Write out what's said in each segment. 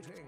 Greetings.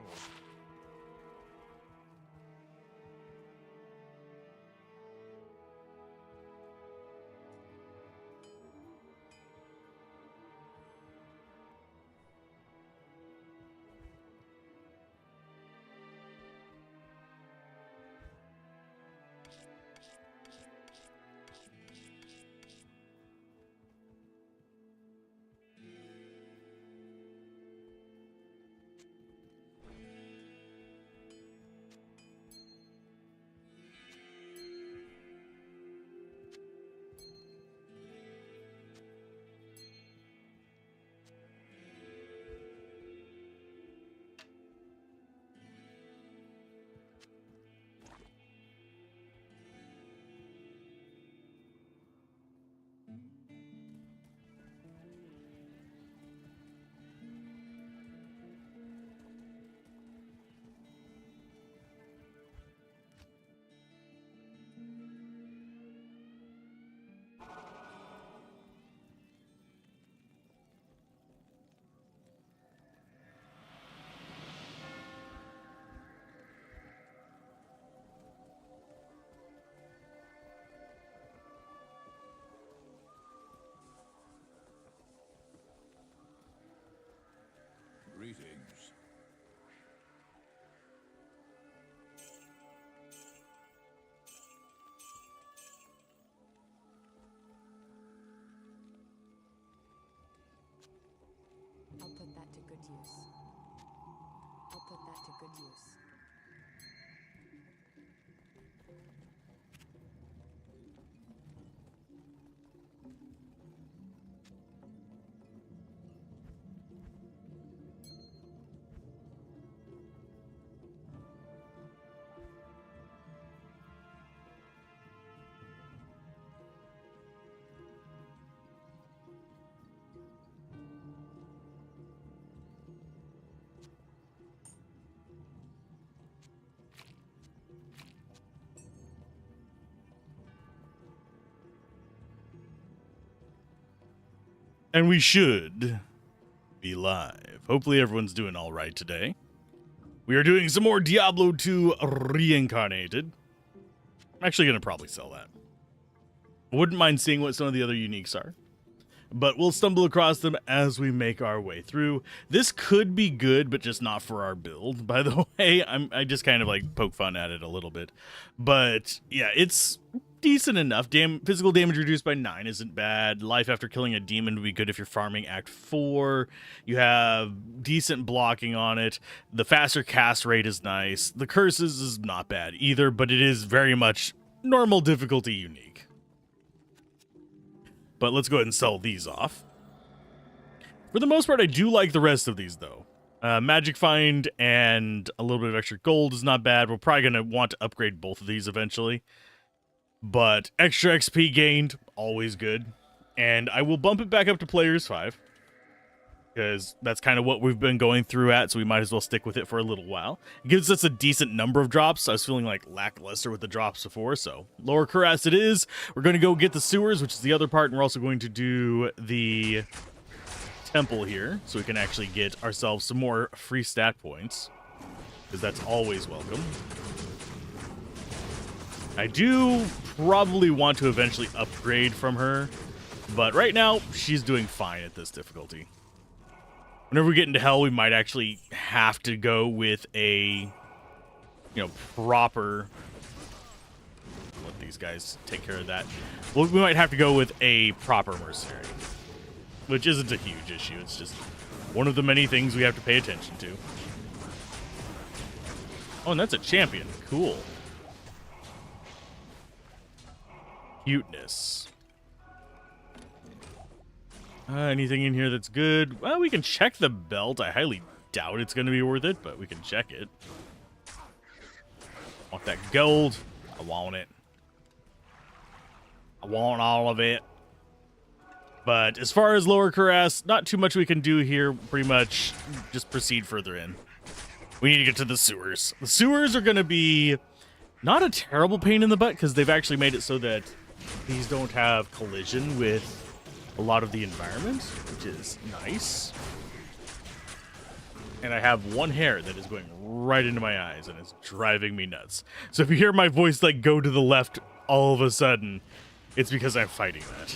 Greetings. I'll put that to good use. I'll put that to good use. And we should be live. Hopefully everyone's doing all right today. We are doing some more Diablo 2 Reincarnated. I'm actually going to probably sell that. I wouldn't mind seeing what some of the other uniques are, but we'll stumble across them as we make our way through. This could be good, but just not for our build, by the way. I just kind of like poke fun at it a little bit. But yeah, it's decent enough. Physical damage reduced by 9 isn't bad. Life after killing a demon would be good if you're farming Act 4. You have decent blocking on it. The faster cast rate is nice. The curses is not bad either, but it is very much normal difficulty unique. But let's go ahead and sell these off. For the most part, I do like the rest of these, though. Magic Find and a little bit of extra gold is not bad. We're probably going to want to upgrade both of these eventually. But extra XP gained, always good. And I will bump it back up to Players 5. Because that's kind of what we've been going through at, so we might as well stick with it for a little while. It gives us a decent number of drops. I was feeling like lackluster with the drops before, so lower Cuirass it is. We're going to go get the sewers, which is the other part, and we're also going to do the temple here, so we can actually get ourselves some more free stat points, because that's always welcome. I do probably want to eventually upgrade from her, but right now, she's doing fine at this difficulty. Whenever we get into hell, we might actually have to go with a, proper... Let these guys take care of that. Well, we might have to go with a proper mercenary, which isn't a huge issue. It's just one of the many things we have to pay attention to. Oh, and that's a champion. Cool. Cuteness. Anything in here that's good? Well, we can check the belt. I highly doubt it's going to be worth it, but we can check it. Want that gold? I want it. I want all of it. But as far as lower Cuirass, not too much we can do here. Pretty much just proceed further in. We need to get to the sewers. The sewers are going to be not a terrible pain in the butt, because they've actually made it so that these don't have collision with a lot of the environment, which is nice. and I have one hair that is going right into my eyes, and it's driving me nuts. So if you hear my voice like go to the left all of a sudden, it's because I'm fighting that.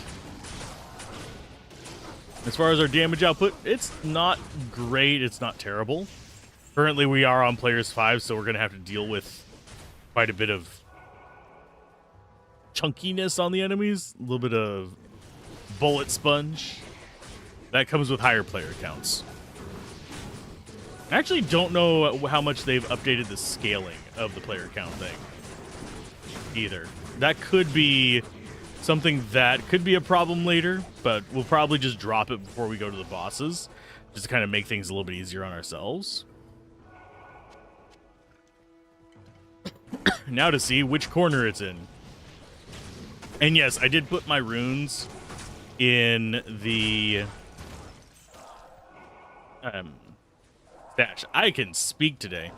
As far as our damage output, it's not great, it's not terrible. Currently we are on players 5, so we're going to have to deal with quite a bit of chunkiness on the enemies, a little bit of bullet sponge. That comes with higher player counts. I actually don't know how much they've updated the scaling of the player count thing either. That could be something that could be a problem later, but we'll probably just drop it before we go to the bosses, just to kind of make things a little bit easier on ourselves. Now to see which corner it's in. And yes, I did put my runes in the stash. I can speak today.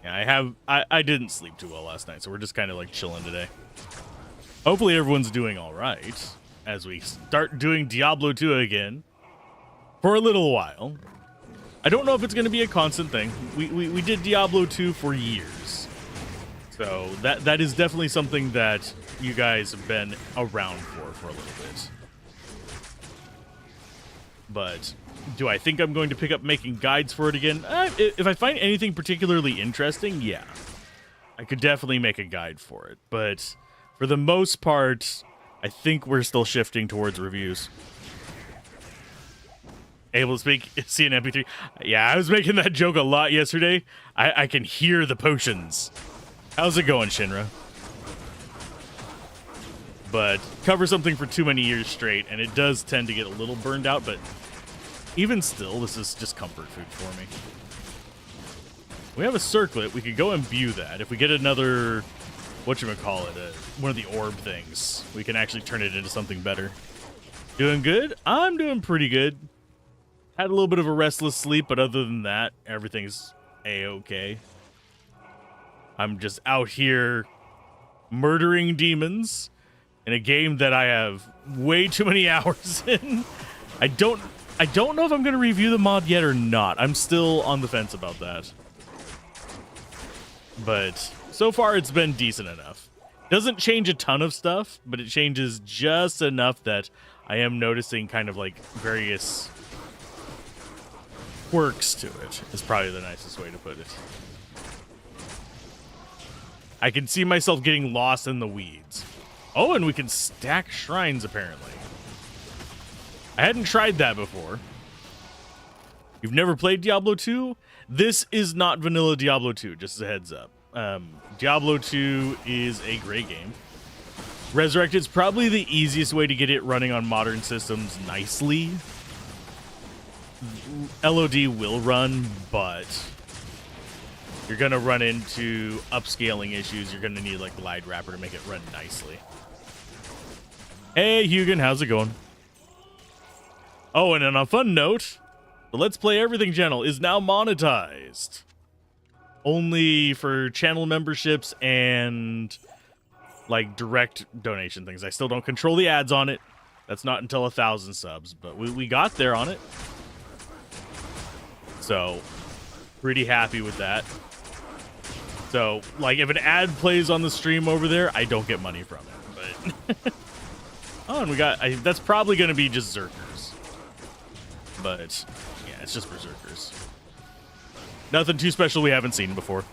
Yeah, I didn't sleep too well last night, so we're just kind of like chilling today. Hopefully everyone's doing all right as we start doing Diablo 2 again for a little while. I don't know if it's going to be a constant thing. We did Diablo 2 for years. So that is definitely something that you guys have been around for a little bit. But do I think I'm going to pick up making guides for it again? If I find anything particularly interesting, yeah. I could definitely make a guide for it. But for the most part, I think we're still shifting towards reviews. Able to speak, see an MP3. Yeah, I was making that joke a lot yesterday. I can hear the potions. How's it going, Shinra? But cover something for too many years straight, and it does tend to get a little burned out, but even still, this is just comfort food for me. We have a circlet. We could go imbue that. If we get another, whatchamacallit, one of the orb things, we can actually turn it into something better. Doing good? I'm doing pretty good. Had a little bit of a restless sleep, but other than that, everything's A-okay. I'm just out here murdering demons in a game that I have way too many hours in. I don't know if I'm going to review the mod yet or not. I'm still on the fence about that. But so far, it's been decent enough. Doesn't change a ton of stuff, but it changes just enough that I am noticing kind of like various quirks to it, is probably the nicest way to put it. I can see myself getting lost in the weeds. Oh, and we can stack shrines, apparently. I hadn't tried that before. You've never played Diablo 2? This is not vanilla Diablo 2, just as a heads up. Diablo 2 is a great game. Resurrected is probably the easiest way to get it running on modern systems nicely. LOD will run, but you're going to run into upscaling issues. You're going to need like Glide Wrapper to make it run nicely. Hey, Hugin, how's it going? Oh, and on a fun note, the Let's Play Everything channel is now monetized. Only for channel memberships and like direct donation things. I still don't control the ads on it. That's not until 1,000 subs, but we got there on it. So, pretty happy with that. So, like, if an ad plays on the stream over there, I don't get money from it. But oh, and we got, that's probably going to be just Zerkers. But, yeah, it's just Berserkers. Nothing too special we haven't seen before.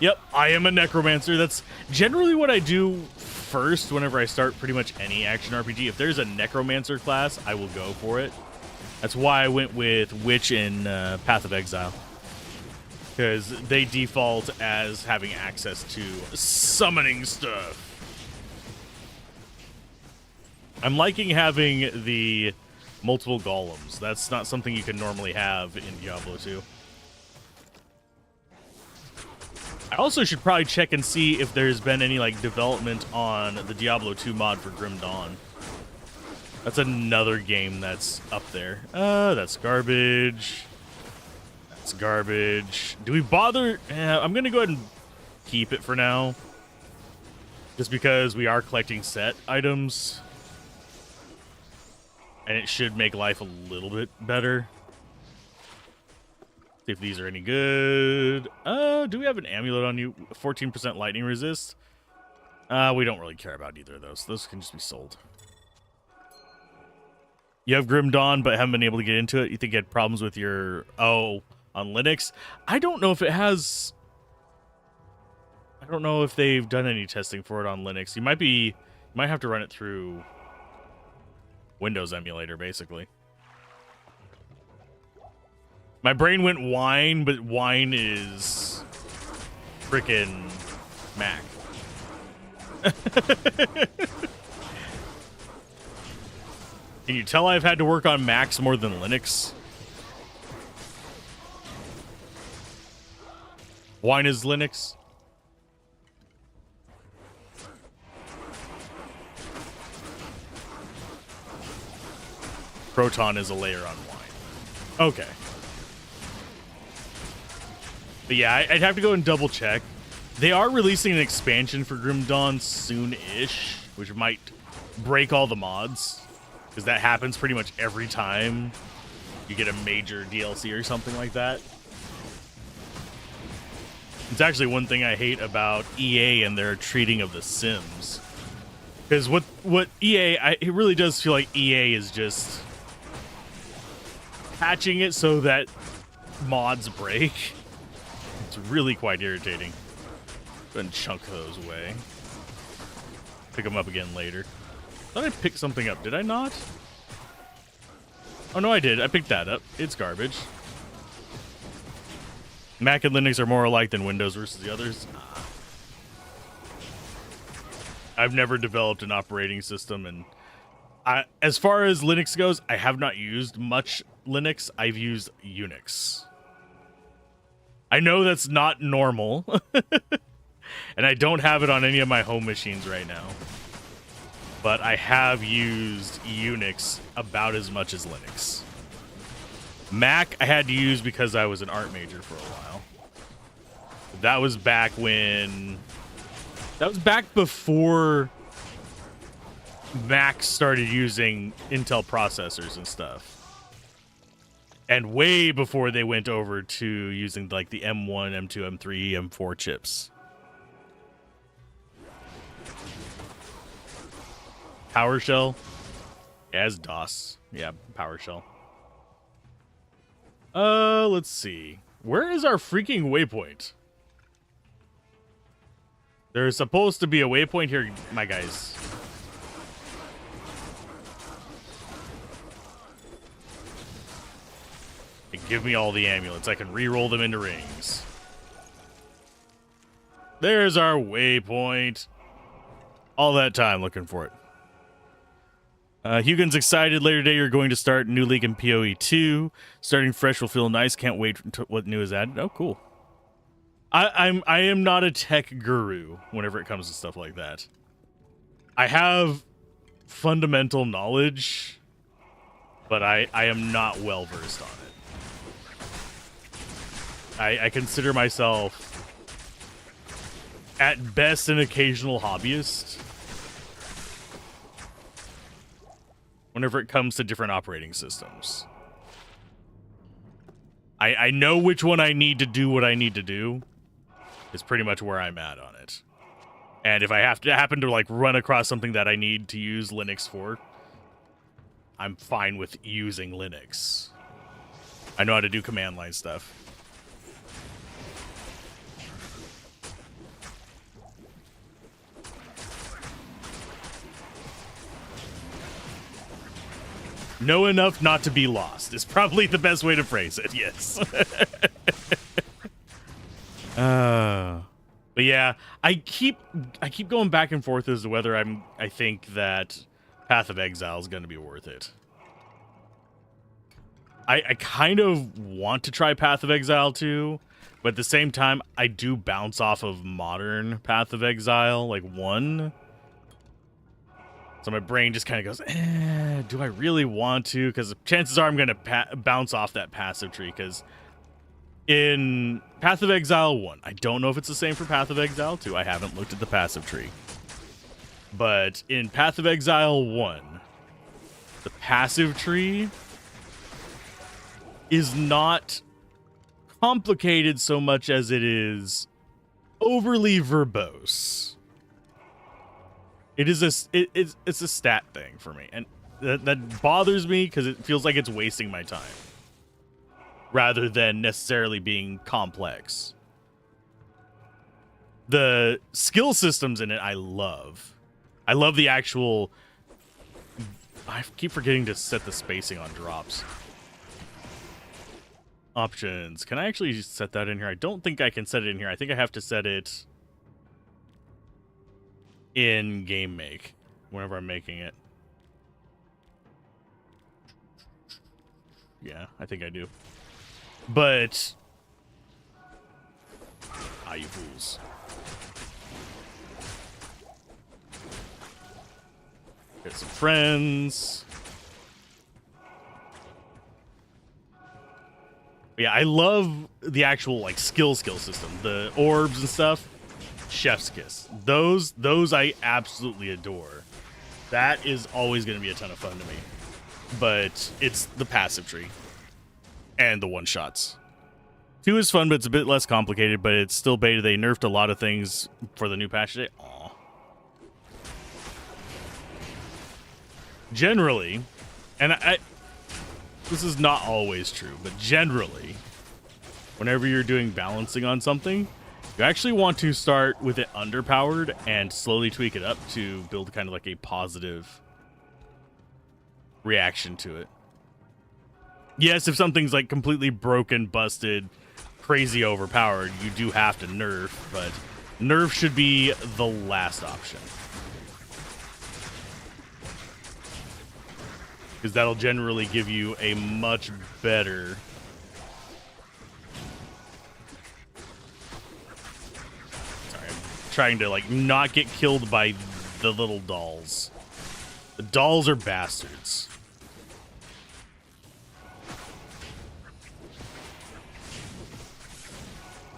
Yep, I am a Necromancer. That's generally what I do first whenever I start pretty much any action RPG. If there's a Necromancer class, I will go for it. That's why I went with Witch in Path of Exile. Because they default as having access to summoning stuff. I'm liking having the multiple golems. That's not something you can normally have in Diablo 2. I also should probably check and see if there's been any like development on the Diablo 2 mod for Grim Dawn. That's another game that's up there. That's garbage. That's garbage. Do we bother? I'm going to go ahead and keep it for now. Just because we are collecting set items. And it should make life a little bit better. See if these are any good. Do we have an amulet on you? 14% lightning resist? We don't really care about either of those. Those can just be sold. You have Grim Dawn, but haven't been able to get into it. You think you had problems with your... Oh, on Linux? I don't know if it has... I don't know if they've done any testing for it on Linux. You might have to run it through Windows emulator, basically. My brain went wine, but wine is frickin' Mac. Can you tell I've had to work on Macs more than Linux? Wine is Linux. Proton is a layer on wine. Okay. But yeah, I'd have to go and double check. They are releasing an expansion for Grim Dawn soon-ish, which might break all the mods, because that happens pretty much every time you get a major DLC or something like that. It's actually one thing I hate about EA and their treating of The Sims. Because what EA, it really does feel like EA is just patching it so that mods break. It's really quite irritating. Go ahead and chunk those away. Pick them up again later. Thought I picked something up. Did I not? Oh, no, I did. I picked that up. It's garbage. Mac and Linux are more alike than Windows versus the others. I've never developed an operating system, and as far as Linux goes, I have not used much Linux. I've used Unix. I know that's not normal, and I don't have it on any of my home machines right now. But I have used Unix about as much as Linux. Mac I had to use because I was an art major for a while. That was back when... That was back before Mac started using Intel processors and stuff. And way before they went over to using like the M1, M2, M3, M4 chips. PowerShell? As DOS. Yeah, PowerShell. Let's see. Where is our freaking waypoint? There's supposed to be a waypoint here, my guys. And give me all the amulets. I can re-roll them into rings. There's our waypoint. All that time looking for it. Hugin's excited. Later today, you're going to start new league in PoE 2. Starting fresh will feel nice. Can't wait until what new is added. Oh, cool. I am not a tech guru whenever it comes to stuff like that. I have fundamental knowledge, but I am not well versed on it. I consider myself at best an occasional hobbyist whenever it comes to different operating systems. I know which one I need to do what I need to do. Is pretty much where I'm at on it. And if I have to happen to like run across something that I need to use Linux for, I'm fine with using Linux. I know how to do command line stuff. Know enough not to be lost is probably the best way to phrase it, yes. But yeah, I keep going back and forth as to whether I think that Path of Exile is going to be worth it. I kind of want to try Path of Exile too, but at the same time, I do bounce off of modern Path of Exile, like 1. So my brain just kind of goes, do I really want to? Because chances are I'm going to bounce off that passive tree, because in Path of Exile 1, I don't know if it's the same for Path of Exile 2. I haven't looked at the passive tree. But in Path of Exile 1, the passive tree is not complicated so much as it is overly verbose. It is it's a stat thing for me, and that bothers me because it feels like it's wasting my time rather than necessarily being complex. The skill systems in it I love. I love the actual... I keep forgetting to set the spacing on drops. Options. Can I actually set that in here? I don't think I can set it in here. I think I have to set it in game make whenever I'm making it. Yeah, I think I do. But you fools. Get some friends. Yeah, I love the actual like skill system. The orbs and stuff. Chef's kiss. Those I absolutely adore. That is always going to be a ton of fun to me. But it's the passive tree and the one shots. 2 is fun, but it's a bit less complicated, but it's still beta. They nerfed a lot of things for the new patch today. Aw. Generally, and this is not always true, but generally, whenever you're doing balancing on something, you actually want to start with it underpowered and slowly tweak it up to build kind of like a positive reaction to it. Yes, if something's like completely broken, busted, crazy overpowered, you do have to nerf, but nerf should be the last option. Because that'll generally give you a much better... Sorry, I'm trying to like not get killed by the little dolls. The dolls are bastards.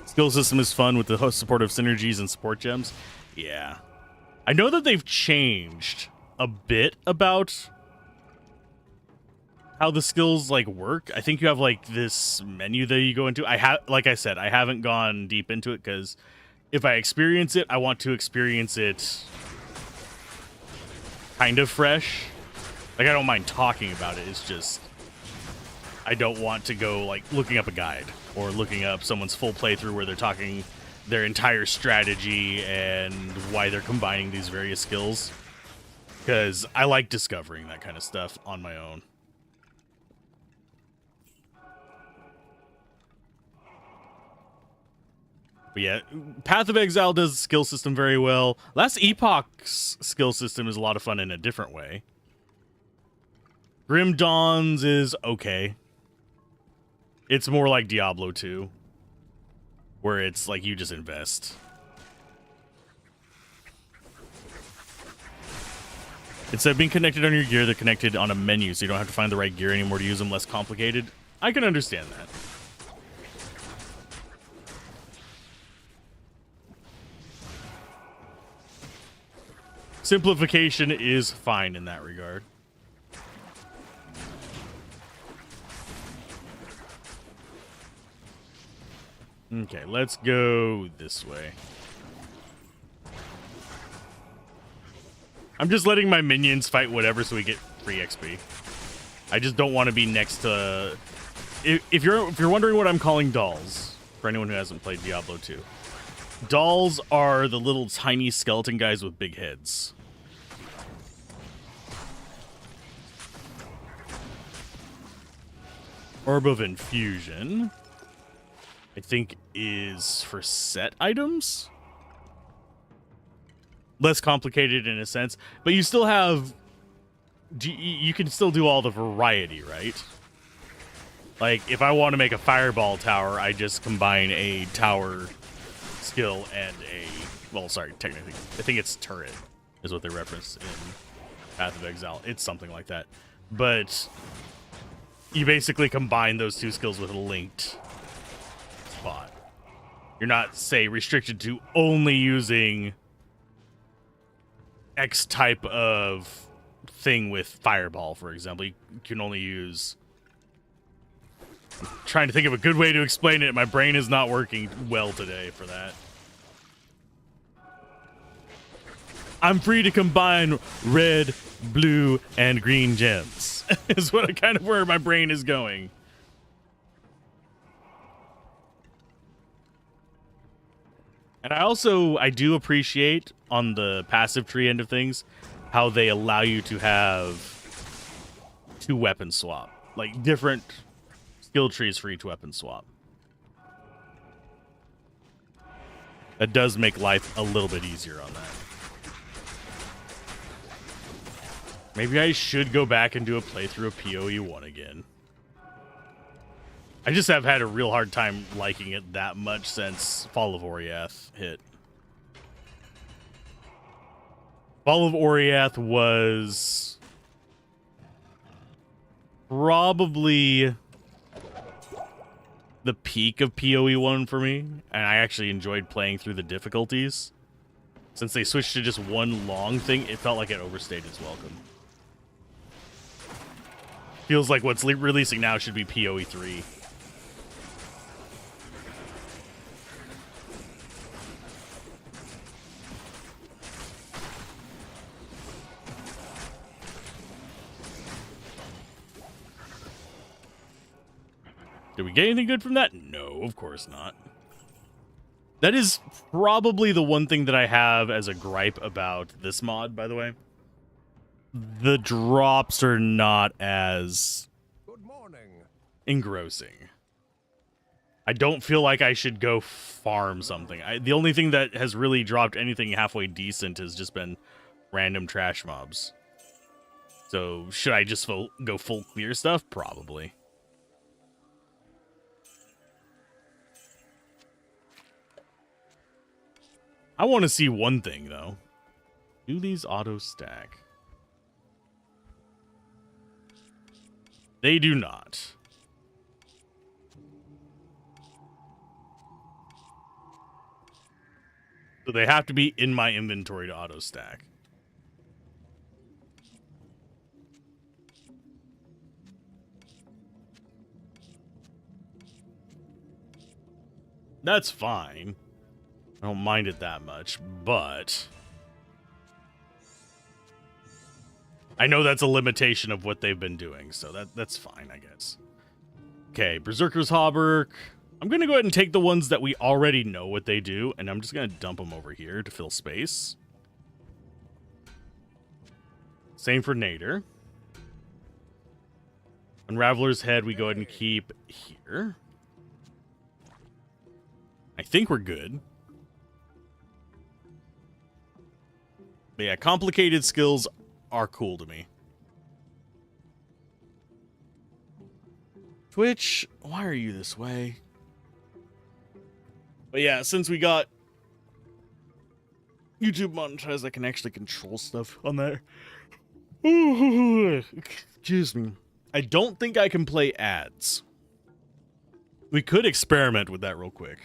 Skill system is fun with the host supportive synergies and support gems. Yeah. I know that they've changed a bit about how the skills like work. I think you have like this menu that you go into. Like I said, I haven't gone deep into it because if I experience it, I want to experience it kind of fresh. Like I don't mind talking about it. It's just I don't want to go like looking up a guide or looking up someone's full playthrough where they're talking their entire strategy and why they're combining these various skills. Because I like discovering that kind of stuff on my own. But yeah, Path of Exile does the skill system very well. Last Epoch's skill system is a lot of fun in a different way. Grim Dawn's is okay. It's more like Diablo 2, where it's like you just invest. Instead of being connected on your gear, they're connected on a menu, so you don't have to find the right gear anymore to use them. Less complicated. I can understand that. Simplification is fine in that regard. Okay, let's go this way. I'm just letting my minions fight whatever so we get free XP. I just don't want to be next to... If you're wondering what I'm calling dolls, for anyone who hasn't played Diablo 2, dolls are the little tiny skeleton guys with big heads. Orb of Infusion, I think, is for set items. Less complicated in a sense, but you still have... You can still do all the variety, right? Like, if I want to make a fireball tower, I just combine a tower skill and a... Well, sorry, technically, I think it's turret is what they reference in Path of Exile. It's something like that. But you basically combine those two skills with a linked spot. You're not, say, restricted to only using X type of thing with fireball, for example. You can only use Trying to think of a good way to explain it. My brain is not working well today for that. I'm free to combine red, blue, and green gems. Is what kind of where my brain is going. And I do appreciate on the passive tree end of things how they allow you to have 2 weapon swap, like different skill trees for each weapon swap. That does make life a little bit easier on that. Maybe I should go back and do a playthrough of PoE 1 again. I just have had a real hard time liking it that much since Fall of Oriath hit. Fall of Oriath was probably the peak of PoE 1 for me, and I actually enjoyed playing through the difficulties. Since they switched to just one long thing, it felt like it overstayed its welcome. Feels like what's releasing now should be PoE 3. Did we get anything good from that? No, of course not. That is probably the one thing that I have as a gripe about this mod, by the way. The drops are not as engrossing. I don't feel like I should go farm something. The only thing that has really dropped anything halfway decent has just been random trash mobs. So should I just go full clear stuff? Probably. I want to see one thing, though. Do these auto stack? They do not. So they have to be in my inventory to auto stack. That's fine. I don't mind it that much, but I know that's a limitation of what they've been doing, so that's fine, I guess. Okay, Berserker's Hauberk. I'm going to go ahead and take the ones that we already know what they do, and I'm just going to dump them over here to fill space. Same for Nader. Unraveler's Head we go ahead and keep here. I think we're good. But yeah, complicated skills are cool to me. Twitch, why are you this way? But yeah, since we got YouTube monetized, I can actually control stuff on there. Excuse me. I don't think I can play ads. We could experiment with that real quick.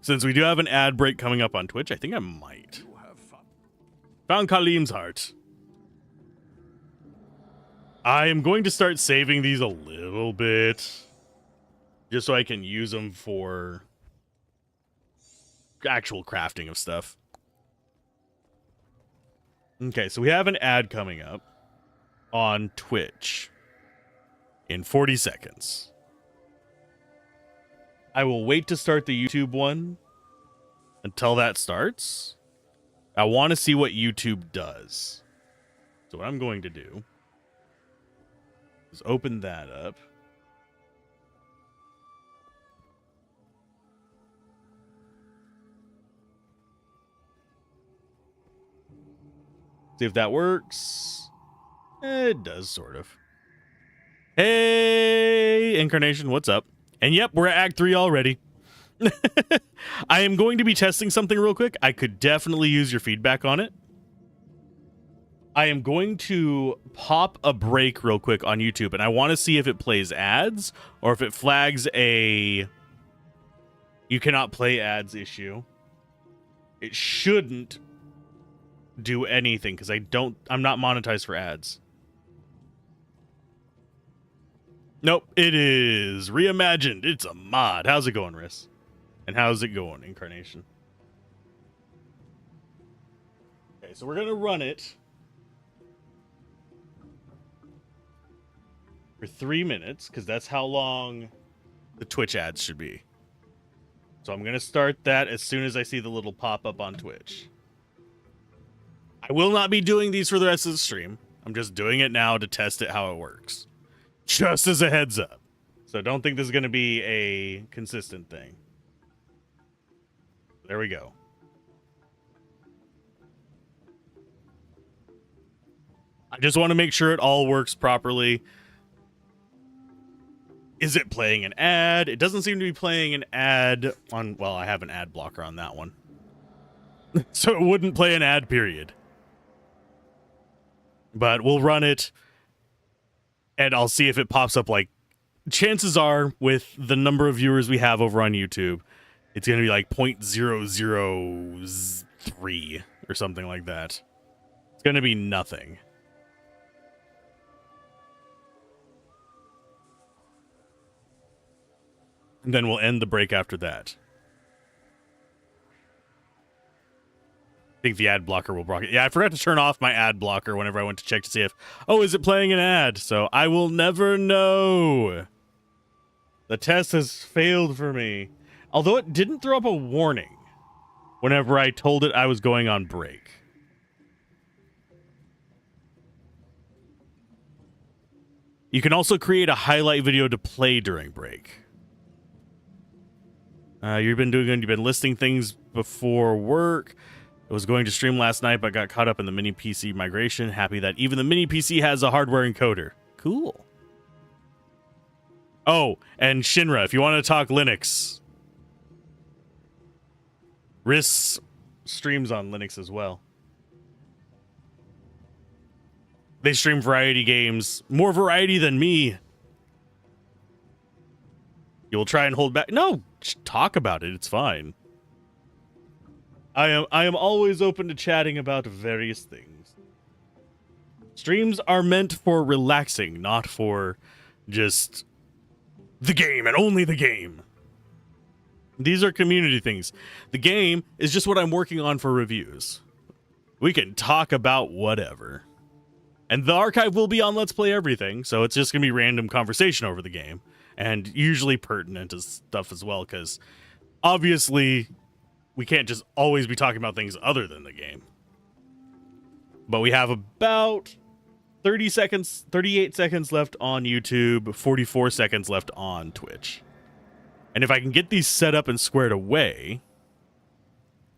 Since we do have an ad break coming up on Twitch, I think I might. Found Kalim's heart. I am going to start saving these a little bit. Just so I can use them for actual crafting of stuff. Okay, so we have an ad coming up on Twitch in 40 seconds. I will wait to start the YouTube one until that starts. I want to see what YouTube does. So what I'm going to do is open that up. See if that works. It does, sort of. Hey, Incarnation, what's up? And yep, we're at Act 3 already. I am going to be testing something real quick. I could definitely use your feedback on it. I am going to pop a break real quick on YouTube, and I want to see if it plays ads or if it flags a you cannot play ads issue. It shouldn't do anything because I'm not monetized for ads. Nope, it is Reimagined. It's a mod. How's it going, Riss? And how's it going, Incarnation? Okay, so we're going to run it for 3 minutes, because that's how long the Twitch ads should be. So I'm going to start that as soon as I see the little pop-up on Twitch. I will not be doing these for the rest of the stream. I'm just doing it now to test it how it works. Just as a heads up. So don't think this is going to be a consistent thing. There we go. I just want to make sure it all works properly. Is it playing an ad? It doesn't seem to be playing an ad on... Well, I have an ad blocker on that one. So it wouldn't play an ad, period. But we'll run it, and I'll see if it pops up. Like, chances are, with the number of viewers we have over on YouTube, it's going to be like 0.003 or something like that. It's going to be nothing. And then we'll end the break after that. I think the ad blocker will block it. Yeah, I forgot to turn off my ad blocker whenever I went to check to see if, oh, is it playing an ad? So I will never know. The test has failed for me. Although it didn't throw up a warning whenever I told it I was going on break. You can also create a highlight video to play during break. You've been doing good. You've been listing things before work. I was going to stream last night, but got caught up in the mini PC migration. Happy that even the mini PC has a hardware encoder. Cool. Oh, and Shinra, if you want to talk Linux, Riss streams on Linux as well. They stream variety games. More variety than me. You'll try and hold back. No, talk about it. It's fine. I am always open to chatting about various things. Streams are meant for relaxing, not for just the game and only the game. These are community things. The game is just what I'm working on for reviews. We can talk about whatever. And the archive will be on Let's Play Everything, so it's just going to be random conversation over the game. And usually pertinent to stuff as well, because obviously we can't just always be talking about things other than the game. But we have about 38 seconds left on YouTube, 44 seconds left on Twitch. And if I can get these set up and squared away,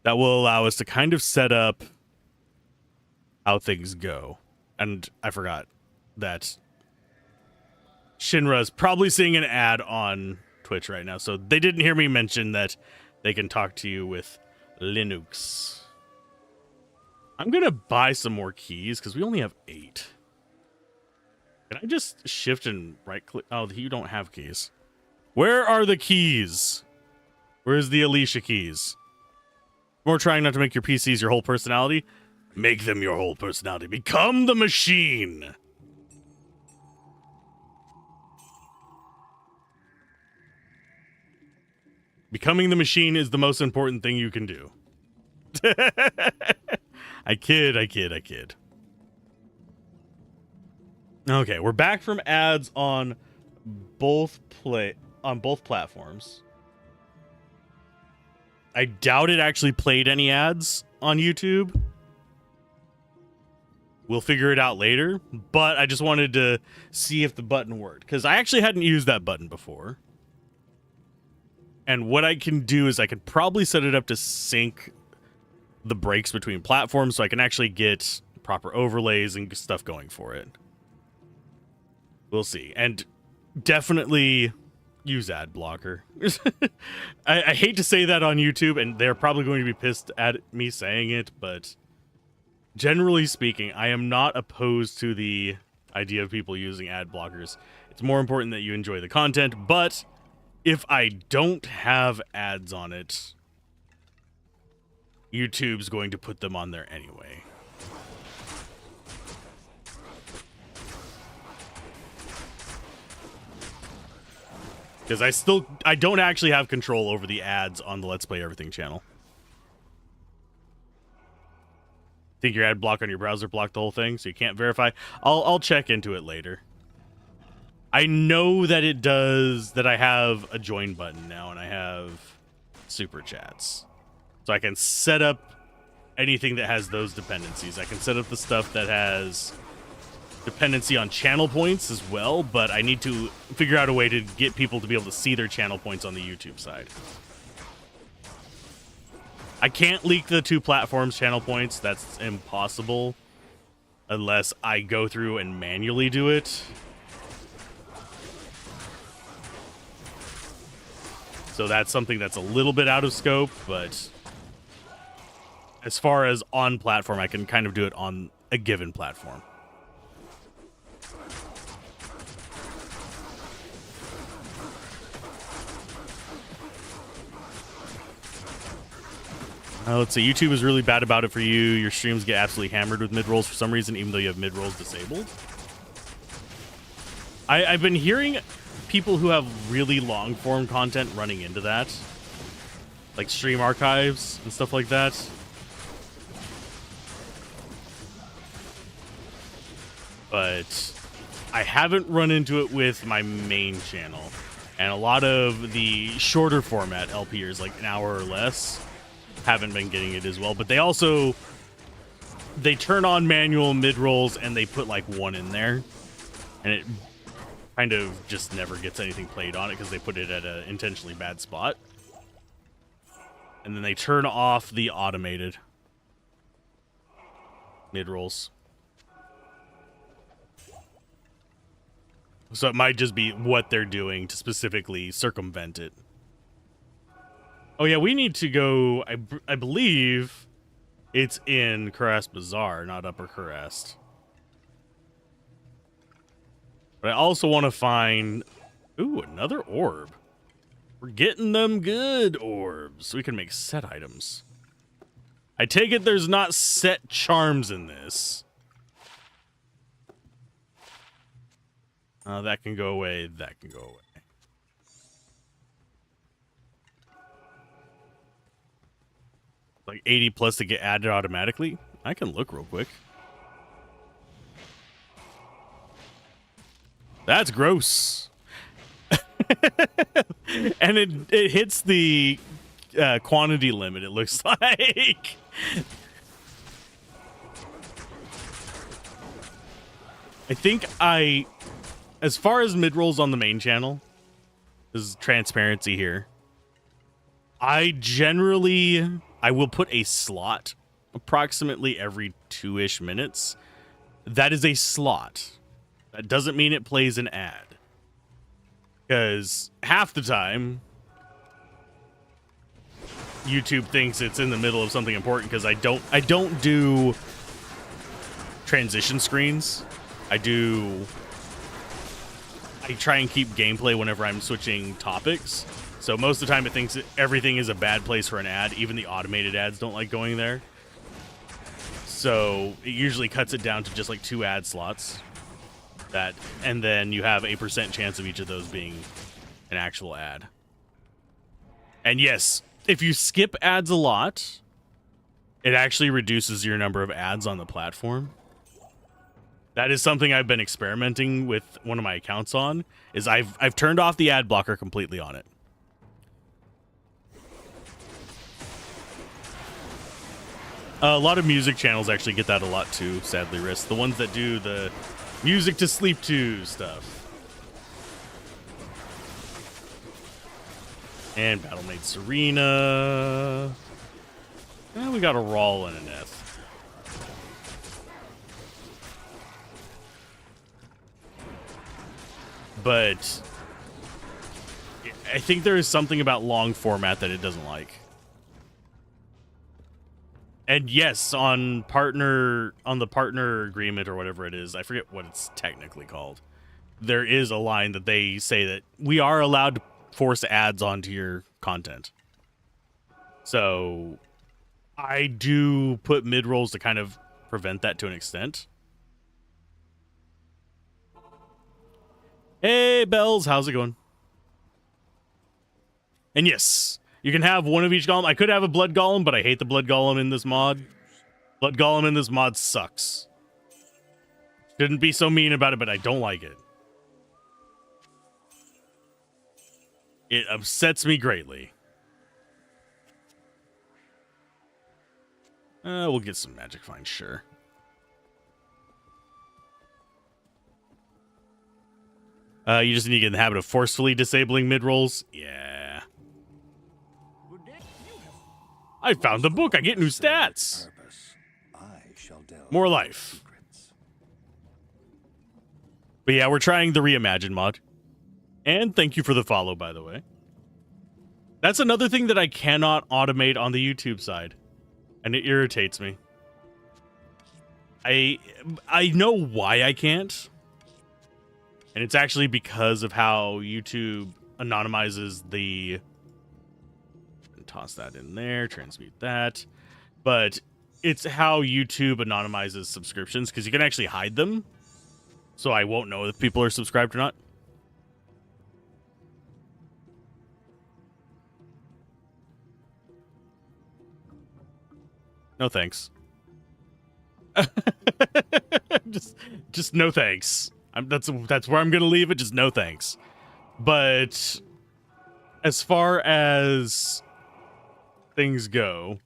that will allow us to kind of set up how things go. And I forgot that Shinra is probably seeing an ad on Twitch right now, so they didn't hear me mention that they can talk to you with Linux. I'm gonna buy some more keys because we only have 8. Can I just shift and right click? Oh, you don't have keys. Where are the keys? Where's the Alicia keys? More trying not to make your PCs your whole personality. Make them your whole personality. Become the machine. Becoming the machine is the most important thing you can do. I kid. Okay, we're back from ads on both platforms. I doubt it actually played any ads on YouTube. We'll figure it out later, but I just wanted to see if the button worked, because I actually hadn't used that button before. And what I can do is I could probably set it up to sync the breaks between platforms so I can actually get proper overlays and stuff going for it. We'll see. And definitely use ad blocker. I hate to say that on YouTube, and they're probably going to be pissed at me saying it, but generally speaking, I am not opposed to the idea of people using ad blockers. It's more important that you enjoy the content, but if I don't have ads on it, YouTube's going to put them on there anyway. Because I don't actually have control over the ads on the Let's Play Everything channel. Think your ad block on your browser blocked the whole thing, so you can't verify? I'll check into it later. I know that it does, that I have a join button now, and I have super chats. So I can set up anything that has those dependencies. I can set up the stuff that has dependency on channel points as well, but I need to figure out a way to get people to be able to see their channel points on the YouTube side. I can't leak the two platforms' channel points. That's impossible unless I go through and manually do it. So that's something that's a little bit out of scope, but as far as on platform, I can kind of do it on a given platform. Let's see. YouTube is really bad about it for you. Your streams get absolutely hammered with mid-rolls for some reason, even though you have mid-rolls disabled. I've been hearing people who have really long-form content running into that. Like stream archives and stuff like that. But I haven't run into it with my main channel. And a lot of the shorter format LPers, like an hour or less, haven't been getting it as well. But they turn on manual mid-rolls and they put like one in there. And it kind of just never gets anything played on it because they put it at an intentionally bad spot. And then they turn off the automated mid-rolls. So it might just be what they're doing to specifically circumvent it. Oh yeah, we need to go, I believe it's in Kurast Bazaar, not Upper Kurast. But I also want to find, ooh, another orb. We're getting them good orbs. We can make set items. I take it there's not set charms in this. That can go away, that can go away. Like 80 plus to get added automatically? I can look real quick. That's gross. And it hits the quantity limit, it looks like. I think as far as mid-rolls on the main channel, this is transparency here. I will put a slot approximately every 2-ish minutes. That is a slot. That doesn't mean it plays an ad. Because half the time, YouTube thinks it's in the middle of something important because I don't do transition screens. I try and keep gameplay whenever I'm switching topics. So most of the time it thinks everything is a bad place for an ad. Even the automated ads don't like going there. So it usually cuts it down to just like 2 ad slots. And then you have a % chance of each of those being an actual ad. And yes, if you skip ads a lot, it actually reduces your number of ads on the platform. That is something I've been experimenting with one of my accounts on, is I've turned off the ad blocker completely on it. A lot of music channels actually get that a lot too, sadly, Risk. The ones that do the music to sleep to stuff. And Battlemate Serena. And we got a Rawl and an F. But I think there is something about long format that it doesn't like. And yes, on the partner agreement or whatever it is, I forget what it's technically called. There is a line that they say that we are allowed to force ads onto your content. So I do put mid-rolls to kind of prevent that to an extent. Hey, Bells, how's it going? And yes, you can have one of each golem. I could have a blood golem, but I hate the blood golem in this mod. Blood golem in this mod sucks. Shouldn't be so mean about it, but I don't like it. It upsets me greatly. We'll get some magic find, sure. You just need to get in the habit of forcefully disabling mid-rolls. Yeah. I found the book. I get new stats. More life. But yeah, we're trying the Reimagined mod. And thank you for the follow, by the way. That's another thing that I cannot automate on the YouTube side. And it irritates me. I know why I can't. And it's actually because of how YouTube anonymizes the... Toss that in there, transmute that. But it's how YouTube anonymizes subscriptions, because you can actually hide them. So I won't know if people are subscribed or not. No thanks. just no thanks. That's where I'm gonna leave it. Just no thanks. But as far as things go,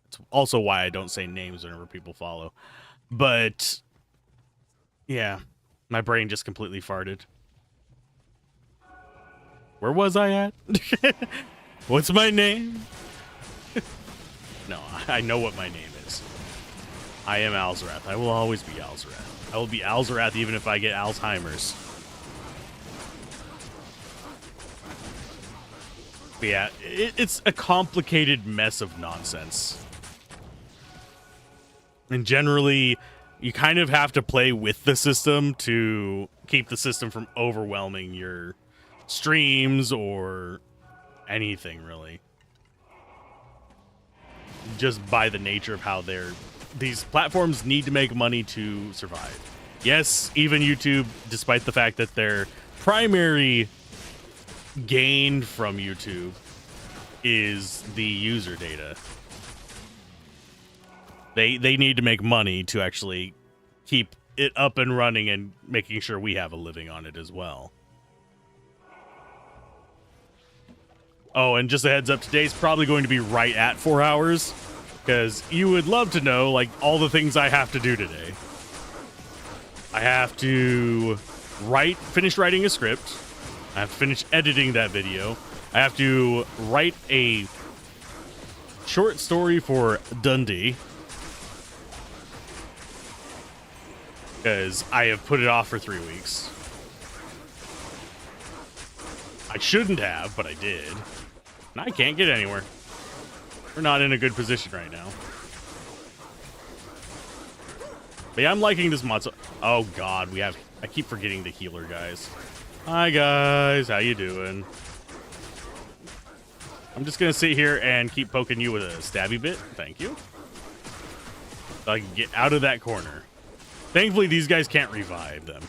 it's also why I don't say names whenever people follow. But yeah, my brain just completely farted. Where was I at? What's my name? No, I know what my name is. I am Alzorath. I will always be Alzorath. I will be Alzorath even if I get Alzheimer's. But yeah, it's a complicated mess of nonsense. And generally, you kind of have to play with the system to keep the system from overwhelming your streams or anything, really. Just by the nature of how these platforms need to make money to survive. Yes, even YouTube, despite the fact that their primary gain from YouTube is the user data. They need to make money to actually keep it up and running and making sure we have a living on it as well. Oh, and just a heads up, today's probably going to be right at 4 hours, because you would love to know, like, all the things I have to do today. I have to finish writing a script. I have to finish editing that video. I have to write a short story for Dundee, because I have put it off for 3 weeks. I shouldn't have, but I did. And I can't get anywhere. We're not in a good position right now. But yeah, I'm liking this mod. Oh god, I keep forgetting the healer guys. Hi guys, how you doing? I'm just gonna sit here and keep poking you with a stabby bit. Thank you. So I can get out of that corner. Thankfully, these guys can't revive them.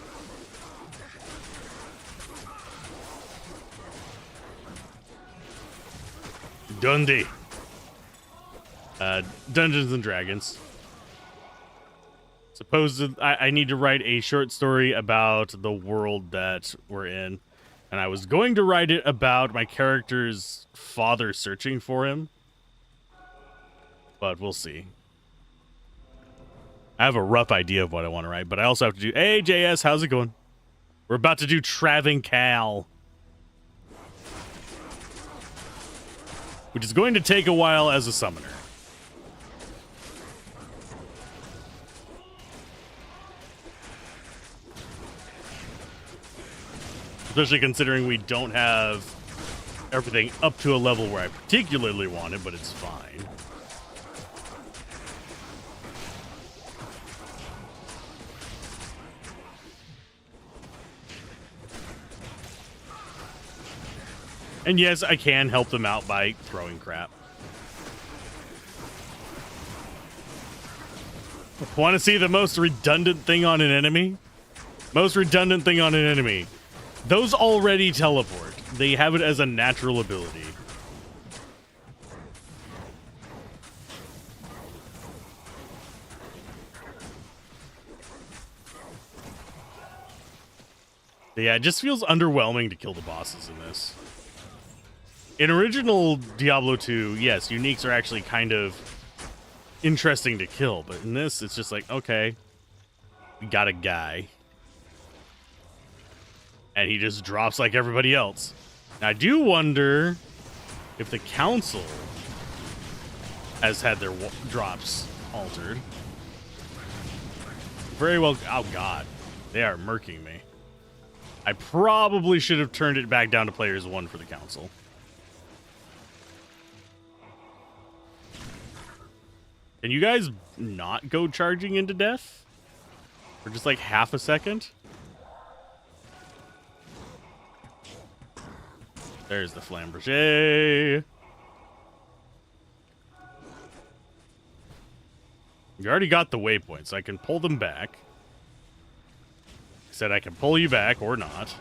Dundee. Dungeons and Dragons. Supposed I need to write a short story about the world that we're in. And I was going to write it about my character's father searching for him. But we'll see. I have a rough idea of what I want to write, but I also have to do... Hey, JS, how's it going? We're about to do Travingcal, which is going to take a while as a summoner. Especially considering we don't have everything up to a level where I particularly want it, but it's fine. And yes, I can help them out by throwing crap. Want to see the most redundant thing on an enemy? Most redundant thing on an enemy. Those already teleport. they have it as a natural ability. But yeah, it just feels underwhelming to kill the bosses in this. In original Diablo 2, yes, uniques are actually kind of interesting to kill, but in this, it's just like, okay, we got a guy. And he just drops like everybody else. Now, I do wonder if the council has had their drops altered. Very well. Oh, God. They are murking me. I probably should have turned it back down to players 1 for the council. Can you guys not go charging into death? For just like half a second? There's the Flamberger. You already got the waypoint, so I can pull them back. I said I can pull you back or not.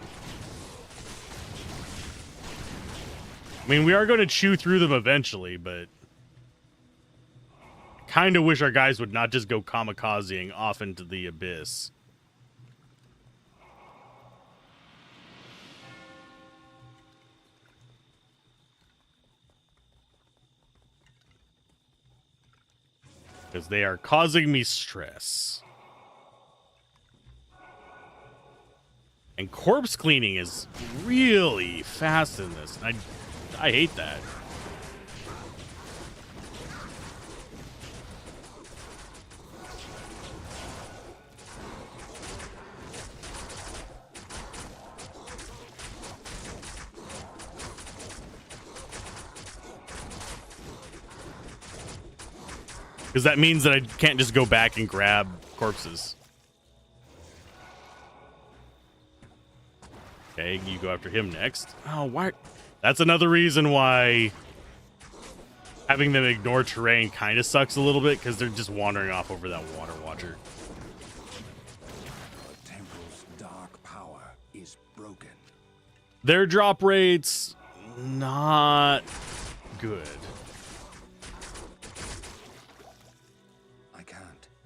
I mean, we are going to chew through them eventually, but I kind of wish our guys would not just go kamikazing off into the abyss. Because they are causing me stress. And corpse cleaning is really fast in this. I hate that. Because that means that I can't just go back and grab corpses. Okay, you go after him next. Oh, why? That's another reason why having them ignore terrain kind of sucks a little bit, because they're just wandering off over that water watcher. The temple's dark power is broken. Their drop rates, not good.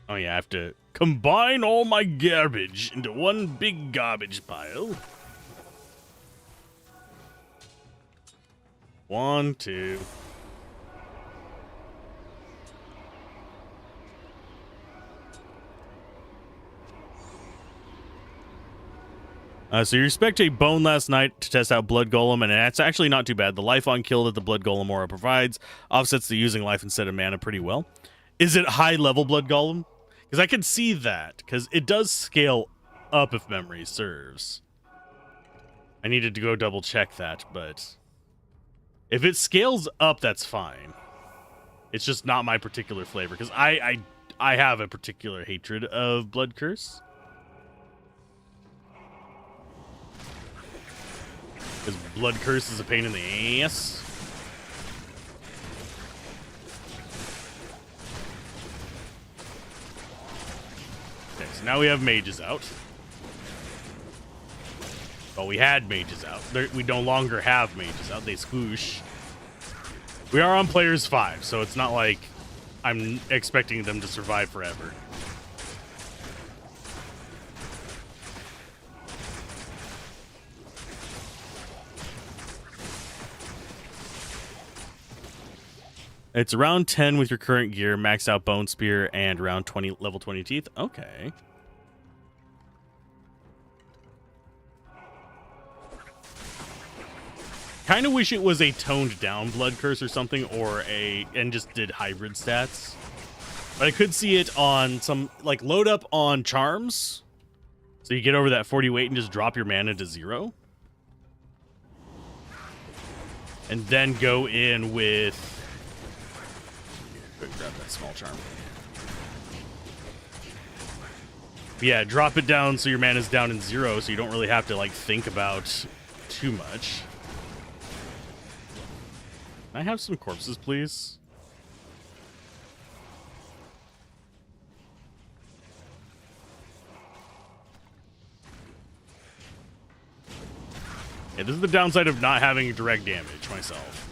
Oh yeah, I have to combine all my garbage into one big garbage pile. 1, 2. So you respect a bone last night to test out Blood Golem, and it's actually not too bad. The life on kill that the Blood Golem aura provides offsets the using life instead of mana pretty well. Is it high level Blood Golem? Because I can see that, because it does scale up if memory serves. I needed to go double check that, but if it scales up, that's fine. It's just not my particular flavor, because I have a particular hatred of Blood Curse. Because Blood Curse is a pain in the ass. Okay, so now we have mages out. Well, we had mages out. We no longer have mages out. They squoosh. We are on players 5, so it's not like I'm expecting them to survive forever. It's round 10 with your current gear, max out Bone Spear, and round 20, level 20 teeth. Okay. Kind of wish it was a toned down Blood Curse or something, or and just did hybrid stats. But I could see it on some, like, load up on Charms. So you get over that 40 weight and just drop your mana to 0. And then go in with... grab that small charm. Yeah, drop it down so your mana's down in 0, so you don't really have to, like, think about too much. Can I have some corpses, please? Yeah, this is the downside of not having direct damage myself.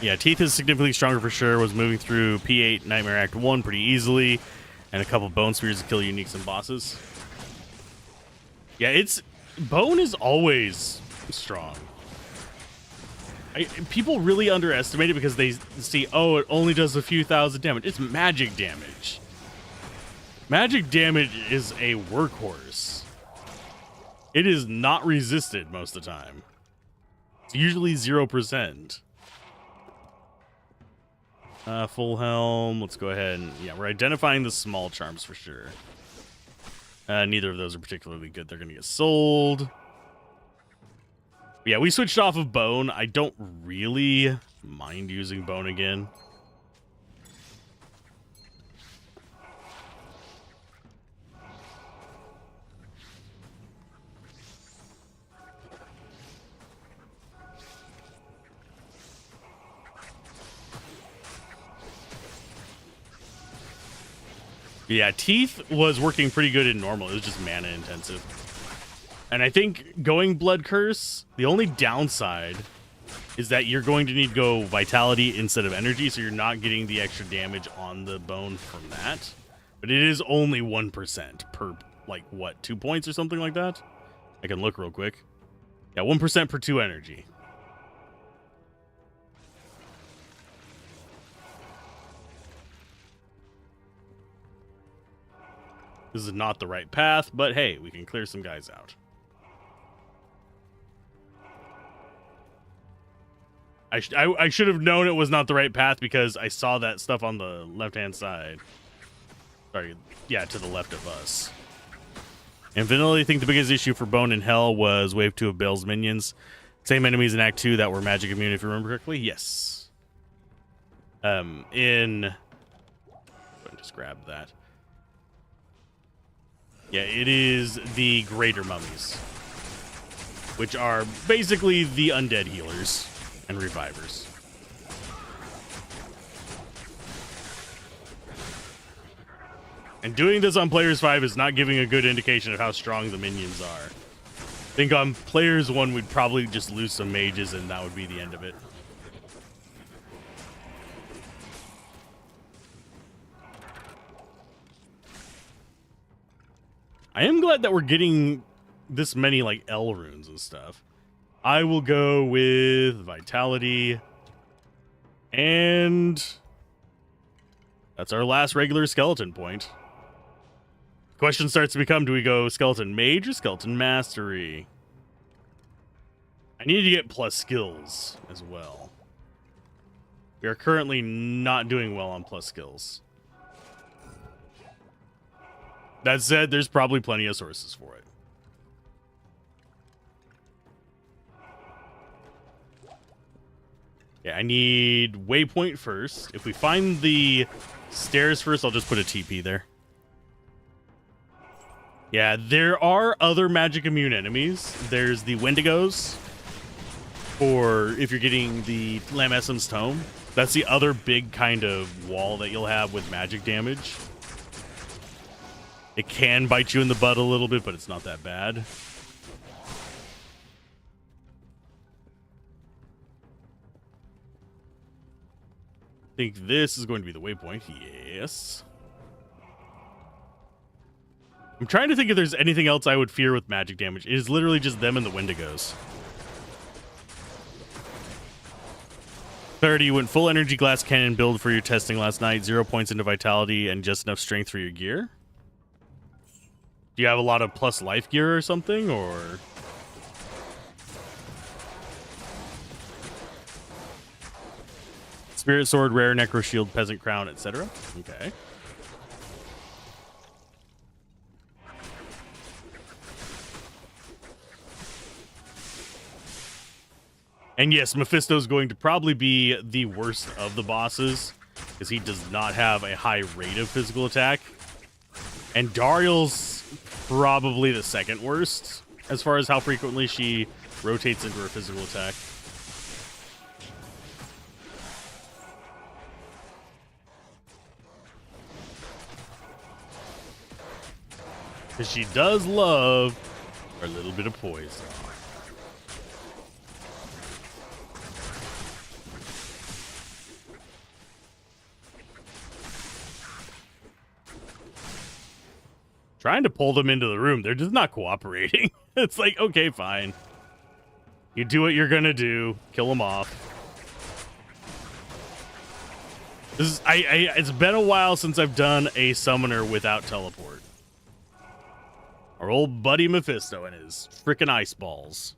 Yeah, Teeth is significantly stronger for sure. Was moving through P8 Nightmare Act 1 pretty easily. And a couple Bone Spears to kill uniques and bosses. Yeah, Bone is always strong. People really underestimate it because they see, oh, it only does a few thousand damage. It's magic damage. Magic damage is a workhorse. It is not resisted most of the time. It's usually 0%. Full helm. Let's go ahead and... Yeah, we're identifying the small charms for sure. Neither of those are particularly good. They're going to get sold. But yeah, we switched off of Bone. I don't really mind using Bone again. Yeah, Teeth was working pretty good in normal. It was just mana intensive. And I think going Blood Curse, the only downside is that you're going to need to go Vitality instead of Energy, so you're not getting the extra damage on the bone from that. But it is only 1% per, like, what, 2 points or something like that? I can look real quick. Yeah, 1% per 2 energy. This is not the right path, but hey, we can clear some guys out. I should have known it was not the right path because I saw that stuff on the left-hand side. Sorry, yeah, to the left of us. And vanilla, I think the biggest issue for Bone in Hell was Wave 2 of Bale's minions. Same enemies in Act 2 that were magic immune, if you remember correctly. Yes. Just grab that. Yeah, it is the Greater Mummies, which are basically the undead healers and revivers. And doing this on Players 5 is not giving a good indication of how strong the minions are. I think on Players 1, we'd probably just lose some mages, and that would be the end of it. I am glad that we're getting this many, like, L runes and stuff. I will go with Vitality. And that's our last regular skeleton point. The question starts to become, do we go Skeleton Mage or Skeleton Mastery? I need to get plus skills as well. We are currently not doing well on plus skills. That said, there's probably plenty of sources for it. Yeah, I need waypoint first. If we find the stairs first, I'll just put a TP there. Yeah, there are other magic immune enemies. There's the Wendigos, or if you're getting the Lamesson's Tome. That's the other big kind of wall that you'll have with magic damage. It can bite you in the butt a little bit, but it's not that bad. I think this is going to be the waypoint. Yes. I'm trying to think if there's anything else I would fear with magic damage. It is literally just them and the Wendigos. 30, you went full energy glass cannon build for your testing last night. 0 points into vitality and just enough strength for your gear. Do you have a lot of plus life gear or something, or? Spirit sword, rare, necro shield, peasant crown, etc. Okay. And yes, Mephisto's going to probably be the worst of the bosses, because he does not have a high rate of physical attack. And Dariel's probably the second worst as far as how frequently she rotates into her physical attack. Because she does love a little bit of poison. Trying to pull them into the room. They're just not cooperating. It's like, okay, fine. You do what you're gonna do. Kill them off. This is, it's been a while since I've done a summoner without teleport. Our old buddy Mephisto and his frickin' ice balls.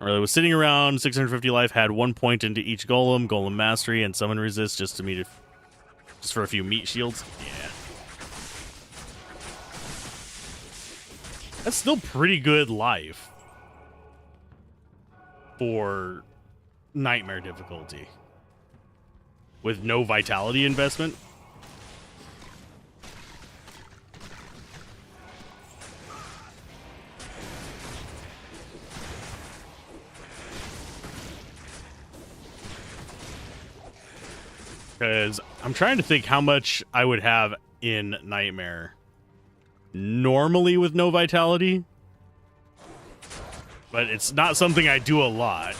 Or I was sitting around 650 life, had 1 point into each golem, golem mastery, and summon resist just to meet it, just for a few meat shields. Yeah. That's still pretty good life for nightmare difficulty with no vitality investment. Because I'm trying to think how much I would have in Nightmare normally with no vitality. But it's not something I do a lot.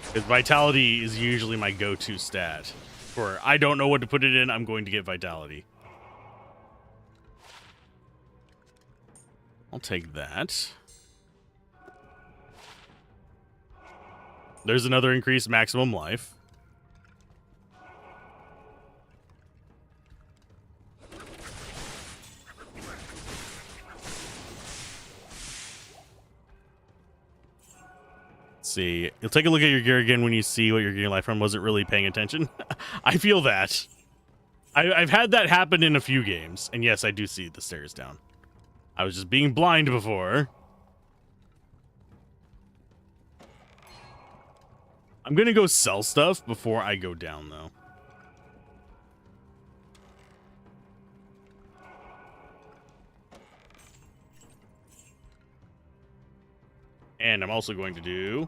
Because vitality is usually my go-to stat. For I don't know what to put it in, I'm going to get vitality. I'll take that. There's another increased maximum life. See, you'll take a look at your gear again when you see what you're getting life from. Wasn't really paying attention. I feel that. I've had that happen in a few games. And yes, I do see the stairs down. I was just being blind before. I'm going to go sell stuff before I go down, though. And I'm also going to do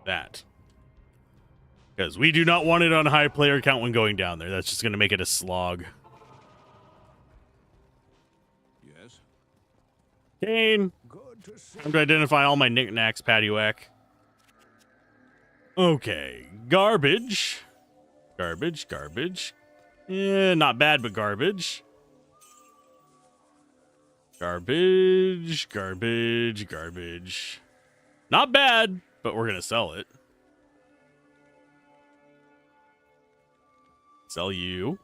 that. Because we do not want it on high player count when going down there. That's just going to make it a slog. Yes. Kane. Time to identify all my knickknacks, paddywhack. Okay. Garbage. Garbage, garbage. Yeah, not bad, but garbage. Garbage, garbage, garbage. Not bad, but we're going to sell it. Sell you.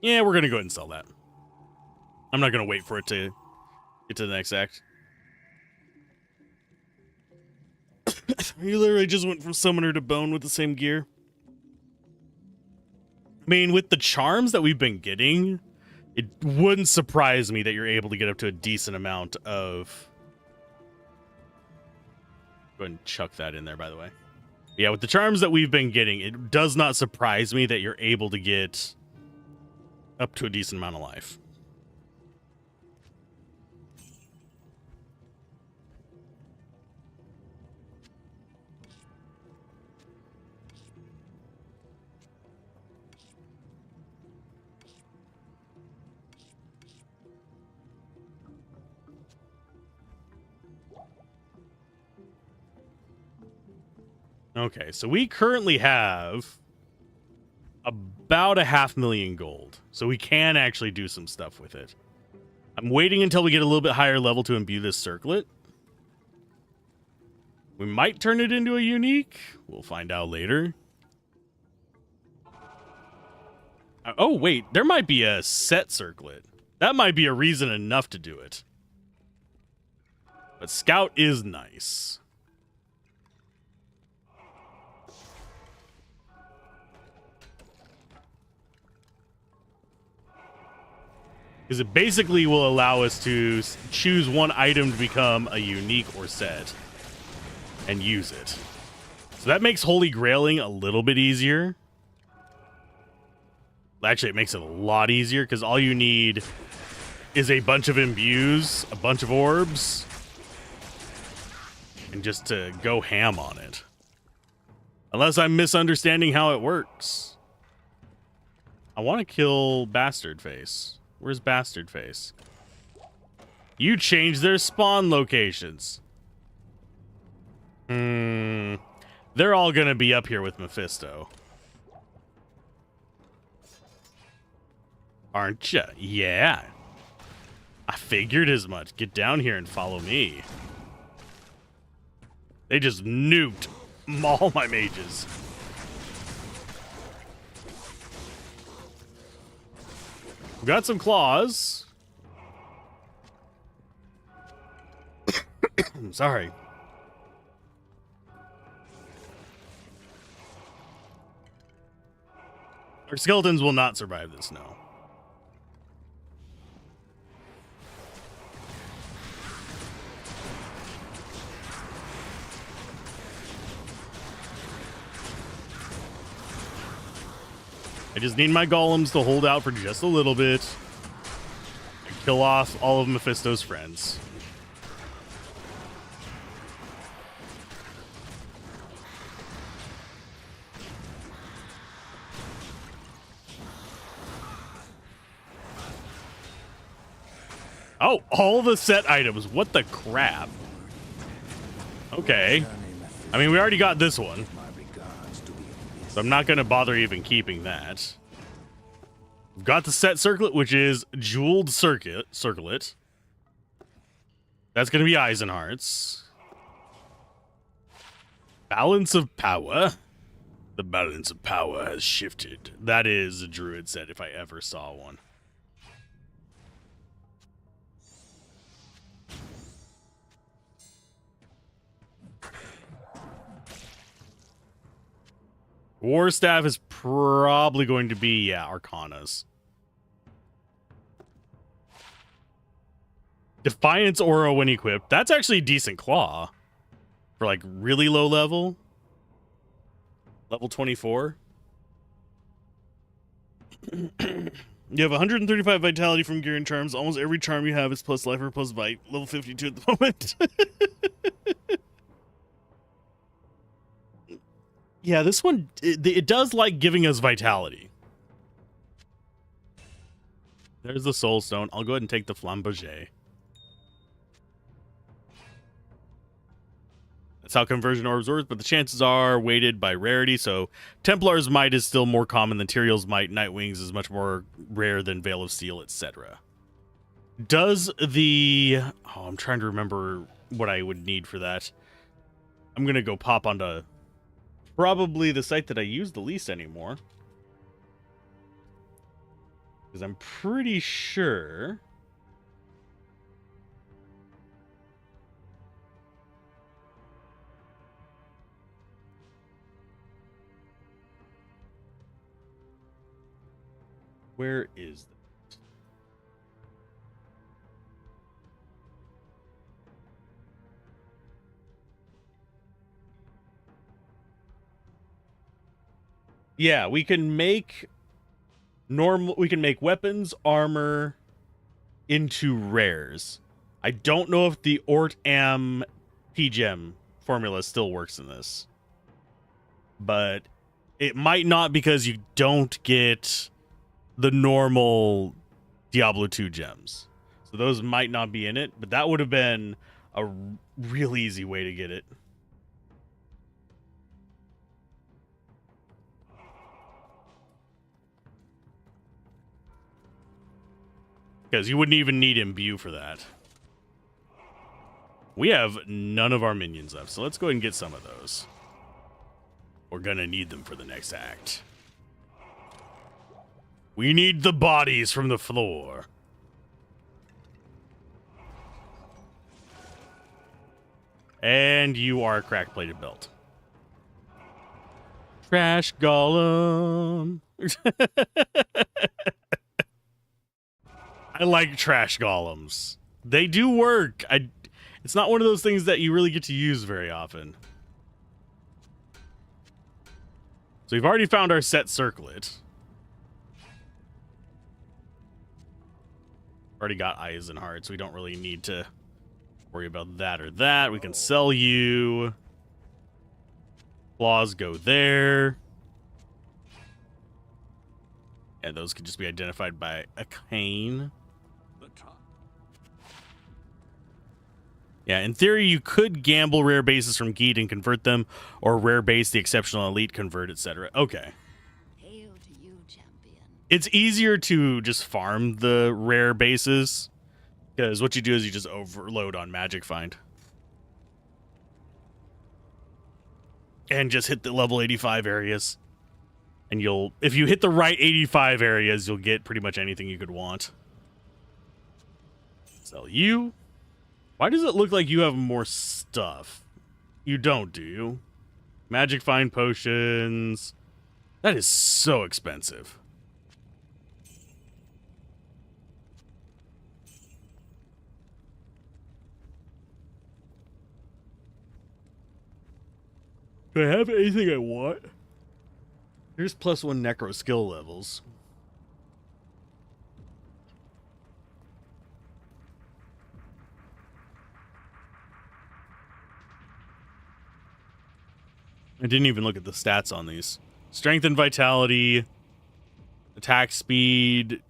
Yeah, we're going to go ahead and sell that. I'm not going to wait for it to get to the next act. You literally just went from summoner to bone with the same gear. I mean, with the charms that we've been getting, it wouldn't surprise me that you're able to get up to a decent amount of... Go ahead and chuck that in there, by the way. Yeah, with the charms that we've been getting, it does not surprise me that you're able to get up to a decent amount of life. Okay, so we currently have about 500,000 gold. So we can actually do some stuff with it. I'm waiting until we get a little bit higher level to imbue this circlet. We might turn it into a unique. We'll find out later. Oh, wait. There might be a set circlet. That might be a reason enough to do it. But Scout is nice. Because it basically will allow us to choose one item to become a unique or set and use it. So that makes Holy Grailing a little bit easier. Actually, it makes it a lot easier because all you need is a bunch of imbues, a bunch of orbs, and just to go ham on it. Unless I'm misunderstanding how it works. I want to kill Bastard Face. Where's Bastard Face? You changed their spawn locations. They're all going to be up here with Mephisto. Aren't ya? Yeah. I figured as much. Get down here and follow me. They just nuked all my mages. We got some claws. Sorry. Our skeletons will not survive this, no. I just need my golems to hold out for just a little bit and kill off all of Mephisto's friends. Oh, all the set items. What the crap? Okay. I mean, we already got this one. So I'm not going to bother even keeping that. We've got the set circlet, which is jeweled circlet. That's going to be Eisenhearts. Balance of power. The balance of power has shifted. That is a druid set if I ever saw one. War Staff is probably going to be, yeah, Arcanas. Defiance Aura when equipped. That's actually a decent claw. For, like, really low level. Level 24. You have 135 vitality from gear and charms. Almost every charm you have is plus life or plus bite. Level 52 at the moment. Yeah, this one, it does like giving us vitality. There's the Soul Stone. I'll go ahead and take the Flamboyant. That's how conversion orbs work, but the chances are weighted by rarity, so Templar's Might is still more common than Tyrael's Might. Nightwings is much more rare than Veil of Steel, etc. Does the... Oh, I'm trying to remember what I would need for that. I'm going to go pop onto... probably the site that I use the least anymore. Because I'm pretty sure... Where is that? Yeah, we can make weapons, armor into rares. I don't know if the Ort-Am PGem formula still works in this. But it might not because you don't get the normal Diablo 2 gems. So those might not be in it, but that would have been a real easy way to get it. Because you wouldn't even need imbue for that. We have none of our minions left, so let's go ahead and get some of those. We're gonna need them for the next act. We need the bodies from the floor. And you are a crack-plated belt. Trash golem. I like trash golems. They do work. It's not one of those things that you really get to use very often. So we've already found our set circlet. Already got eyes and hearts. We don't really need to worry about that or that. We can sell you. Claws go there. And those can just be identified by a cane. Yeah, in theory, you could gamble rare bases from Geet and convert them, or rare base the exceptional elite, convert, etc. Okay. Hail to you, champion. It's easier to just farm the rare bases, because what you do is you just overload on Magic Find. And just hit the level 85 areas. And if you hit the right 85 areas, you'll get pretty much anything you could want. Sell you. Why does it look like you have more stuff? You don't, do you? Magic Find potions. That is so expensive. Do I have anything I want? Here's +1 necro skill levels. I didn't even look at the stats on these. Strength and vitality, attack speed,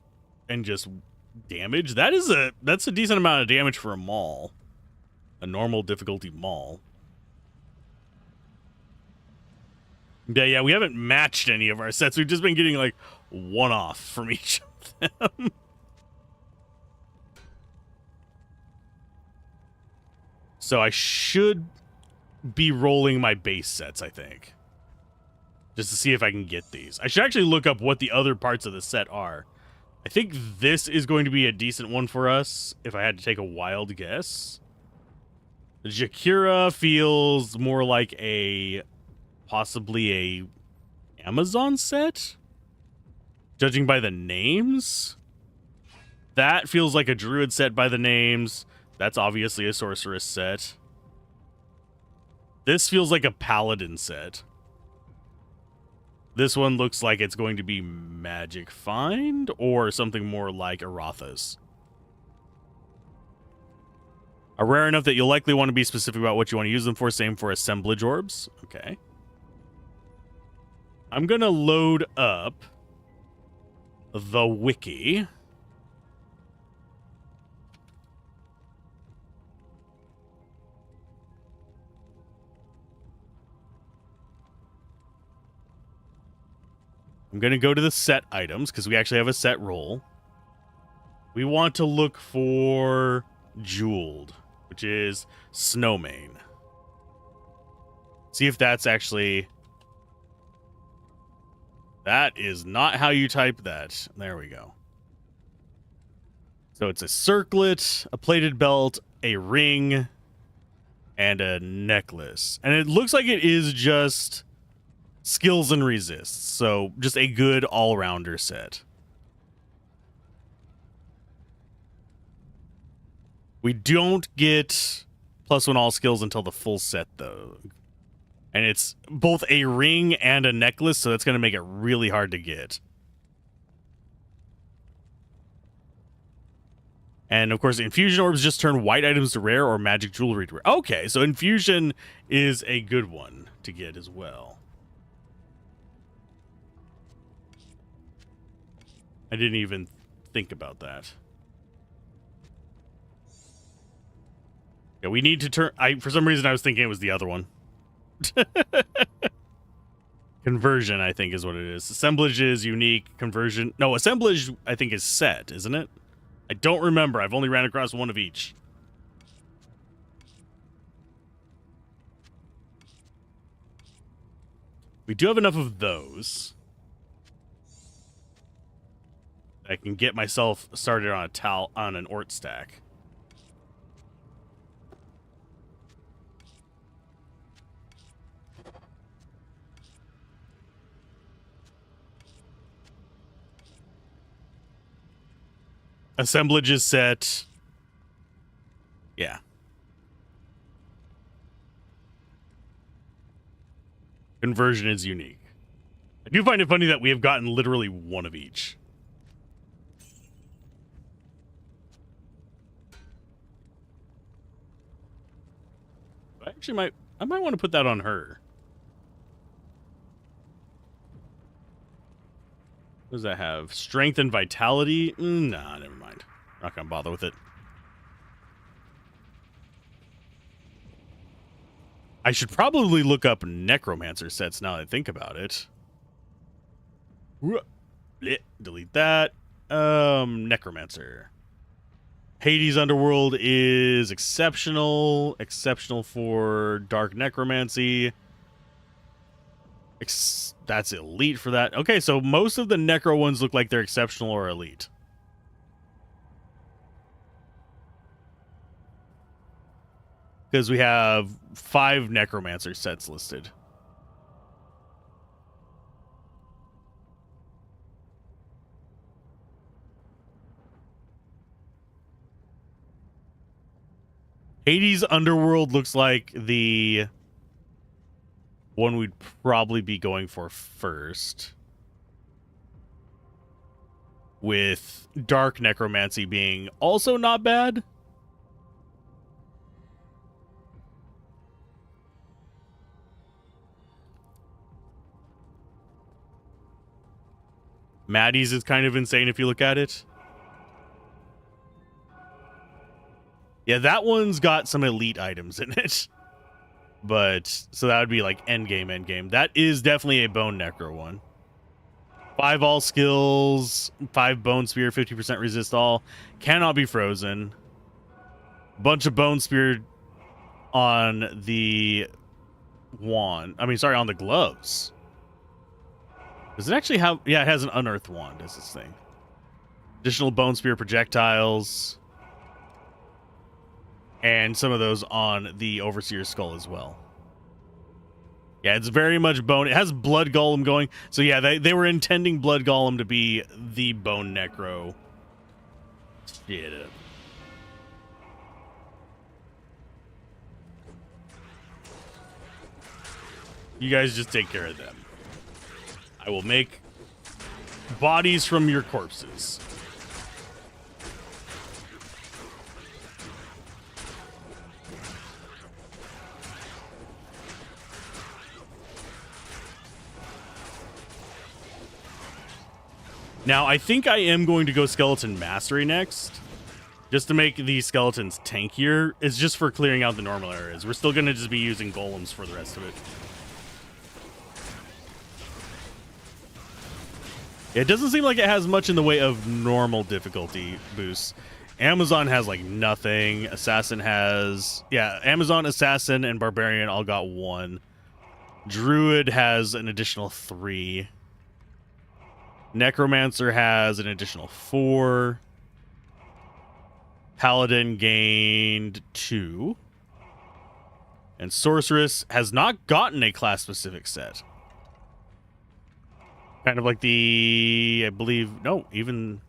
and just damage. That's a decent amount of damage for a maul. A normal difficulty maul. Yeah, we haven't matched any of our sets. We've just been getting like one off from each of them. So I should be rolling my base sets, I think. Just to see if I can get these. I should actually look up what the other parts of the set are. I think this is going to be a decent one for us, if I had to take a wild guess. Jakira feels more like possibly a Amazon set? Judging by the names? That feels like a druid set by the names. That's obviously a sorceress set. This feels like a paladin set. This one looks like it's going to be Magic Find or something more like Aratha's. Are rare enough that you'll likely want to be specific about what you want to use them for. Same for assemblage orbs. Okay. I'm going to load up the wiki. I'm going to go to the set items because we actually have a set roll. We want to look for Jeweled, which is Snowmane. See if that's actually... That is not how you type that. There we go. So it's a circlet, a plated belt, a ring, and a necklace. And it looks like it is just skills and resists. So just a good all-rounder set. We don't get +1 all skills until the full set, though. And it's both a ring and a necklace, so that's going to make it really hard to get. And, of course, infusion orbs just turn white items to rare or magic jewelry to rare. Okay, so infusion is a good one to get as well. I didn't even think about that. Yeah, we need to turn... for some reason, I was thinking it was the other one. Conversion, I think, is what it is. Assemblage is unique. Conversion... No, assemblage, I think, is set, isn't it? I don't remember. I've only ran across one of each. We do have enough of those. I can get myself started on an Ort stack. Assemblage is set. Yeah. Conversion is unique. I do find it funny that we have gotten literally one of each. I might want to put that on her. What does that have? Strength and vitality? Nah, never mind. Not gonna bother with it. I should probably look up Necromancer sets now that I think about it. Delete that. Necromancer. Hades Underworld is exceptional. Exceptional for Dark Necromancy. That's elite for that. Okay, so most of the Necro ones look like they're exceptional or elite. Because we have 5 Necromancer sets listed. Hades Underworld looks like the one we'd probably be going for first. With Dark Necromancy being also not bad. Maddie's is kind of insane if you look at it. Yeah, that one's got some elite items in it. But, so that would be like endgame. That is definitely a Bone Necro one. 5 all skills, 5 Bone Spear, 50% resist all. Cannot be frozen. Bunch of Bone Spear on the wand. I mean, sorry, on the gloves. Does it actually have... Yeah, it has an unearthed wand, is this thing. Additional Bone Spear projectiles. And some of those on the Overseer's skull as well. Yeah, it's very much bone. It has Blood Golem going. So yeah, they were intending Blood Golem to be the Bone Necro. Shit. You guys just take care of them. I will make bodies from your corpses. Now, I think I am going to go Skeleton Mastery next, just to make these skeletons tankier. It's just for clearing out the normal areas. We're still going to just be using golems for the rest of it. It doesn't seem like it has much in the way of normal difficulty boosts. Amazon has like nothing. Assassin has... Yeah, Amazon, Assassin, and Barbarian all got 1. Druid has an additional 3. Necromancer has an additional 4. Paladin gained 2. And Sorceress has not gotten a class-specific set. Kind of like the... I believe... No, even...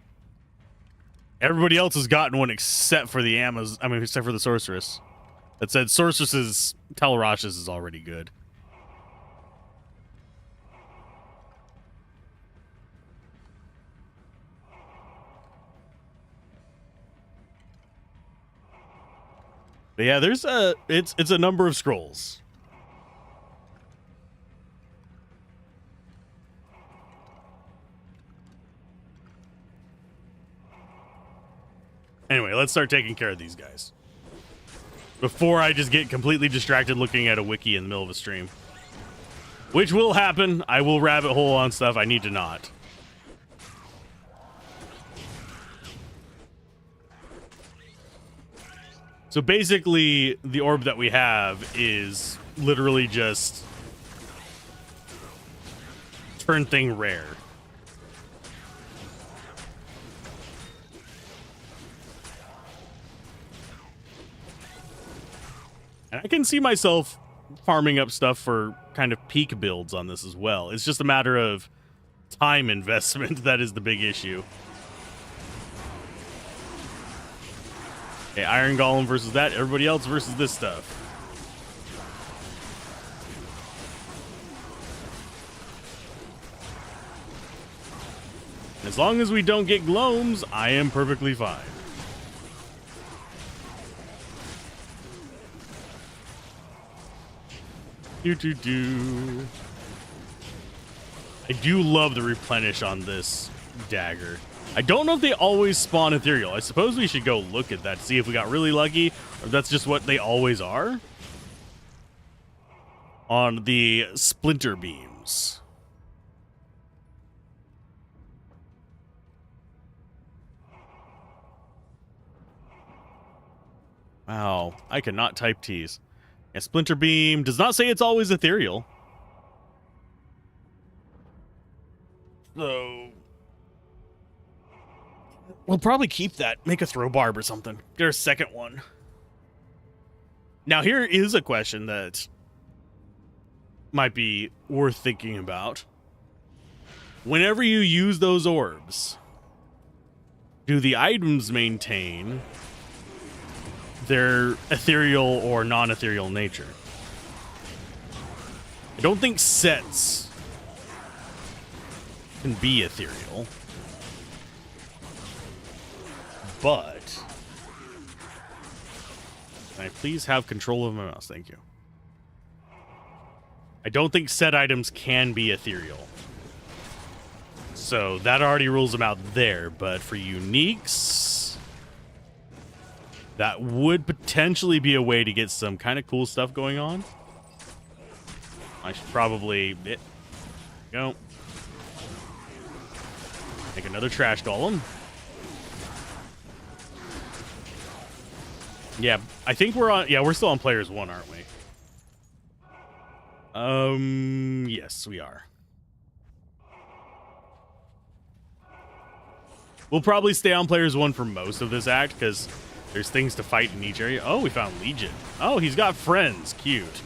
Everybody else has gotten one except for the Amazon... I mean, except for the Sorceress. That said, Sorceress's... Talrash's is already good. But yeah, there's a... It's a number of scrolls. Anyway, let's start taking care of these guys. Before I just get completely distracted looking at a wiki in the middle of a stream. Which will happen. I will rabbit hole on stuff I need to not. So basically, the orb that we have is literally just turn thing rare. And I can see myself farming up stuff for kind of peak builds on this as well. It's just a matter of time investment that is the big issue. Okay, Iron Golem versus that. Everybody else versus this stuff. As long as we don't get gloams, I am perfectly fine. Do. I do love the replenish on this dagger. I don't know if they always spawn Ethereal. I suppose we should go look at that, see if we got really lucky, or if that's just what they always are. On the splinter beams. Wow, I cannot type T's. A splinter beam does not say it's always ethereal. So we'll probably keep that. Make a throw barb or something. Get a second one. Now here is a question that might be worth thinking about. Whenever you use those orbs, do the items maintain their ethereal or non-ethereal nature? I don't think sets can be ethereal, but can I please have control of my mouse? Thank you. I don't think set items can be ethereal, so that already rules them out there. But for uniques, that would potentially be a way to get some kind of cool stuff going on. I should probably go make another trash golem. Yeah, I think we're on. Yeah, we're still on players 1, aren't we? Yes, we are. We'll probably stay on players 1 for most of this act because there's things to fight in each area. Oh, we found Legion. Oh, he's got friends. Cute.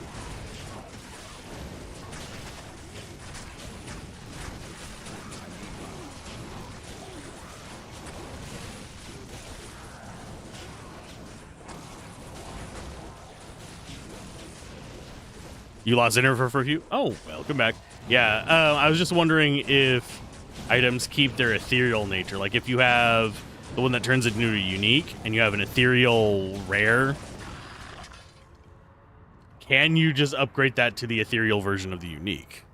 You lost internet for a few? Oh, welcome back. Yeah, I was just wondering if items keep their ethereal nature. Like if you have the one that turns it into a unique and you have an ethereal rare, can you just upgrade that to the ethereal version of the unique?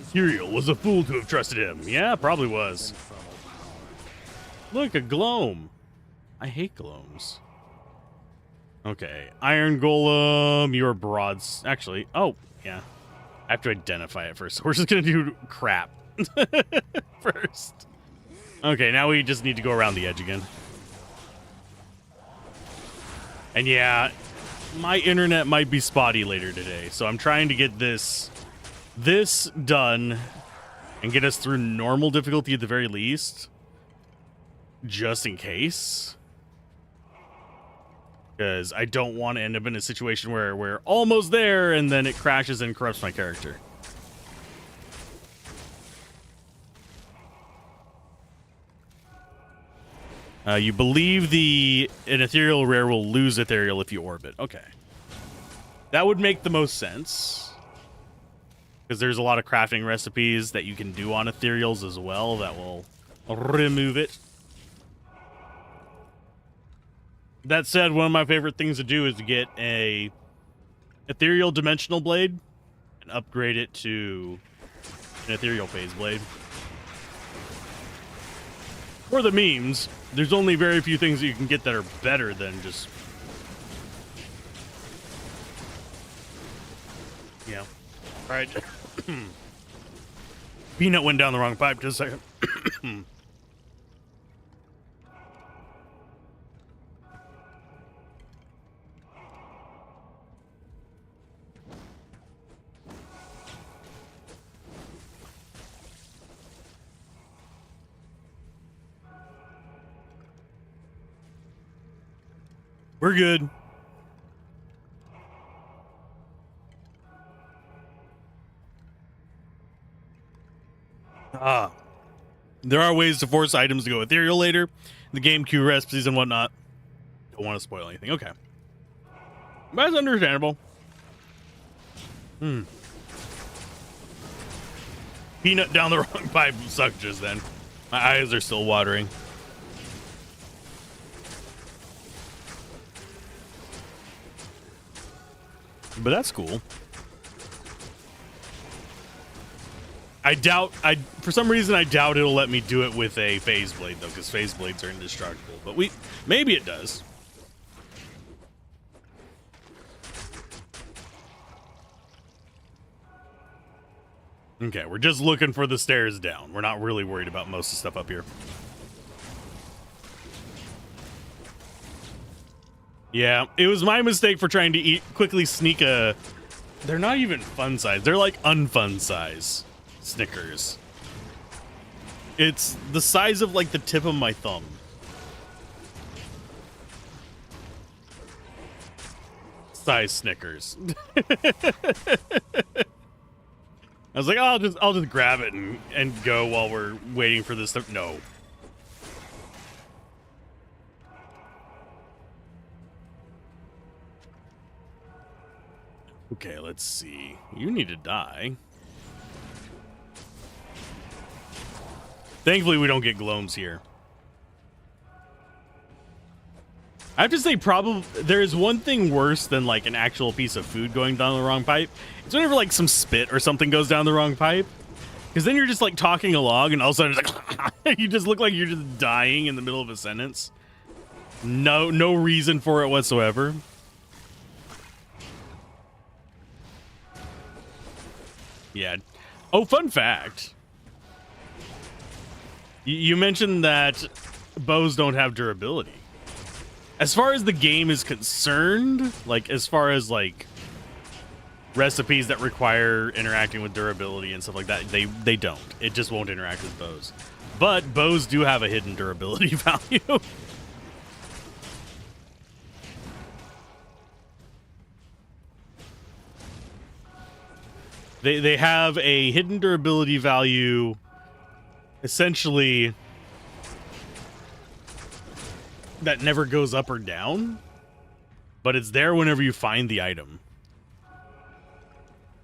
Ethereal was a fool to have trusted him. Yeah, probably was. Look, a gloam. I hate gloams. Okay, Iron Golem, you're broads. Actually, oh, yeah. I have to identify it first. We're just going to do crap first. Okay, now we just need to go around the edge again. And yeah, my internet might be spotty later today, so I'm trying to get this done and get us through normal difficulty at the very least, just in case. Because I don't want to end up in a situation where we're almost there and then it crashes and corrupts my character. You believe an ethereal rare will lose ethereal if you orbit. Okay. That would make the most sense. Because there's a lot of crafting recipes that you can do on ethereals as well that will remove it. That said, one of my favorite things to do is to get a ethereal dimensional blade and upgrade it to an ethereal phase blade. For the memes, there's only very few things that you can get that are better than just... Yeah. Alright. Peanut went down the wrong pipe just a second. We're good. There are ways to force items to go ethereal later. The game queue recipes and whatnot. Don't want to spoil anything. Okay. That's understandable. Peanut down the wrong pipe sucked just then. My eyes are still watering. But that's cool. For some reason, I doubt it'll let me do it with a phase blade, though, because phase blades are indestructible. But maybe it does. Okay, we're just looking for the stairs down. We're not really worried about most of the stuff up here. Yeah, it was my mistake for trying to quickly sneak a... They're not even fun size. They're like unfun size Snickers. It's the size of like the tip of my thumb. Size Snickers. I was like, oh, I'll just grab it and go while we're waiting for this stuff. No. Okay, let's see. You need to die. Thankfully, we don't get gloams here. I have to say, probably there is one thing worse than like an actual piece of food going down the wrong pipe. It's whenever like some spit or something goes down the wrong pipe, because then you're just like talking along, and all of a sudden it's like you just look like you're just dying in the middle of a sentence. No reason for it whatsoever. Yeah. Oh, fun fact. You mentioned that bows don't have durability. As far as the game is concerned, like as far as like recipes that require interacting with durability and stuff like that, they don't. It just won't interact with bows. But bows do have a hidden durability value. They have a hidden durability value, essentially, that never goes up or down, but it's there whenever you find the item.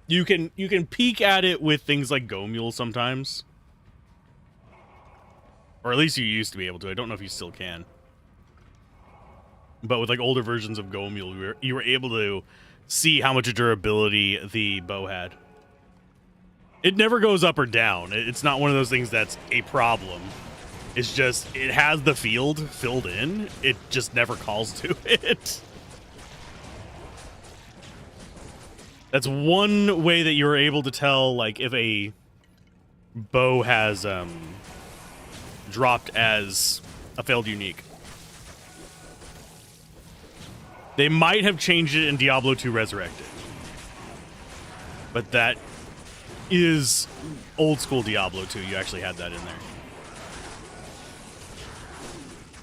You can peek at it with things like Go Mule sometimes, or at least you used to be able to. I don't know if you still can, but with like older versions of Go Mule, you were able to see how much durability the bow had. It never goes up or down. It's not one of those things that's a problem. It's just, it has the field filled in. It just never calls to it. That's one way that you're able to tell, like, if a bow has dropped as a failed unique. They might have changed it in Diablo 2 Resurrected. But that is old school Diablo 2. You actually had that in there.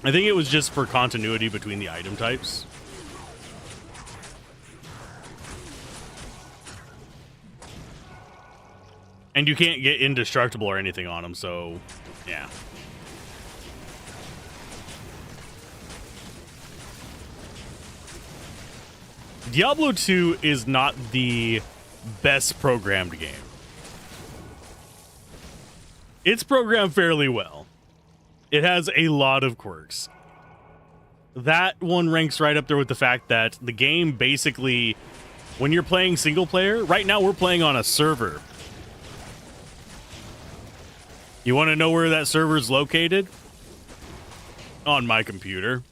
I think it was just for continuity between the item types. And you can't get indestructible or anything on them, so yeah. Diablo 2 is not the best programmed game. It's programmed fairly well. It has a lot of quirks. That one ranks right up there with the fact that the game basically, when you're playing single player, right now we're playing on a server. You want to know where that server is located? On my computer.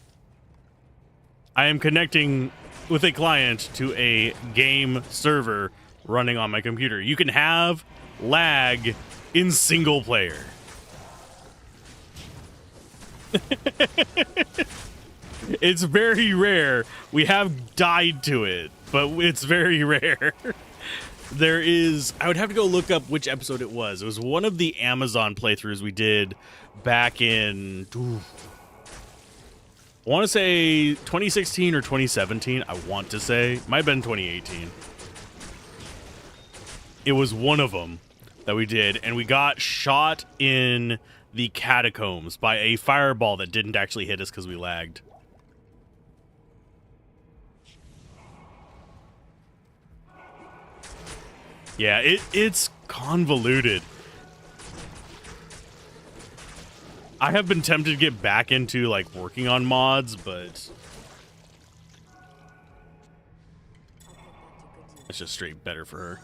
I am connecting with a client to a game server running on my computer. You can have lag in single player. It's very rare. We have died to it, but it's very rare. There is, I would have to go look up which episode it was. It was one of the Amazon playthroughs we did back in, I want to say 2016 or 2017. I want to say, it might have been 2018. It was one of them that we did, and we got shot in the catacombs by a fireball that didn't actually hit us because we lagged. Yeah, it's convoluted. I have been tempted to get back into like working on mods, but it's just straight better for her.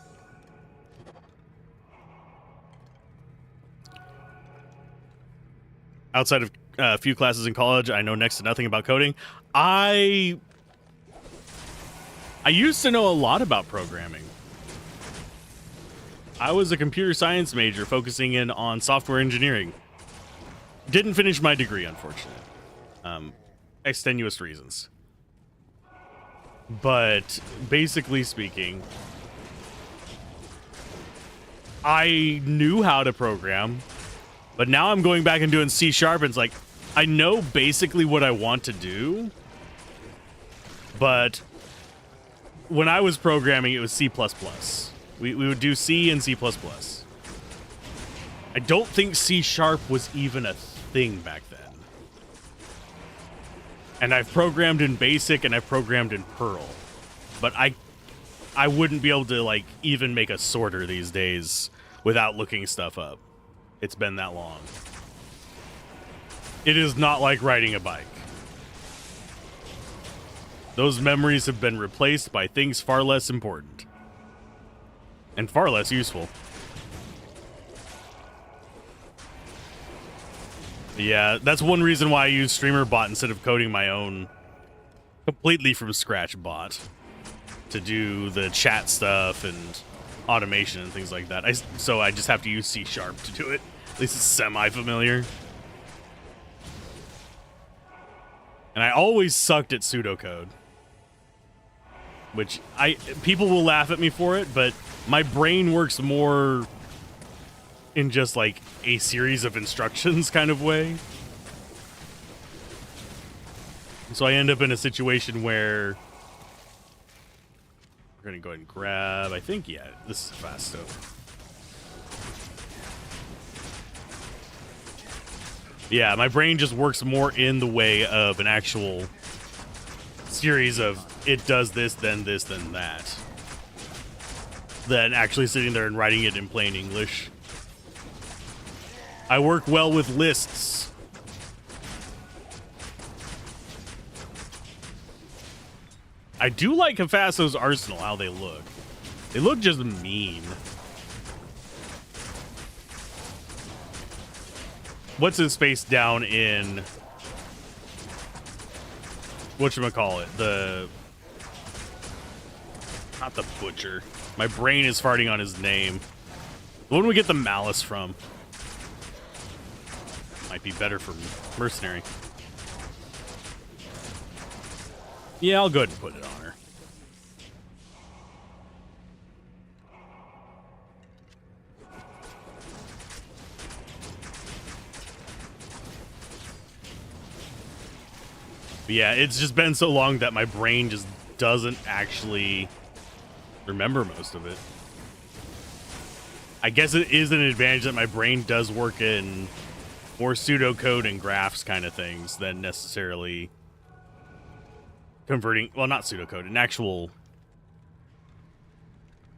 Outside of a few classes in college, I know next to nothing about coding. I used to know a lot about programming. I was a computer science major focusing in on software engineering. Didn't finish my degree, unfortunately. Extenuous reasons. But basically speaking, I knew how to program, but now I'm going back and doing C# and it's like, I know basically what I want to do, but when I was programming, it was C++. We would do C and C++. I don't think C# was even a thing back then. And I've programmed in BASIC and I've programmed in Perl. But I wouldn't be able to like even make a sorter these days without looking stuff up. It's been that long. It is not like riding a bike. Those memories have been replaced by things far less important. And far less useful. Yeah, that's one reason why I use StreamerBot instead of coding my own completely from scratch bot to do the chat stuff and automation and things like that. So I just have to use C# to do it. At least it's semi-familiar. And I always sucked at pseudocode. Which people will laugh at me for it, but my brain works more in just like a series of instructions kind of way. So I end up in a situation where we're gonna go ahead and grab, I think, yeah, this is fast stuff. Yeah, my brain just works more in the way of an actual series of it does this, then that. Than actually sitting there and writing it in plain English. I work well with lists. I do like Hephaestus's arsenal, how they look. They look just mean. What's his face down in whatchamacallit? Not the butcher. My brain is farting on his name. The one we get the malice from. Might be better for mercenary. Yeah, I'll go ahead and put it on her. But yeah, it's just been so long that my brain just doesn't actually remember most of it. I guess it is an advantage that my brain does work in more pseudocode and graphs kind of things than necessarily converting, well, not pseudocode, an actual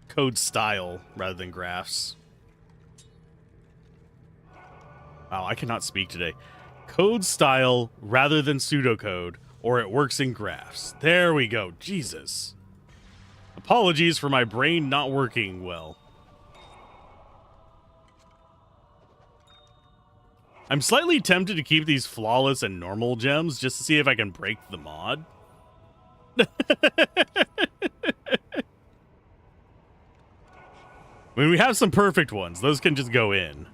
code style rather than graphs. Wow, I cannot speak today. Code style rather than pseudocode, or it works in graphs. There we go. Jesus. Apologies for my brain not working well. I'm slightly tempted to keep these flawless and normal gems just to see if I can break the mod. I mean, we have some perfect ones. Those can just go in.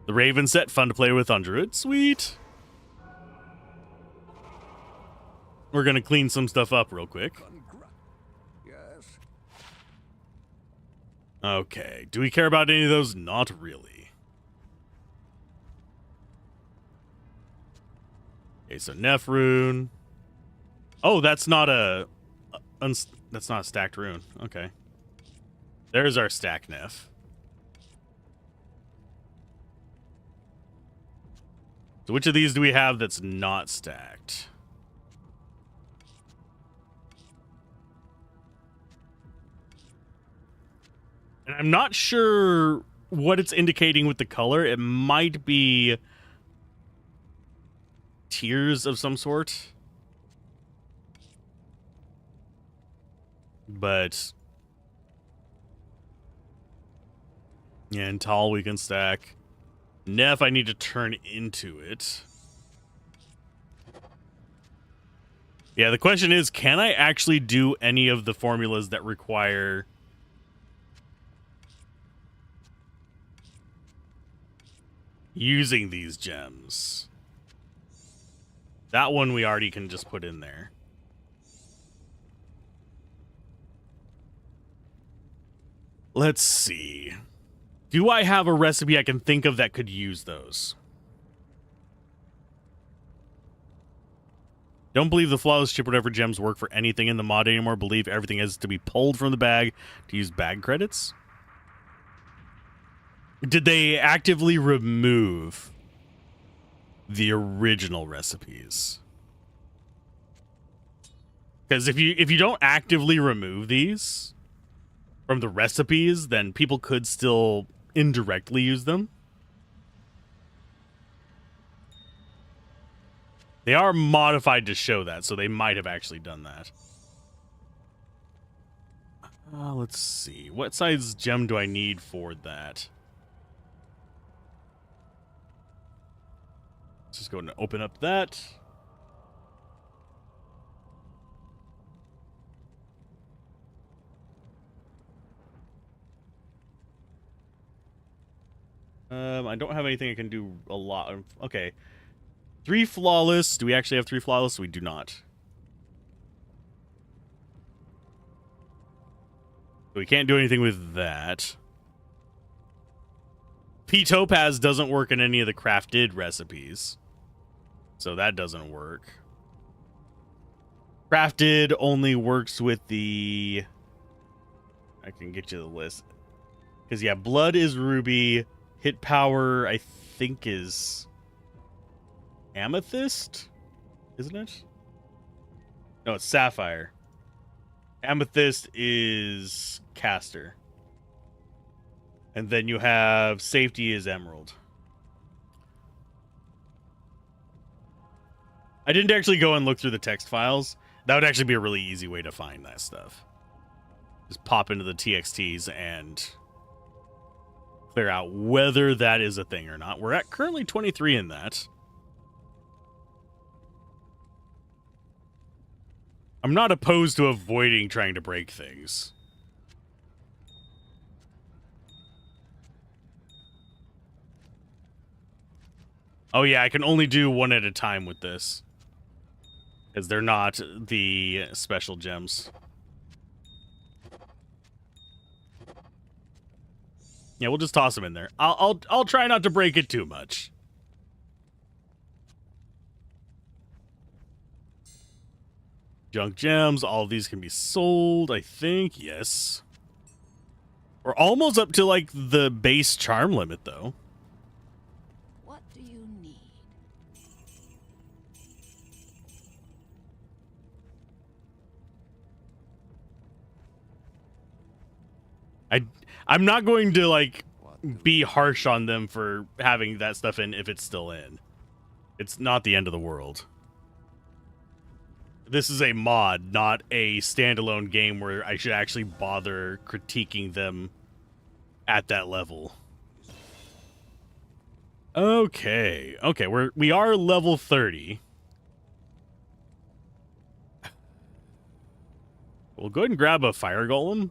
The Raven set, fun to play with on Druid. Sweet. We're going to clean some stuff up real quick. Okay. Do we care about any of those? Not really. Okay, so Nephrune. Oh, that's not a stacked rune. Okay. There's our stack Neph. So which of these do we have that's not stacked? And I'm not sure what it's indicating with the color. It might be tiers of some sort. But yeah, and tall we can stack. Neff I need to turn into it. Yeah, the question is, can I actually do any of the formulas that require using these gems? That one we already can just put in there. Let's see. Do I have a recipe I can think of that could use those? Don't believe the flawless chip whatever gems work for anything in the mod anymore. Believe everything has to be pulled from the bag to use bag credits. Did they actively remove the original recipes? Because if you don't actively remove these from the recipes, then people could still indirectly use them. They are modified to show that, so they might have actually done that. Let's see. What size gem do I need for that? Let's just go and open up that. I don't have anything I can do a lot. Okay. 3 flawless. Do we actually have 3 flawless? We do not. So we can't do anything with that. P Topaz doesn't work in any of the crafted recipes. So that doesn't work. Crafted only works with the... I can get you the list. Because, yeah, blood is ruby. Hit power, I think, is... amethyst? Isn't it? No, it's sapphire. Amethyst is caster. And then you have safety is emerald. I didn't actually go and look through the text files. That would actually be a really easy way to find that stuff. Just pop into the TXTs and clear out whether that is a thing or not. We're at currently 23 in that. I'm not opposed to avoiding trying to break things. Oh yeah, I can only do one at a time with this. Because they're not the special gems. Yeah, we'll just toss them in there. I'll try not to break it too much. Junk gems, all of these can be sold, I think. Yes. We're almost up to like the base charm limit though. What do you need? I'm not going to like be harsh on them for having that stuff in if it's still in. It's not the end of the world. This is a mod, not a standalone game where I should actually bother critiquing them at that level. Okay. Okay, we are level 30. We'll go ahead and grab a fire golem.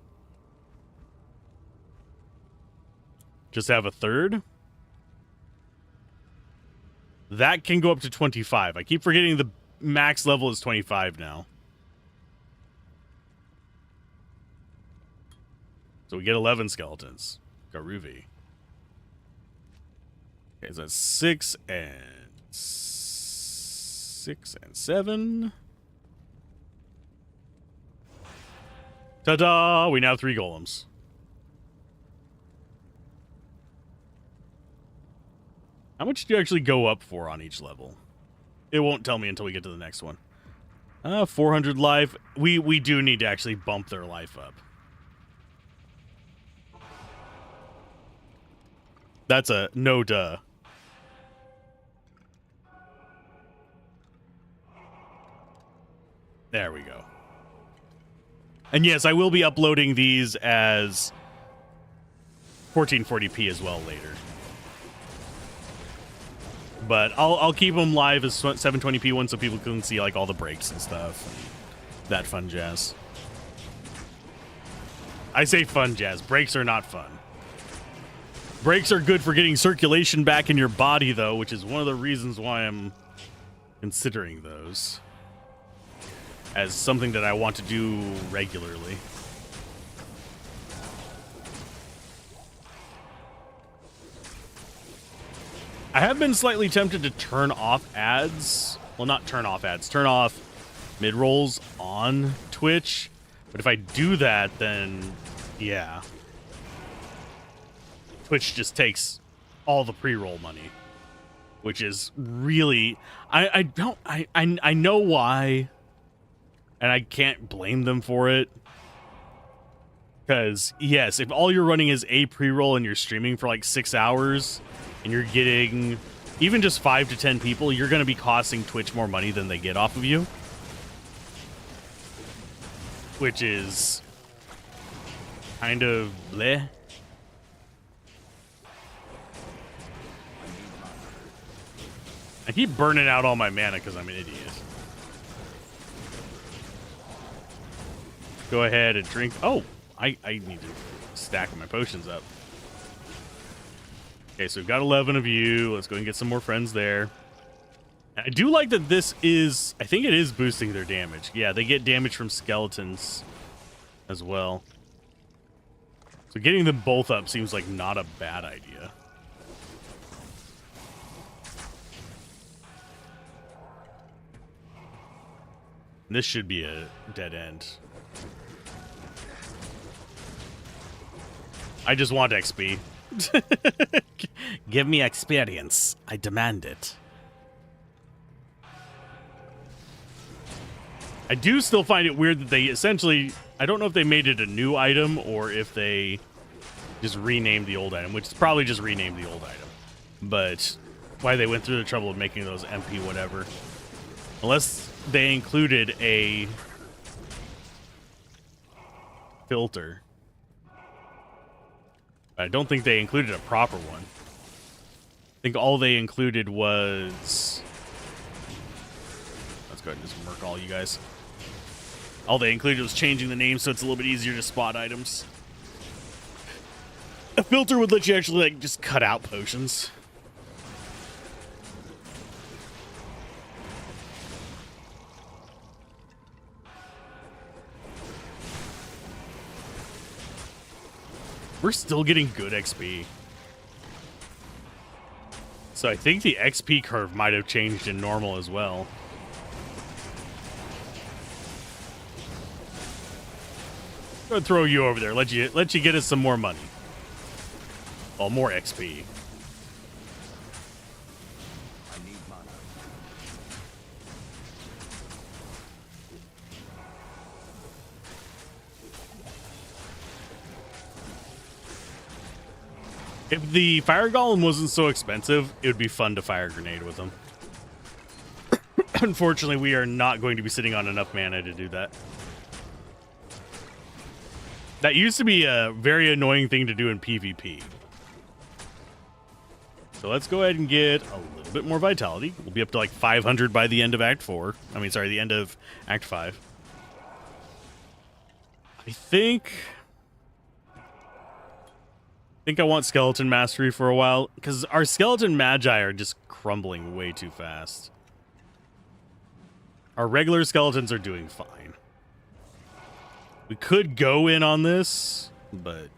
Just have a third. That can go up to 25. I keep forgetting the max level is 25 now. So we get 11 skeletons. Garuvi. Okay, so that's 6 and 7. Ta-da! We now have 3 golems. How much do you actually go up for on each level? It won't tell me until we get to the next one. 400 life. We do need to actually bump their life up. That's a no duh. There we go. And yes, I will be uploading these as 1440p as well later. But I'll keep them live as 720p ones so people can see like all the breaks and stuff. And that fun jazz. I say fun jazz. Breaks are not fun. Breaks are good for getting circulation back in your body, though, which is one of the reasons why I'm considering those as something that I want to do regularly. I have been slightly tempted to turn off ads. Well, not turn off ads. Turn off mid-rolls on Twitch. But if I do that, then, yeah. Twitch just takes all the pre-roll money. Which is really... I know why. And I can't blame them for it. Because, yes, if all you're running is a pre-roll and you're streaming for like 6 hours... and you're getting even just 5 to 10 people, you're going to be costing Twitch more money than they get off of you. Which is kind of bleh. I keep burning out all my mana because I'm an idiot. Go ahead and drink. Oh, I need to stack my potions up. Okay, so we've got 11 of you. Let's go and get some more friends there. And I do like that this is... I think it is boosting their damage. Yeah, they get damage from skeletons as well. So getting them both up seems like not a bad idea. This should be a dead end. I just want XP. Give me experience. I demand it. I do still find it weird that they essentially... I don't know if they made it a new item or if they just renamed the old item, which is probably just renamed the old item. But why they went through the trouble of making those MP whatever. Unless they included a filter. I don't think they included a proper one. I think all they included was... Let's go ahead and just murk all you guys. All they included was changing the name so it's a little bit easier to spot items. A filter would let you actually, like, just cut out potions. We're still getting good XP. So I think the XP curve might have changed in normal as well. I'm gonna throw you over there. Let you get us some more money. Well, more XP. If the fire golem wasn't so expensive, it would be fun to fire grenade with them. Unfortunately, we are not going to be sitting on enough mana to do that. That used to be a very annoying thing to do in PvP. So let's go ahead and get a little bit more vitality. We'll be up to like 500 by the end of Act 4. I mean, sorry, the end of Act 5. I think I want Skeleton Mastery for a while, because our Skeleton Magi are just crumbling way too fast. Our regular skeletons are doing fine. We could go in on this, but...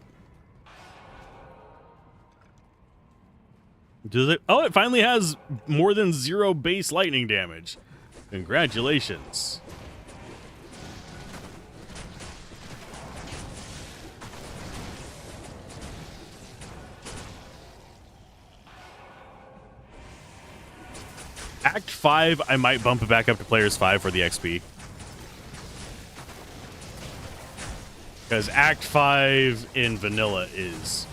Does it? Oh, it finally has more than 0 base lightning damage. Congratulations. Act 5, I might bump it back up to Players 5 for the XP. Because Act 5 in vanilla is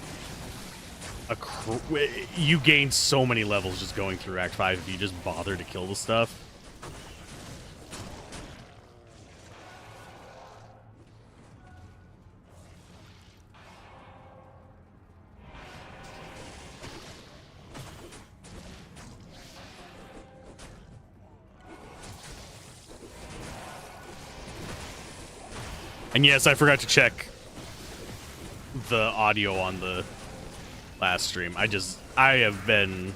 you gain so many levels just going through Act 5 if you just bother to kill the stuff. And yes, I forgot to check the audio on the last stream. I have been...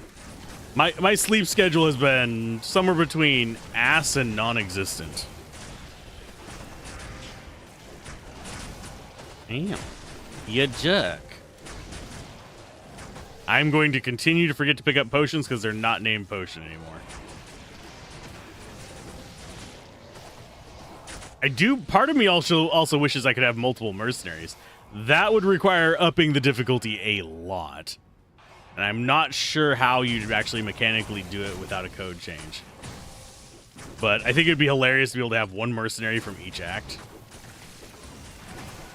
My sleep schedule has been somewhere between ass and non-existent. Damn. You jerk. I'm going to continue to forget to pick up potions because they're not named potion anymore. Part of me also wishes I could have multiple mercenaries. That would require upping the difficulty a lot. And I'm not sure how you'd actually mechanically do it without a code change. But I think it'd be hilarious to be able to have one mercenary from each act.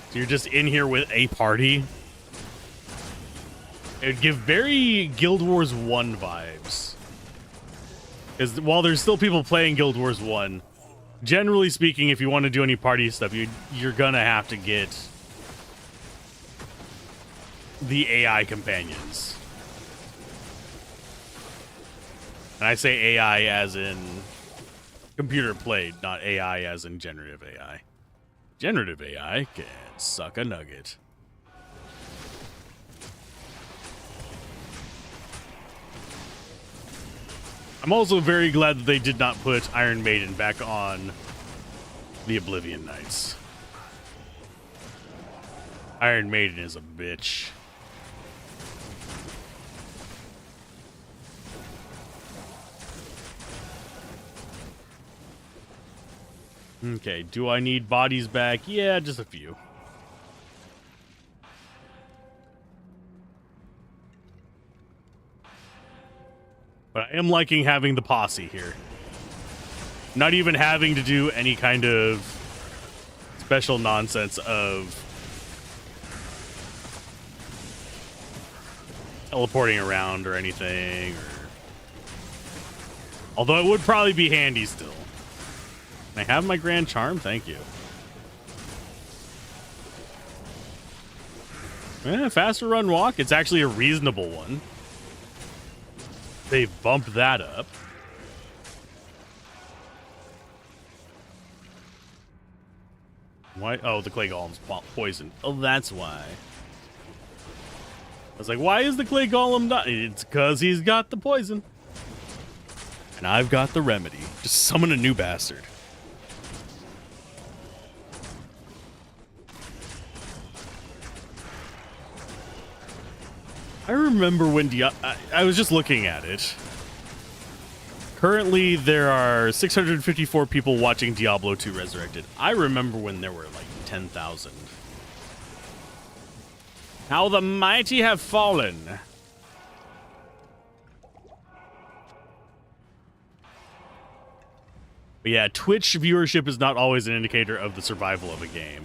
So you're just in here with a party. It would give very Guild Wars 1 vibes. Because while there's still people playing Guild Wars 1, generally speaking, if you want to do any party stuff, you're gonna have to get the AI companions. And I say AI as in computer played, not AI as in generative AI. Generative AI can suck a nugget. I'm also very glad that they did not put Iron Maiden back on the Oblivion Knights. Iron Maiden is a bitch. Okay, do I need bodies back? Yeah, just a few. But I am liking having the posse here. Not even having to do any kind of special nonsense of teleporting around or anything. Although it would probably be handy still. Can I have my Grand Charm? Thank you. Faster run walk. It's actually a reasonable one. They've bumped that up. Why? Oh, the clay golem's poisoned. Oh, that's why. I was like, why is the clay golem not? It's because he's got the poison. And I've got the remedy. Just summon a new bastard. I remember when I was just looking at it. Currently, there are 654 people watching Diablo 2 Resurrected. I remember when there were like 10,000. How the mighty have fallen. But yeah, Twitch viewership is not always an indicator of the survival of a game.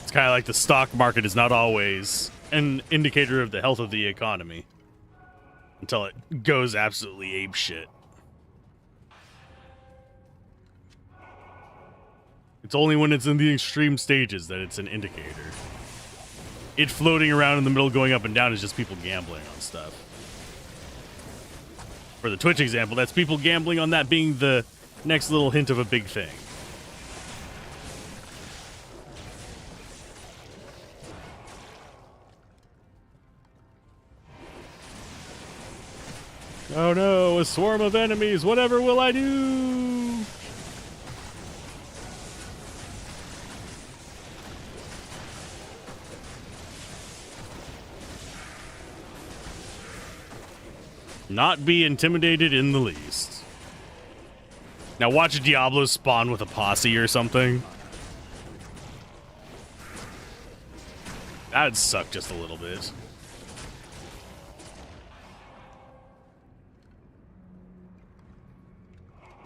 It's kind of like the stock market is not always an indicator of the health of the economy until it goes absolutely apeshit. It's only when it's in the extreme stages that it's an indicator. It floating around in the middle going up and down is just people gambling on stuff. For the Twitch example, that's people gambling on that being the next little hint of a big thing. Oh no, a swarm of enemies. Whatever will I do? Not be intimidated in the least. Now watch Diablo spawn with a posse or something. That'd suck just a little bit.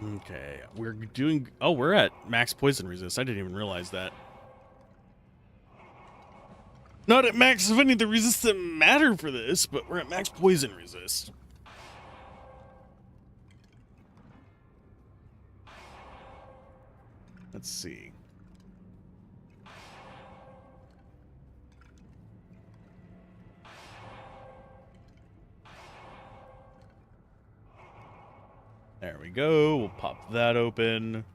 Okay, we're doing... Oh, we're at max poison resist. I didn't even realize that. Not at max of any of the resists that matter for this, but we're at max poison resist. Let's see. There we go. We'll pop that open.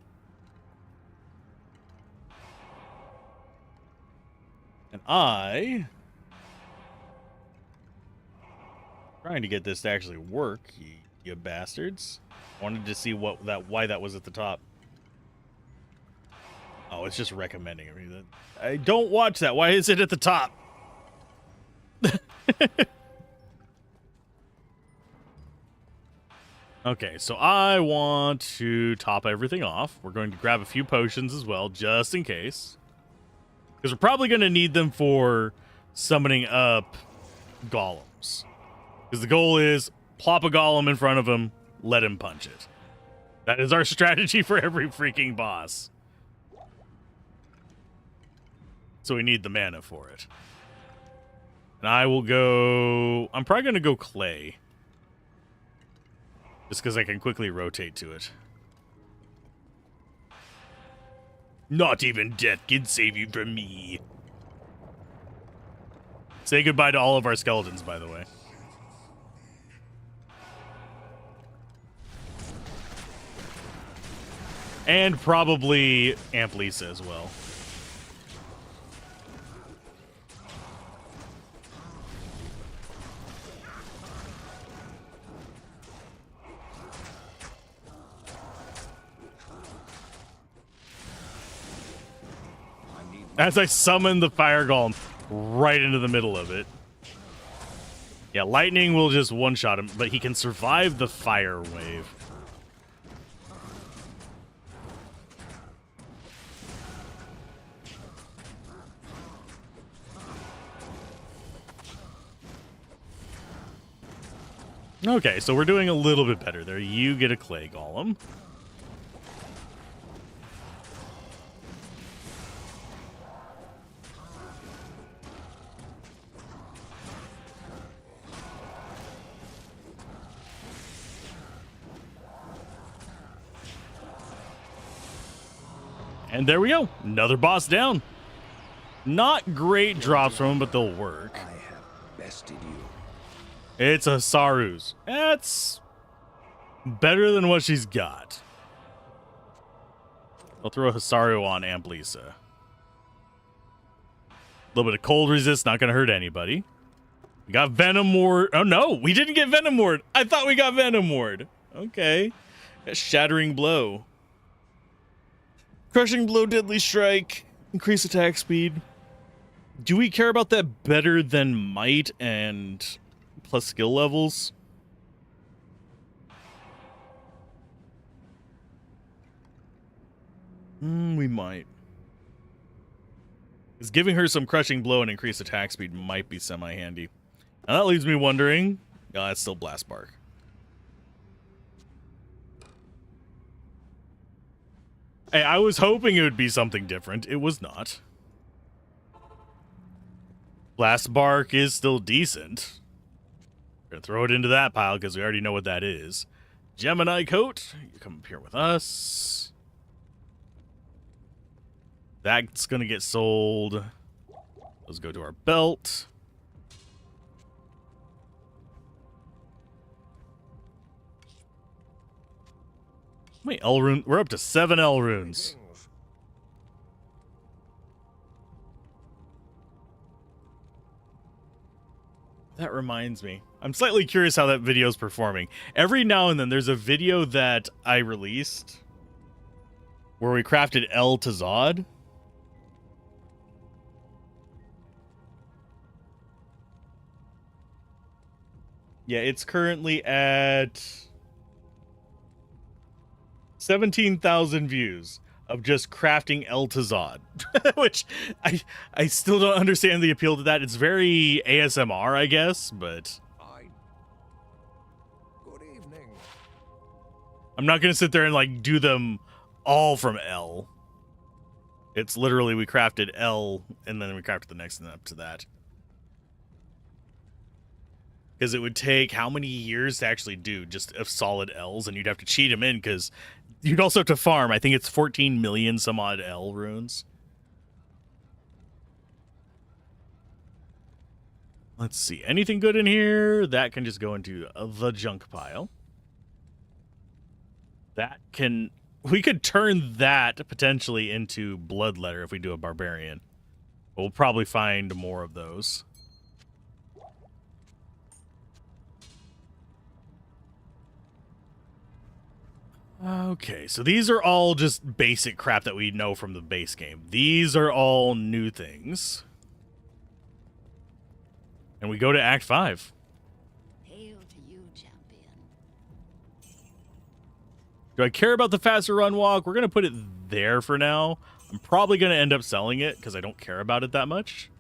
And trying to get this to actually work, you bastards. Wanted to see why that was at the top. Oh, it's just recommending everything. I don't watch that. Why is it at the top? Okay, so I want to top everything off. We're going to grab a few potions as well, just in case. Because we're probably going to need them for summoning up golems. Because the goal is plop a golem in front of him, let him punch it. That is our strategy for every freaking boss. So we need the mana for it. And I will go... I'm probably going to go clay. Just because I can quickly rotate to it. Not even death can save you from me. Say goodbye to all of our skeletons, by the way. And probably Amp Lisa as well. As I summon the fire golem right into the middle of it. Yeah, lightning will just one-shot him, but he can survive the fire wave. Okay, so we're doing a little bit better there. You get a clay golem. And there we go. Another boss down. Not great drops from him, but they'll work. I have bested you. It's a Saru's. That's better than what she's got. I'll throw a Hasaru on Amp Lisa. A little bit of cold resist, not going to hurt anybody. We got Venom Ward. Oh, no, we didn't get Venom Ward. I thought we got Venom Ward. Okay. A Shattering Blow. Crushing Blow, Deadly Strike, increase attack speed. Do we care about that better than Might and plus skill levels? We might. Because giving her some Crushing Blow and increased attack speed might be semi-handy. And that leaves me wondering... Oh, that's still Blast Bark. Hey, I was hoping it would be something different. It was not. Blast Bark is still decent. We're going to throw it into that pile because we already know what that is. Gemini Coat, you come up here with us. That's going to get sold. Let's go to our belt. Wait, L rune. We're up to 7 L runes. That reminds me. I'm slightly curious how that video is performing. Every now and then there's a video that I released where we crafted El Tazad. Yeah, it's currently at 17,000 views of just crafting El Tazad, which I still don't understand the appeal to that. It's very ASMR, I guess, but Good evening. I'm not going to sit there and like do them all from L. It's literally we crafted L and then we crafted the next one up to that. Because it would take how many years to actually do just of solid L's, and you'd have to cheat them in because you'd also have to farm. I think it's 14 million some odd L runes. Let's see. Anything good in here? That can just go into the junk pile. That can... We could turn that potentially into Bloodletter if we do a Barbarian. We'll probably find more of those. Okay, so these are all just basic crap that we know from the base game. These are all new things. And we go to Act 5. Hail to you, champion. Do I care about the faster run walk? We're going to put it there for now. I'm probably going to end up selling it because I don't care about it that much.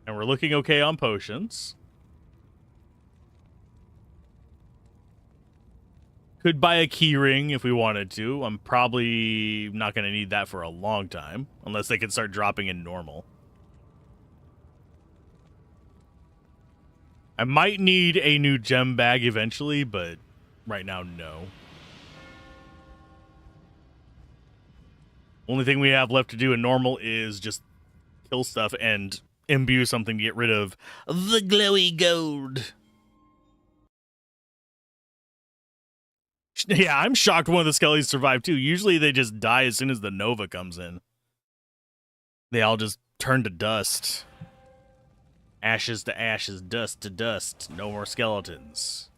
And we're looking okay on potions. Could buy a key ring if we wanted to. I'm probably not going to need that for a long time. Unless they can start dropping in normal. I might need a new gem bag eventually, but right now, no. Only thing we have left to do in normal is just kill stuff and imbue something to get rid of the glowy gold. Yeah, I'm shocked one of the skellies survived too. Usually they just die as soon as the Nova comes in. They all just turn to dust. Ashes to ashes, dust to dust. No more skeletons.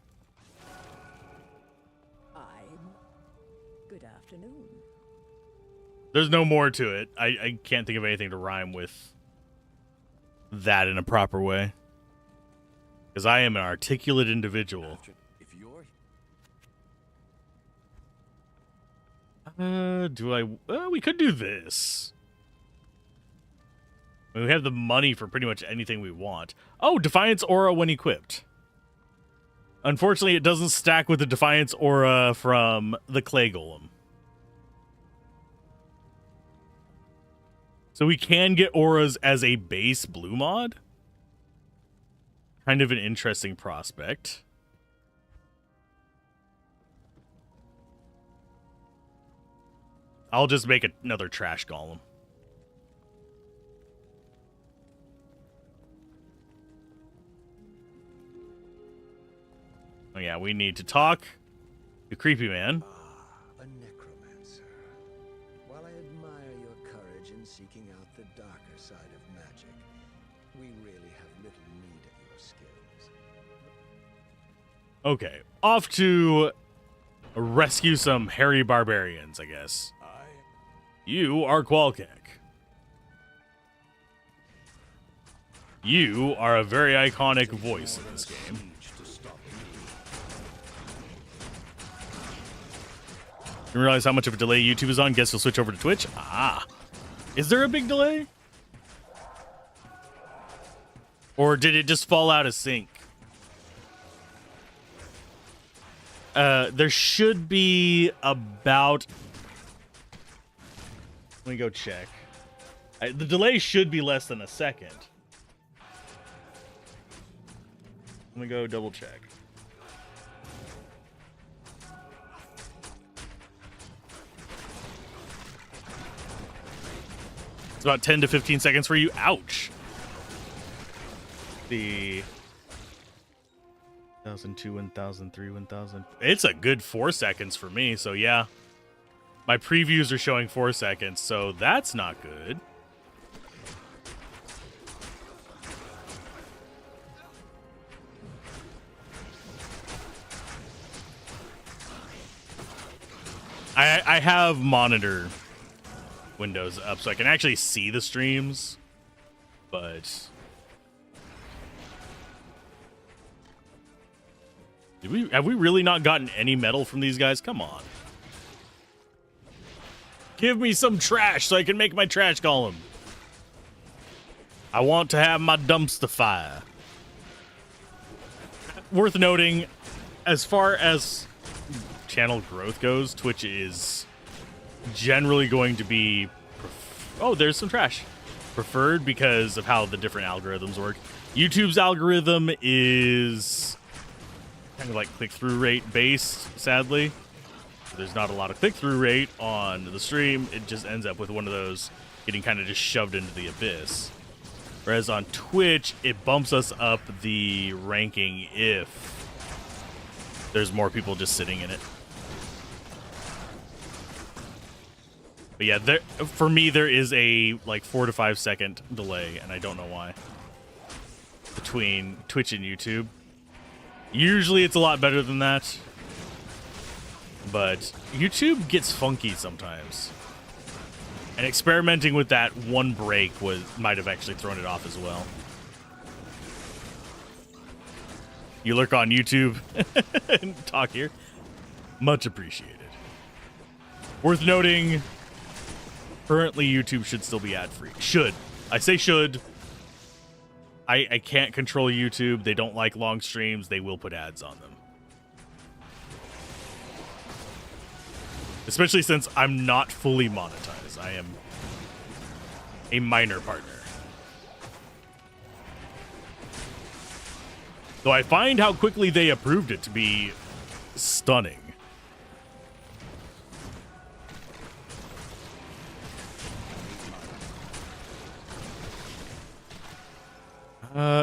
Good afternoon. There's no more to it. I can't think of anything to rhyme with that in a proper way. Because I am an articulate individual. We could do this. We have the money for pretty much anything we want. Oh, Defiance Aura when equipped. Unfortunately, it doesn't stack with the Defiance Aura from the Clay Golem. So we can get auras as a base blue mod. Kind of an interesting prospect. I'll just make another trash golem. Oh yeah, we need to talk to Creepy Man. A necromancer. While I admire your courage in seeking out the darker side of magic, we really have little need of your skills. Okay, off to rescue some hairy barbarians, I guess. You are Qualkek. You are a very iconic voice in this game. You realize how much of a delay YouTube is on? Guess you'll switch over to Twitch? Ah. Is there a big delay? Or did it just fall out of sync? There should be about... Let me go check. The delay should be less than a second. Let me go double check. It's about 10 to 15 seconds for you. Ouch. The 1002, 1003, 1000. It's a good 4 seconds for me, so yeah. My previews are showing 4 seconds, so that's not good. I have monitor windows up so I can actually see the streams, but have we really not gotten any metal from these guys? Come on. Give me some trash so I can make my trash golem. I want to have my dumpster fire. worth noting, as far as channel growth goes, Twitch is generally going to be... Oh, there's some trash. Preferred because of how the different algorithms work. YouTube's algorithm is kind of like click-through rate based, sadly. There's not a lot of click-through rate on the stream. It just ends up with one of those getting kind of just shoved into the abyss. Whereas on Twitch, it bumps us up the ranking if there's more people just sitting in it. But yeah, for me, there is a like 4 to 5 second delay, and I don't know why, between Twitch and YouTube. Usually it's a lot better than that, but YouTube gets funky sometimes. And experimenting with that one break might have actually thrown it off as well. You lurk on YouTube and talk here. Much appreciated. Worth noting, currently YouTube should still be ad-free. Should. I say should. I can't control YouTube. They don't like long streams. They will put ads on them. Especially since I'm not fully monetized. I am a minor partner. Though I find how quickly they approved it to be stunning.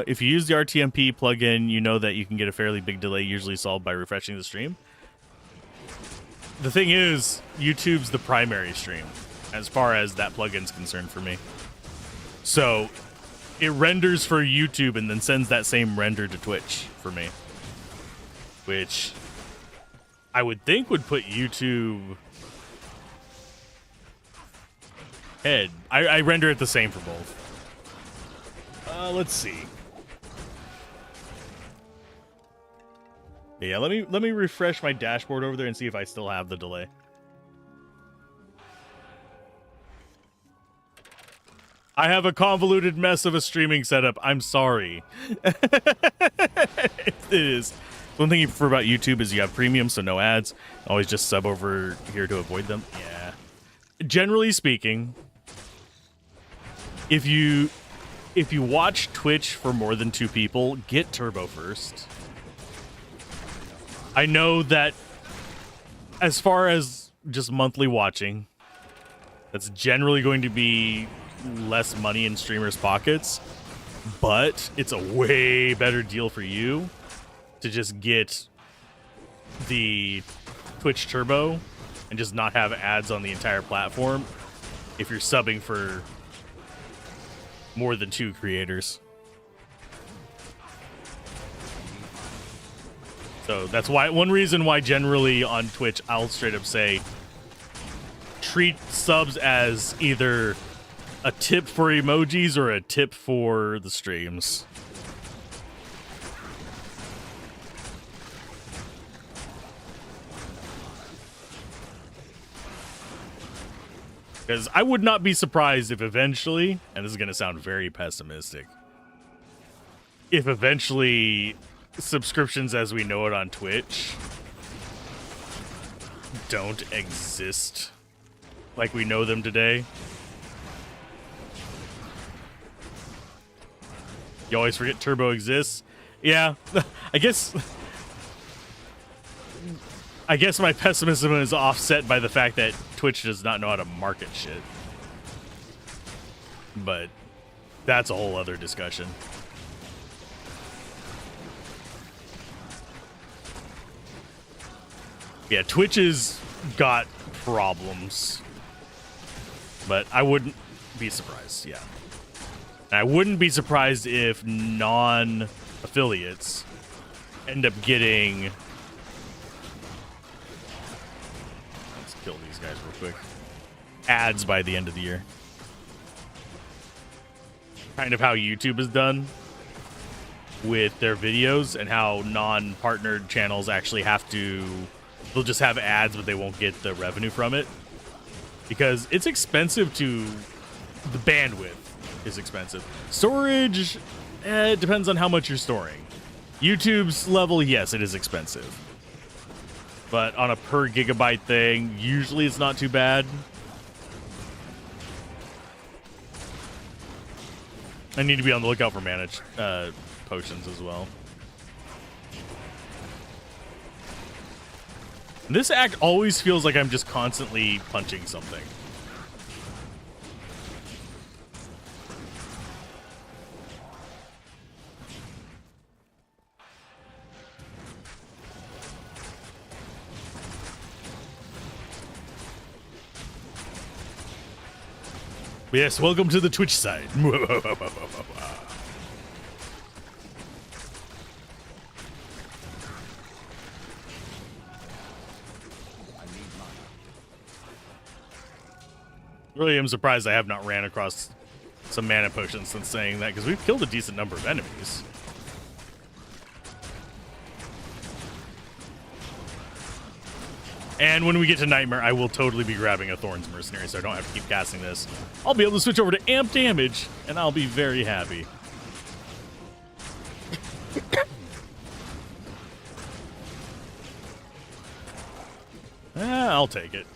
If you use the RTMP plugin, you know that you can get a fairly big delay, usually solved by refreshing the stream. The thing is, YouTube's the primary stream, as far as that plugin's concerned for me. So, it renders for YouTube and then sends that same render to Twitch for me. Which, I would think would put YouTube head. I render it the same for both. Let's see. Yeah, let me refresh my dashboard over there and see if I still have the delay. I have a convoluted mess of a streaming setup. I'm sorry. It is. One thing you prefer about YouTube is you have premium, so no ads. Always just sub over here to avoid them. Yeah. Generally speaking, if you watch Twitch for more than 2 people, get turbo first. I know that as far as just monthly watching, that's generally going to be less money in streamers' pockets, but it's a way better deal for you to just get the Twitch Turbo and just not have ads on the entire platform if you're subbing for more than 2 creators. So that's why one reason why generally on Twitch I'll straight up say treat subs as either a tip for emojis or a tip for the streams. Because I would not be surprised if eventually, and this is going to sound very pessimistic, if eventually subscriptions as we know it on Twitch don't exist like we know them today. You always forget Turbo exists. Yeah, I guess my pessimism is offset by the fact that Twitch does not know how to market shit. But that's a whole other discussion. Yeah, Twitch has got problems. But I wouldn't be surprised, yeah. And I wouldn't be surprised if non-affiliates end up getting... Let's kill these guys real quick. Ads by the end of the year. Kind of how YouTube is done with their videos and how non-partnered channels actually have to... They'll just have ads, but they won't get the revenue from it. Because it's expensive to... The bandwidth is expensive. Storage, it depends on how much you're storing. YouTube's level, yes, it is expensive. But on a per gigabyte thing, usually it's not too bad. I need to be on the lookout for managed potions as well. This act always feels like I'm just constantly punching something. Yes, welcome to the Twitch side. Really am surprised I have not ran across some mana potions since saying that, because we've killed a decent number of enemies. And when we get to Nightmare, I will totally be grabbing a Thorns Mercenary, so I don't have to keep casting this. I'll be able to switch over to amp damage, and I'll be very happy. I'll take it.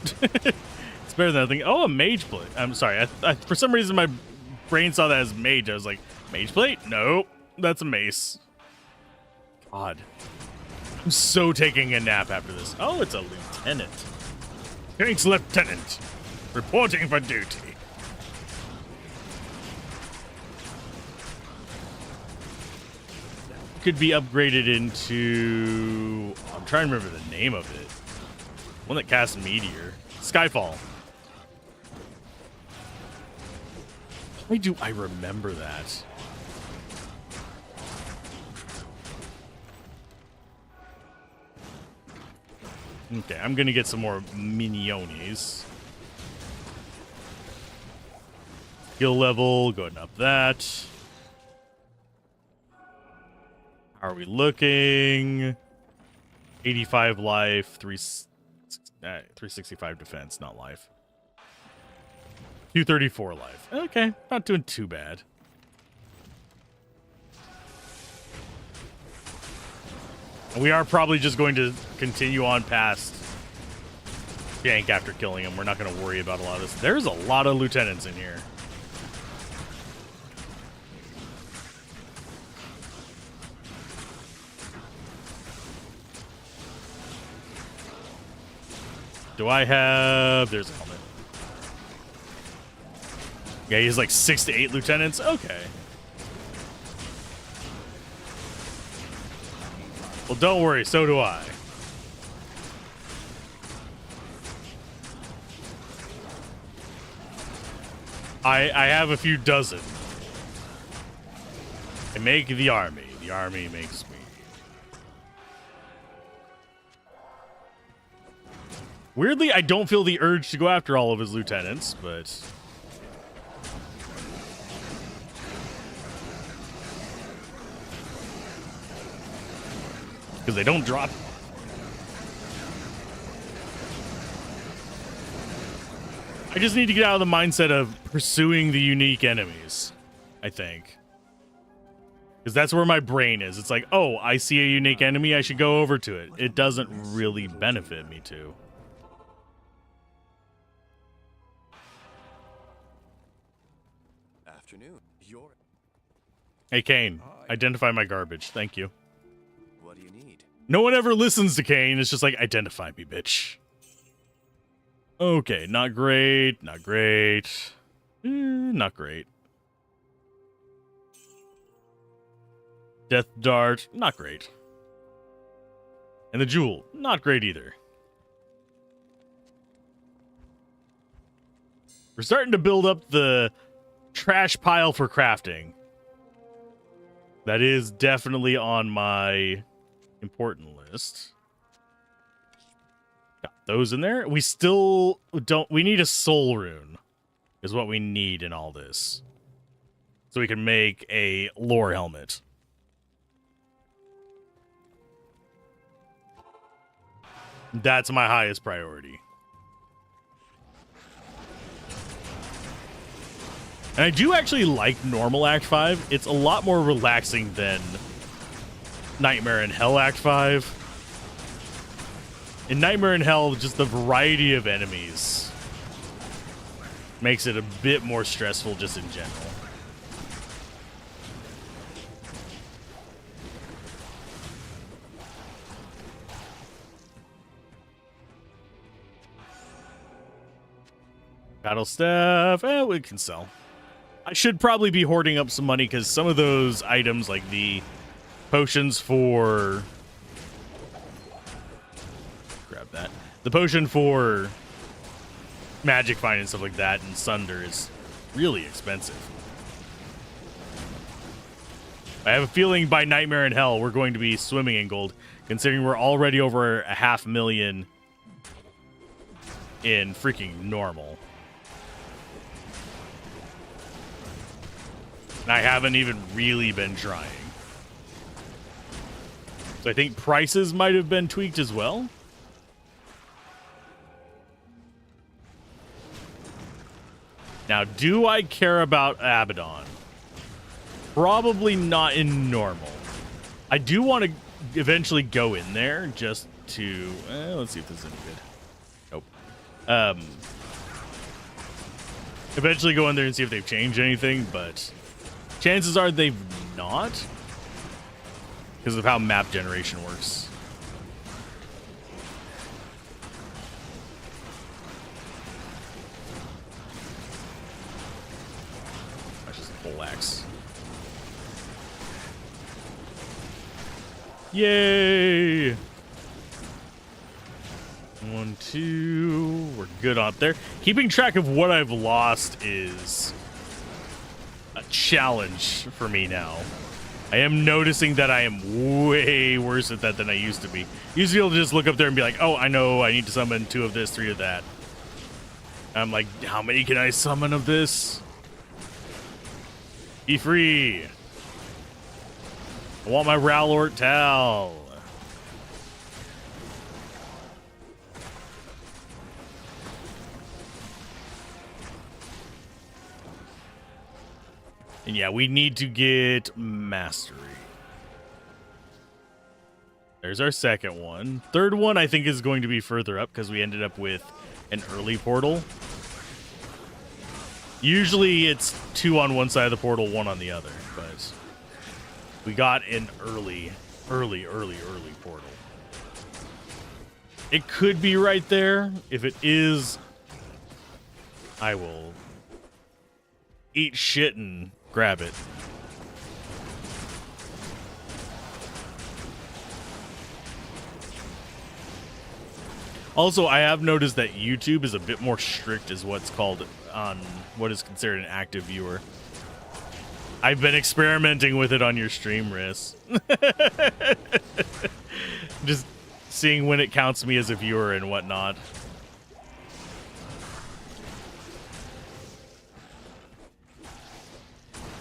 It's better than nothing. Oh, a Mage Plate. I'm sorry. For some reason, my brain saw that as Mage. I was like, Mage Plate? Nope. That's a Mace. God. I'm so taking a nap after this. Oh, it's a lieutenant. Thanks, Lieutenant. Reporting for duty. Could be upgraded into... I'm trying to remember the name of it. One that casts Meteor. Skyfall. Why do I remember that? Okay, I'm gonna get some more minionies. Skill level, go ahead and up that. How are we looking? 85 life, 365 defense, not life. 234 life. Okay, not doing too bad. We are probably just going to continue on past Jank after killing him. We're not going to worry about a lot of this. There's a lot of lieutenants in here. Do I have... There's a helmet. Yeah, he's like 6 to 8 lieutenants. Okay. Well, don't worry, so do I. I have a few dozen. I make the army. The army makes me. Weirdly, I don't feel the urge to go after all of his lieutenants, but... because they don't drop. I just need to get out of the mindset of pursuing the unique enemies, I think. Because that's where my brain is. It's like, oh, I see a unique enemy, I should go over to it. It doesn't really benefit me to. Afternoon. Hey, Kane, identify my garbage. Thank you. What do you need? No one ever listens to Kane. It's just like, identify me, bitch. Okay, not great. Not great. Not great. Death Dart, not great. And the Jewel, not great either. We're starting to build up the trash pile for crafting. That is definitely on my important list. Got those in there. We still don't... We need a soul rune is what we need in all this. So we can make a lore helmet. That's my highest priority. And I do actually like normal Act 5. It's a lot more relaxing than Nightmare in Hell Act 5. In Nightmare in Hell, just the variety of enemies makes it a bit more stressful just in general. Battle staff, we can sell. I should probably be hoarding up some money because some of those items, like the potions for... Grab that. The potion for magic find and stuff like that and Sunder is really expensive. I have a feeling by Nightmare in Hell we're going to be swimming in gold, considering we're already over 500,000 in freaking normal. And I haven't even really been trying. So I think prices might have been tweaked as well. Now, do I care about Abaddon? Probably not in normal. I do want to eventually go in there just to... let's see if this is any good. Nope. Eventually go in there and see if they've changed anything, but... chances are they've not, because of how map generation works. That's just a full axe. Yay! 1, 2. We're good out there. Keeping track of what I've lost is a challenge for me now. I am noticing that I am way worse at that than I used to be. Used to be able to just look up there and be like, oh, I know I need to summon 2 of this, 3 of that. I'm like, how many can I summon of this? Be free. I want my Rowlort Tal. And yeah, we need to get Mastery. There's our second one. Third one, I think, is going to be further up because we ended up with an early portal. Usually it's 2 on one side of the portal, 1 on the other, but we got an early portal. It could be right there. If it is, I will eat shit and grab it. Also, I have noticed that YouTube is a bit more strict as what's called on what is considered an active viewer. I've been experimenting with it on your stream, Riss. Just seeing when it counts me as a viewer and whatnot.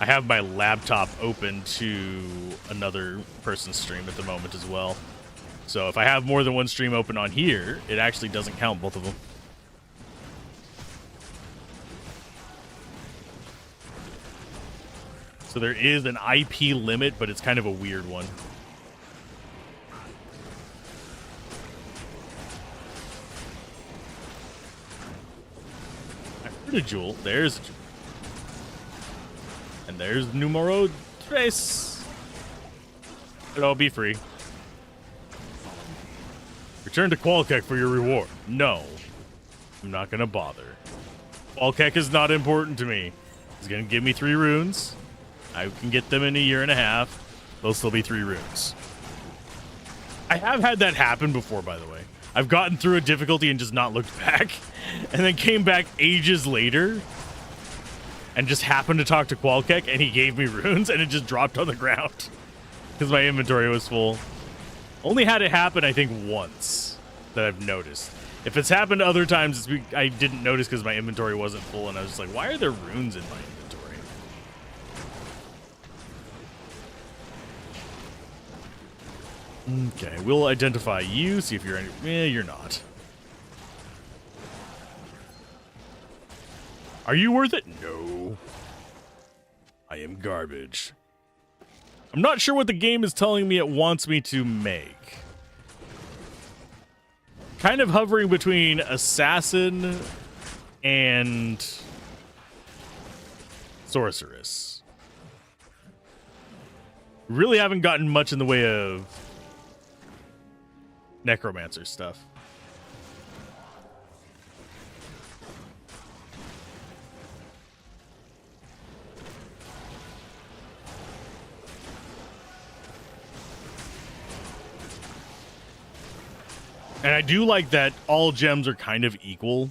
I have my laptop open to another person's stream at the moment as well. So if I have more than one stream open on here, it actually doesn't count both of them. So there is an IP limit, but it's kind of a weird one. I heard a jewel. There's a jewel. And there's numero 3. Hello, be free. Return to Qualkek for your reward. No. I'm not going to bother. Qualkek is not important to me. He's going to give me 3 runes. I can get them in a year and a half. They'll still be 3 runes. I have had that happen before, by the way. I've gotten through a difficulty and just not looked back. And then came back ages later. And just happened to talk to Qualkek, and he gave me runes, and it just dropped on the ground. Because my inventory was full. Only had it happen, I think, once that I've noticed. If it's happened other times, I didn't notice because my inventory wasn't full, and I was just like, why are there runes in my inventory? Okay, we'll identify you, see if you're any... you're not. Are you worth it? No. I am garbage. I'm not sure what the game is telling me it wants me to make. Kind of hovering between assassin and sorceress. Really haven't gotten much in the way of Necromancer stuff. And I do like that all gems are kind of equal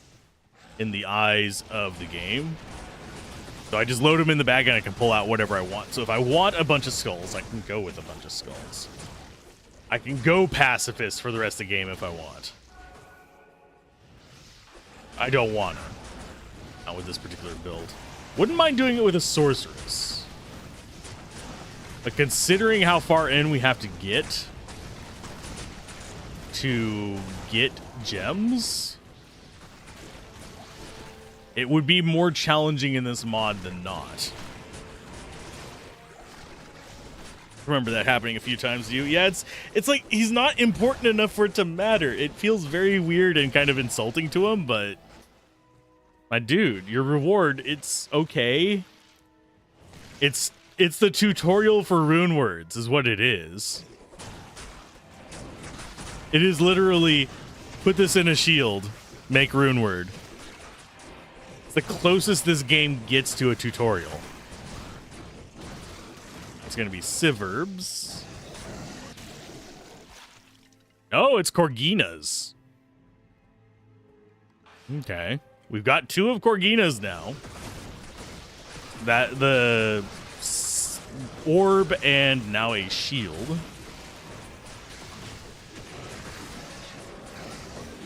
in the eyes of the game. So I just load them in the bag and I can pull out whatever I want. So if I want a bunch of skulls, I can go with a bunch of skulls. I can go pacifist for the rest of the game if I want. I don't want to. Not with this particular build. Wouldn't mind doing it with a sorceress. But considering how far in we have to get gems, it would be more challenging in this mod than not. Remember that happening a few times to you? Yeah, it's like he's not important enough for it to matter. It feels very weird and kind of insulting to him, but my dude, your reward, it's okay. It's the tutorial for rune words is what it is. It is literally put this in a shield, make rune word. It's the closest this game gets to a tutorial. It's going to be Siverbs. Oh, it's Corgina's. Okay. We've got 2 of Corgina's now. That the orb and now a shield.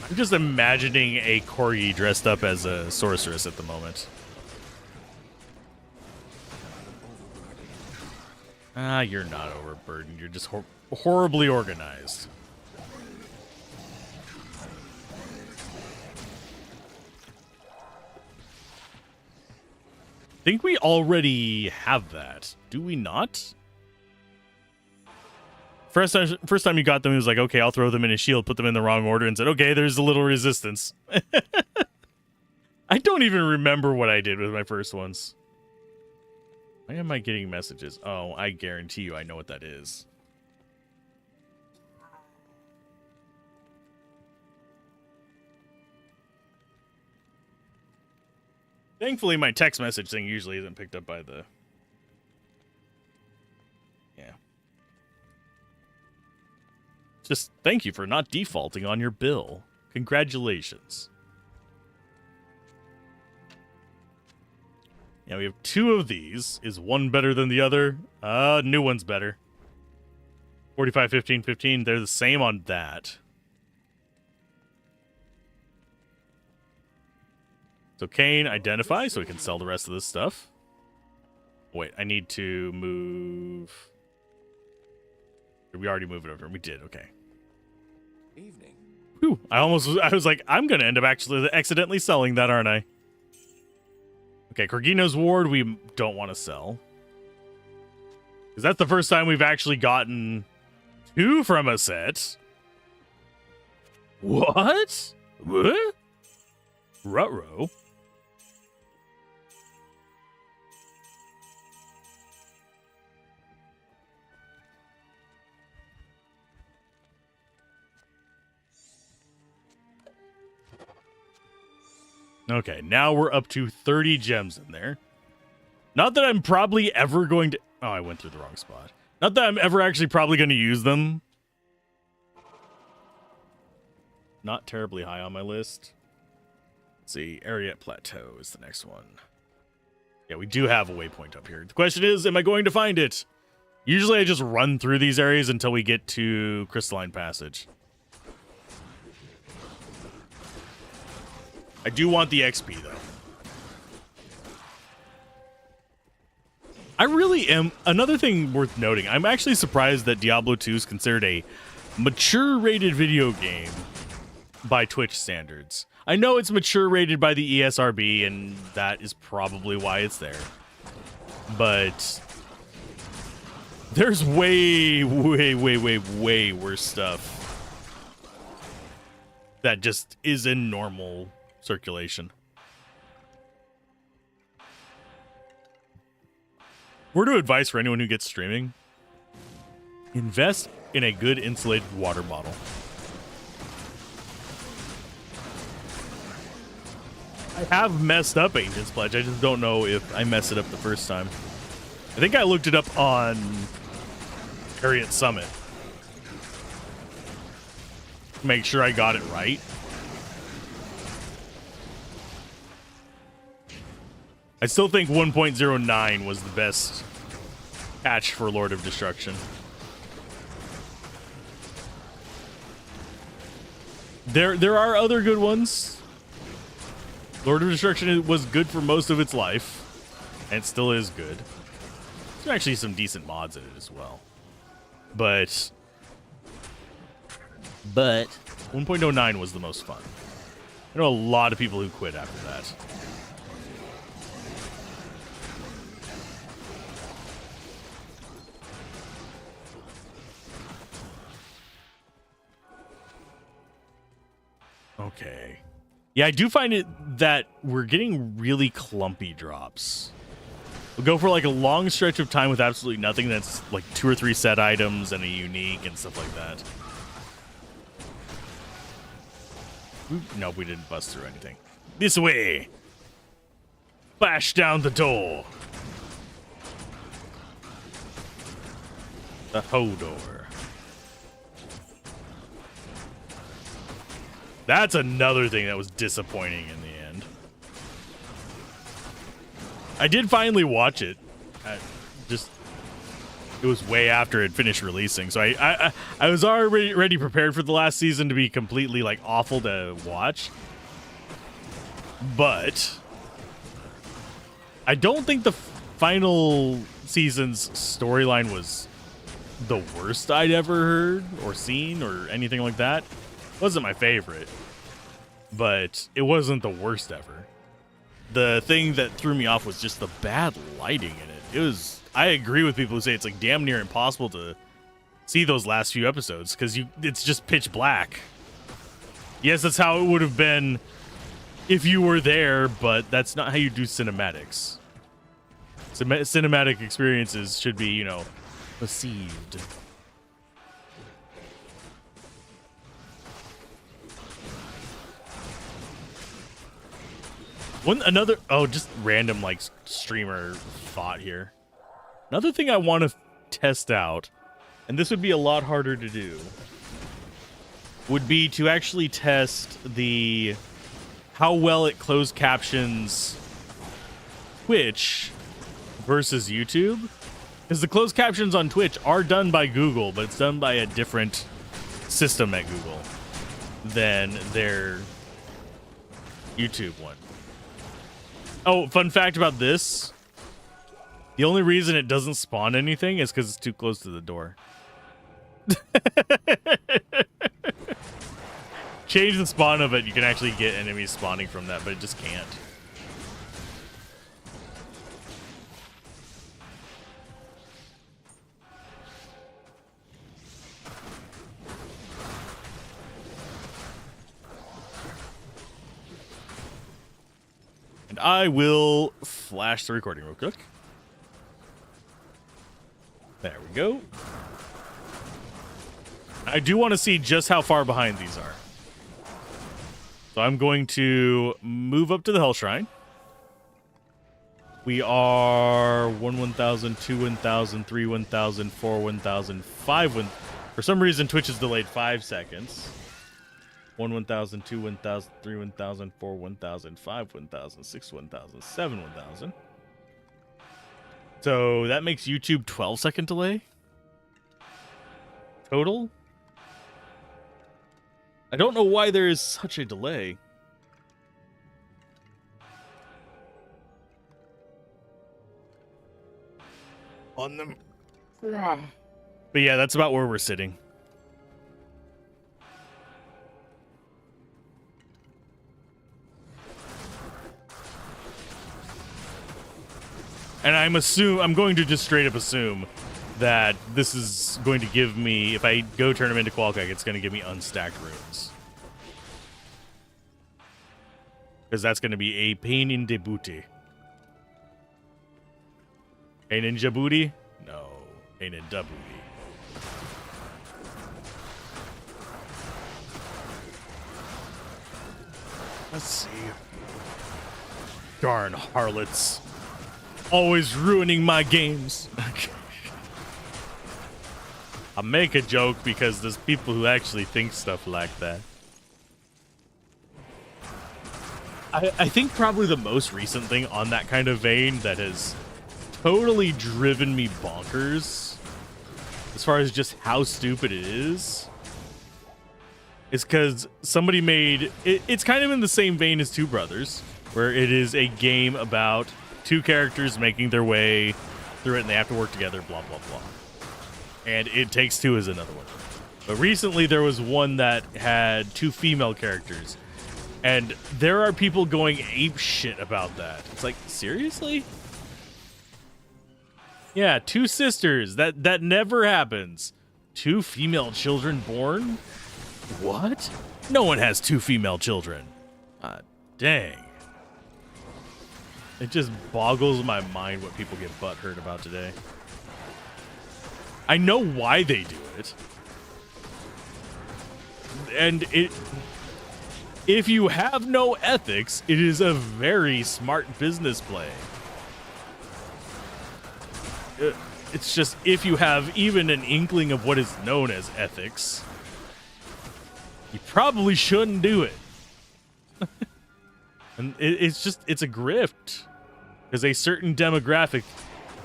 I'm just imagining a corgi dressed up as a sorceress at the moment. Ah, you're not overburdened. You're just horribly organized. I think we already have that. Do we not? First time you got them, it was like, okay, I'll throw them in a shield, put them in the wrong order, and said, okay, there's a little resistance. I don't even remember what I did with my first ones. Why am I getting messages? Oh, I guarantee you I know what that is. Thankfully, my text message thing usually isn't picked up by the... Yeah. Just thank you for not defaulting on your bill. Congratulations. Yeah, we have 2 of these. Is one better than the other? New one's better. 45, 15, 15. They're the same on that. So Kane, identify so we can sell the rest of this stuff. Wait, I need to move... Did we already move it over? We did, okay. Evening. Whew, I was like, I'm going to end up actually accidentally selling that, aren't I? Okay, Corgina's Ward we don't want to sell. Because that's the first time we've actually gotten 2 from a set. What? What? Ruh-roh. Okay, now we're up to 30 gems in there. Not that I'm probably ever going to... Oh, I went through the wrong spot. Not that I'm ever actually probably going to use them. Not terribly high on my list. Let's see, Ariat Plateau is the next one. Yeah, we do have a waypoint up here. The question is, am I going to find it? Usually I just run through these areas until we get to Crystalline Passage. I do want the XP, though. I really am... Another thing worth noting, I'm actually surprised that Diablo 2 is considered a mature-rated video game by Twitch standards. I know it's mature-rated by the ESRB, and that is probably why it's there. But There's way worse stuff that just is in normal circulation. Word of advice for anyone who gets streaming: invest in a good insulated water bottle. I have messed up Ancient's Pledge. I just don't know if I messed it up the first time. I think I looked it up on Harriet Summit. Make sure I got it right. I still think 1.09 was the best patch for Lord of Destruction. There are other good ones. Lord of Destruction was good for most of its life, and it still is good. There's actually some decent mods in it as well. But 1.09 was the most fun. I know a lot of people who quit after that. Okay. Yeah, I do find it that we're getting really clumpy drops. We'll go for like a long stretch of time with absolutely nothing that's like 2 or 3 set items and a unique and stuff like that. Nope, we didn't bust through anything. This way! Bash down the door! The Hodor. That's another thing that was disappointing in the end. I did finally watch it. It was way after it finished releasing, so I was already prepared for the last season to be completely like awful to watch. But I don't think the final season's storyline was the worst I'd ever heard or seen or anything like that. Wasn't my favorite, but it wasn't the worst ever. The thing that threw me off was just the bad lighting in it. It was, I agree with people who say it's like damn near impossible to see those last few episodes because it's just pitch black. Yes, that's how it would have been if you were there, but that's not how you do cinematics. Cinematic experiences should be, you know, perceived. Just random like streamer thought here. Another thing I want to test out, and this would be a lot harder to do, would be to actually test how well it closed captions Twitch versus YouTube. Because the closed captions on Twitch are done by Google, but it's done by a different system at Google than their YouTube one. Oh, fun fact about this. The only reason it doesn't spawn anything is because it's too close to the door. Change the spawn of it, you can actually get enemies spawning from that, but it just can't. And I will flash the recording real quick. There we go. I do want to see just how far behind these are. So I'm going to move up to the Hell Shrine. We are 1,000, 2, 1,000, 3, 1,000, 4, 1,000, 5. For some reason, Twitch is delayed 5 seconds. 1,000, 2, 1,000, 3, 1,000, 4, 1,000, 5, 1,000, 6, 1,000, 7, 1,000. So that makes YouTube 12-second delay total. I don't know why there is such a delay. On them. But yeah, that's about where we're sitting. And I'm going to just straight up assume that this is going to give me, if I go turn them into Qualcomm, it's going to give me unstacked runes. Because that's going to be a pain in the booty. Pain in Djibouti? No. Pain in da booty. Let's see. Darn harlots. Always ruining my games. I make a joke because there's people who actually think stuff like that. I think probably the most recent thing on that kind of vein that has totally driven me bonkers, as far as just how stupid it is because somebody made it's kind of in the same vein as Two Brothers, where it is a game about two characters making their way through it and they have to work together, blah blah blah. And It Takes Two is another one. But recently there was one that had two female characters, and there are people going ape shit about that. It's like, seriously? Yeah, two sisters. That never happens. Two female children born? What? No one has two female children. Dang. It just boggles my mind what people get butthurt about today. I know why they do it. And if you have no ethics, it is a very smart business play. It's just, if you have even an inkling of what is known as ethics, you probably shouldn't do it. And it's a grift. Because a certain demographic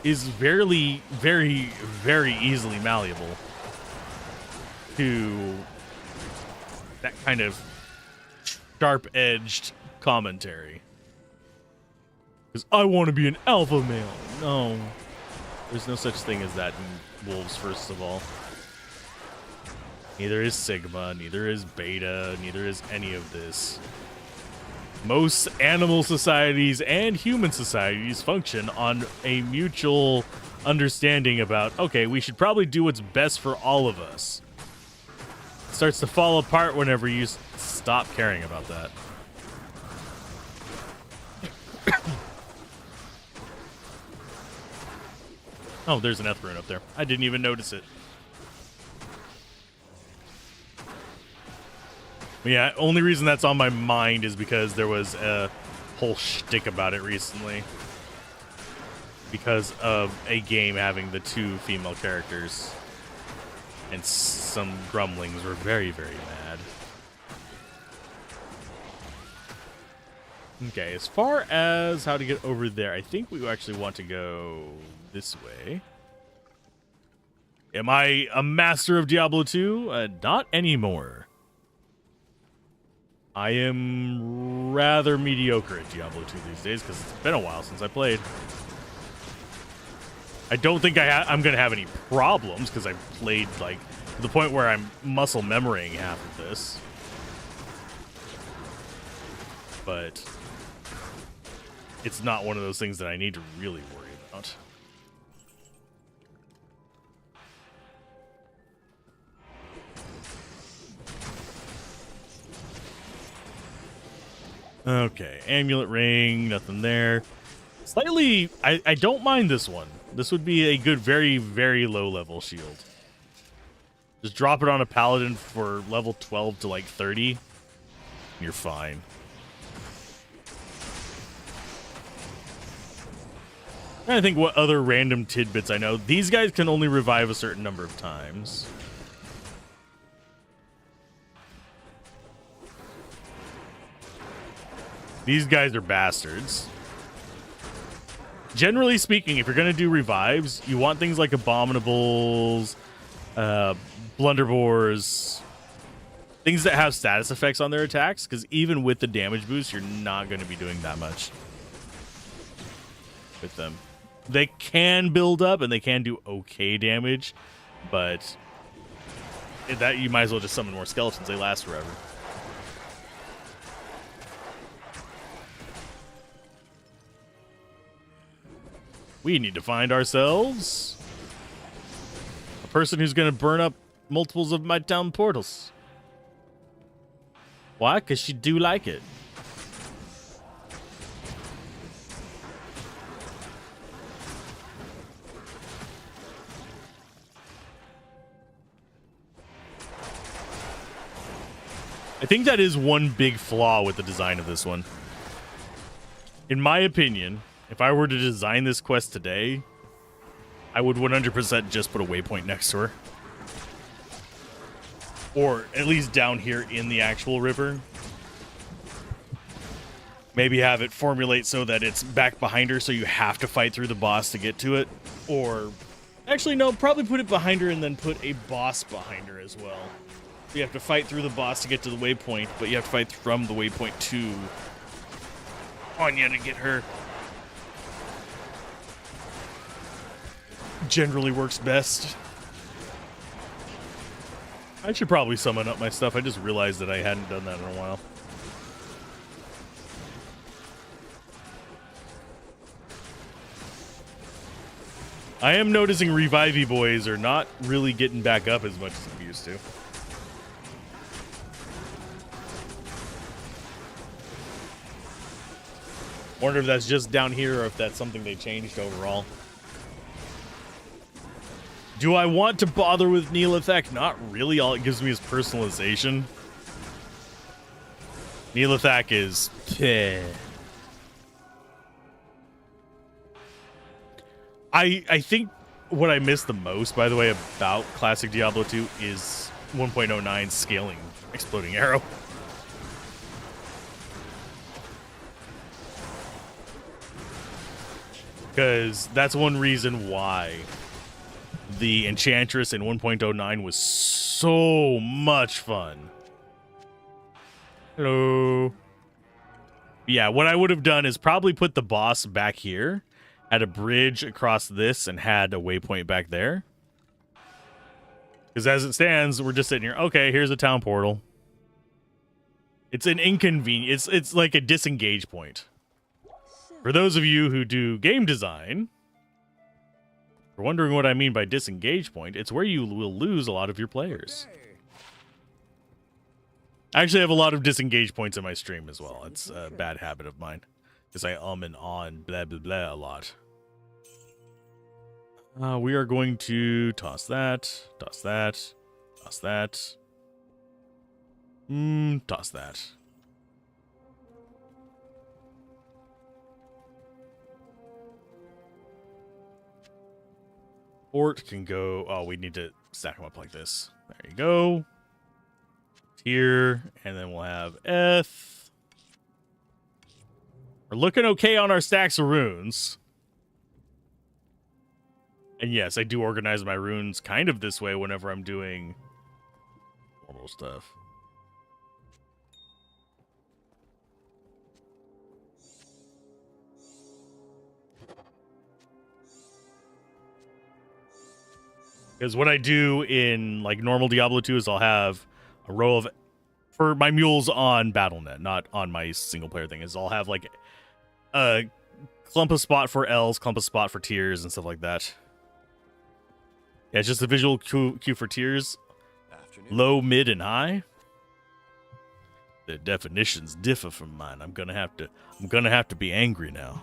is very, very, very easily malleable to that kind of sharp-edged commentary. Because I want to be an alpha male. No. There's no such thing as that in wolves, first of all. Neither is Sigma, neither is Beta, neither is any of this. Most animal societies and human societies function on a mutual understanding about, okay, we should probably do what's best for all of us. It starts to fall apart whenever you stop caring about that. Oh, there's an Eth rune up there. I didn't even notice it. Yeah, only reason that's on my mind is because there was a whole shtick about it recently. Because of a game having the two female characters. And some grumblings were very, very mad. Okay, as far as how to get over there, I think we actually want to go this way. Am I a master of Diablo 2? Not anymore. I am rather mediocre at Diablo 2 these days because it's been a while since I played. I don't think I'm going to have any problems because I've played like to the point where I'm muscle memorying half of this. But it's not one of those things that I need to really worry about. Okay, amulet ring, nothing there. Slightly, I don't mind this one. This would be a good, very, very low level shield. Just drop it on a paladin for level 12 to like 30. And you're fine. I'm trying to think what other random tidbits I know. These guys can only revive a certain number of times. These guys are bastards. Generally speaking, if you're going to do revives, you want things like abominables, blunderbores, things that have status effects on their attacks, because even with the damage boost, you're not going to be doing that much with them. They can build up and they can do okay damage, but that you might as well just summon more skeletons. They last forever. We need to find ourselves person who's going to burn up multiples of my town portals. Why? Because she do like it. I think that is one big flaw with the design of this one. In my opinion, if I were to design this quest today, I would 100% just put a waypoint next to her. Or at least down here in the actual river. Maybe have it formulate so that it's back behind her so you have to fight through the boss to get to it. Or, actually no, probably put it behind her and then put a boss behind her as well. So you have to fight through the boss to get to the waypoint, but you have to fight from the waypoint to Anya to get her. Generally works best. I should probably summon up my stuff. I just realized that I hadn't done that in a while. I am noticing revivey boys are not really getting back up as much as they used to. Wonder if that's just down here or if that's something they changed overall. Do I want to bother with Neolithek? Not really. All it gives me is personalization. Neolithek is... I think what I miss the most, by the way, about Classic Diablo 2 is 1.09 scaling Exploding Arrow. Because that's one reason why the Enchantress in 1.09 was so much fun. Hello. Yeah, what I would have done is probably put the boss back here, had a bridge across this, and had a waypoint back there. Because as it stands, we're just sitting here. Okay, here's a town portal. It's an inconvenience. It's like a disengage point. For those of you who do game design, for wondering what I mean by disengage point, it's where you will lose a lot of your players. I actually have a lot of disengage points in my stream as well. It's a bad habit of mine. Because I and on blah blah blah a lot. We are going to toss that, toss that, toss that. Toss that. Fort can go... Oh, we need to stack them up like this. There you go. Here, and then we'll have Eth. We're looking okay on our stacks of runes. And yes, I do organize my runes kind of this way whenever I'm doing normal stuff. Because what I do in like normal Diablo 2 is I'll have a row of, for my mules on Battle.net, not on my single player thing, is I'll have like a clump of spot for L's, clump of spot for tiers and stuff like that. Yeah, it's just a visual queue for tiers. Low, mid, and high. The definitions differ from mine. I'm gonna have to be angry now.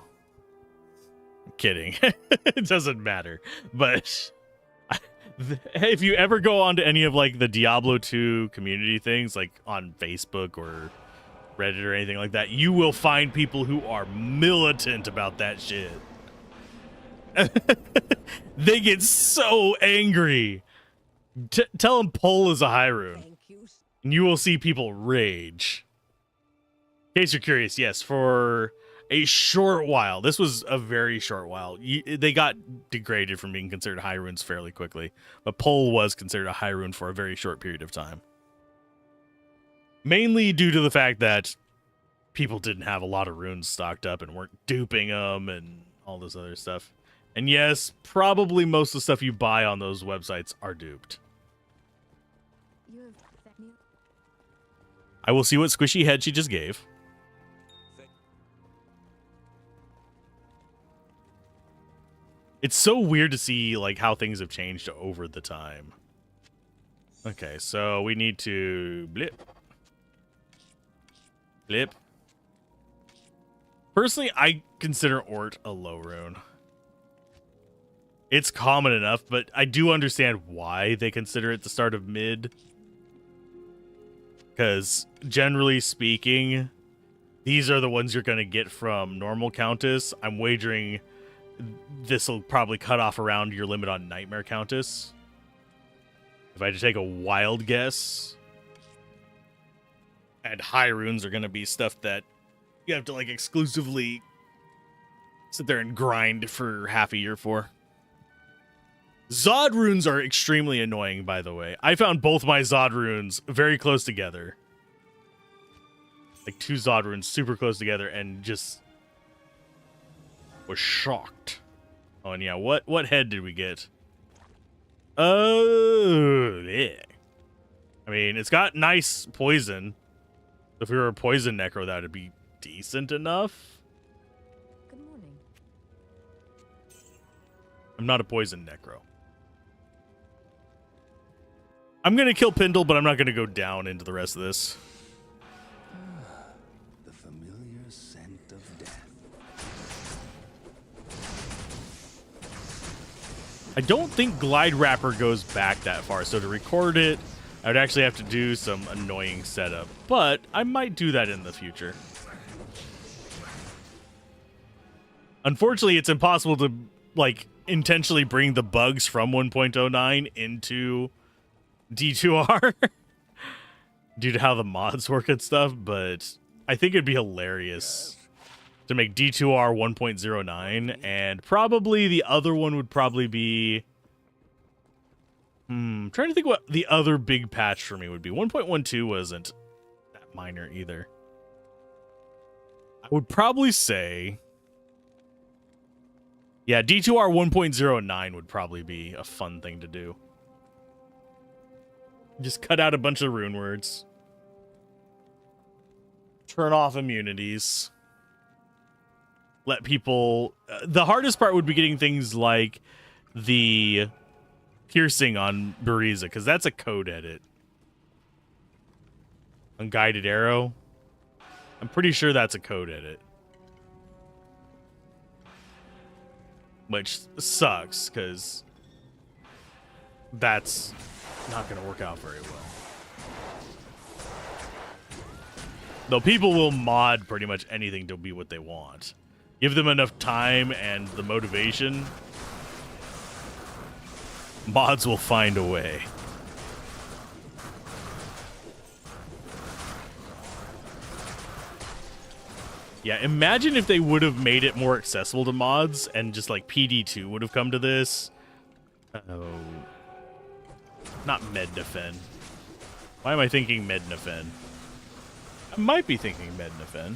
I'm kidding. It doesn't matter. But if you ever go on to any of like the Diablo 2 community things, like on Facebook or Reddit or anything like that, you will find people who are militant about that shit. They get so angry. Tell them Pole is a high rune, and you will see people rage. In case you're curious, yes, for a short while, this was a very short while, they got degraded from being considered high runes fairly quickly, but Pole was considered a high rune for a very short period of time. Mainly due to the fact that people didn't have a lot of runes stocked up and weren't duping them and all this other stuff. And yes, probably most of the stuff you buy on those websites are duped. I will see what squishy head she just gave. It's so weird to see like how things have changed over the time. Okay, so we need to blip. Blip. Personally, I consider Ort a low rune. It's common enough, but I do understand why they consider it the start of mid. Because generally speaking, these are the ones you're going to get from normal Countess. I'm wagering this will probably cut off around your limit on Nightmare Countess. If I had to take a wild guess. And high runes are going to be stuff that you have to like exclusively sit there and grind for half a year for. Zod runes are extremely annoying, by the way. I found both my Zod runes very close together. Like 2 Zod runes super close together and just was shocked. Oh, and yeah, what head did we get? Oh, yeah. I mean, it's got nice poison. If we were a poison necro, that would be decent enough. Good morning. I'm not a poison necro. I'm going to kill Pindle, but I'm not going to go down into the rest of this. The familiar scent of death. I don't think Glide Wrapper goes back that far, so to record it, I would actually have to do some annoying setup, but I might do that in the future. Unfortunately, it's impossible to, like, intentionally bring the bugs from 1.09 into D2R due to how the mods work and stuff, but I think it'd be hilarious to make D2R 1.09, and probably the other one would probably be... trying to think what the other big patch for me would be. 1.12 wasn't that minor either. I would probably say... yeah, D2R 1.09 would probably be a fun thing to do. Just cut out a bunch of rune words. Turn off immunities. Let people... the hardest part would be getting things like the piercing on Bariza, because that's a code edit. Unguided arrow. I'm pretty sure that's a code edit. Which sucks, because that's not going to work out very well. Though people will mod pretty much anything to be what they want. Give them enough time and the motivation, mods will find a way. Yeah, imagine if they would have made it more accessible to mods and just like PD2 would have come to this. Uh-oh. Not Mednafen. Why am I thinking Mednafen? I might be thinking Mednafen.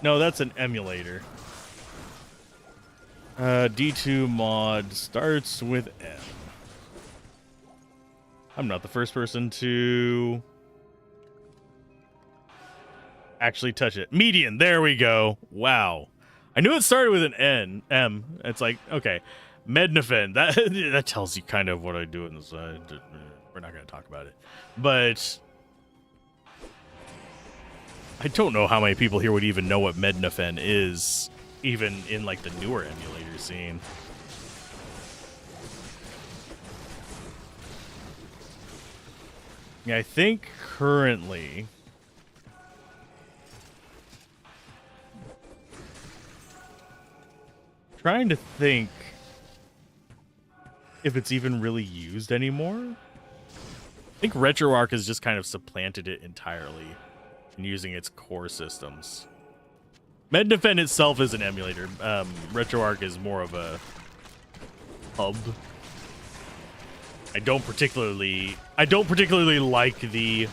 No, that's an emulator. D2 mod starts with M. I'm not the first person to actually touch it. Median, there we go. Wow. I knew it started with an M. It's like, okay. Mednafen, that tells you kind of what I do in this. We're not going to talk about it. But I don't know how many people here would even know what Mednafen is, even in like the newer emulator scene. Yeah, I think currently... trying to think if it's even really used anymore. I think RetroArch has just kind of supplanted it entirely in using its core systems. Mednafen itself is an emulator. RetroArch is more of a hub. I don't particularly like the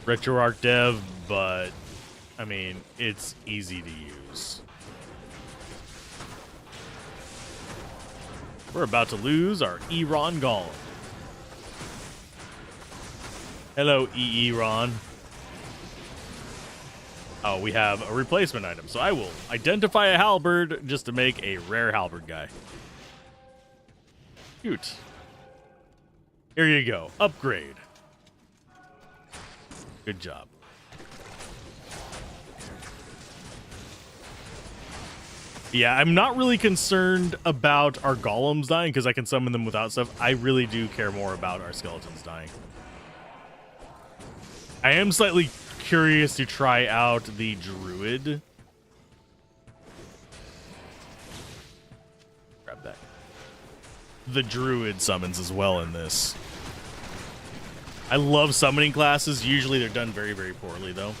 RetroArch dev, but I mean, it's easy to use. We're about to lose our Eron Golem. Hello, Ron. Oh, we have a replacement item. So I will identify a halberd just to make a rare halberd guy. Cute. Here you go. Upgrade. Good job. Yeah, I'm not really concerned about our golems dying because I can summon them without stuff. I really do care more about our skeletons dying. I am slightly curious to try out the druid. Grab that. The druid summons as well in this. I love summoning classes. Usually they're done very, very poorly, though.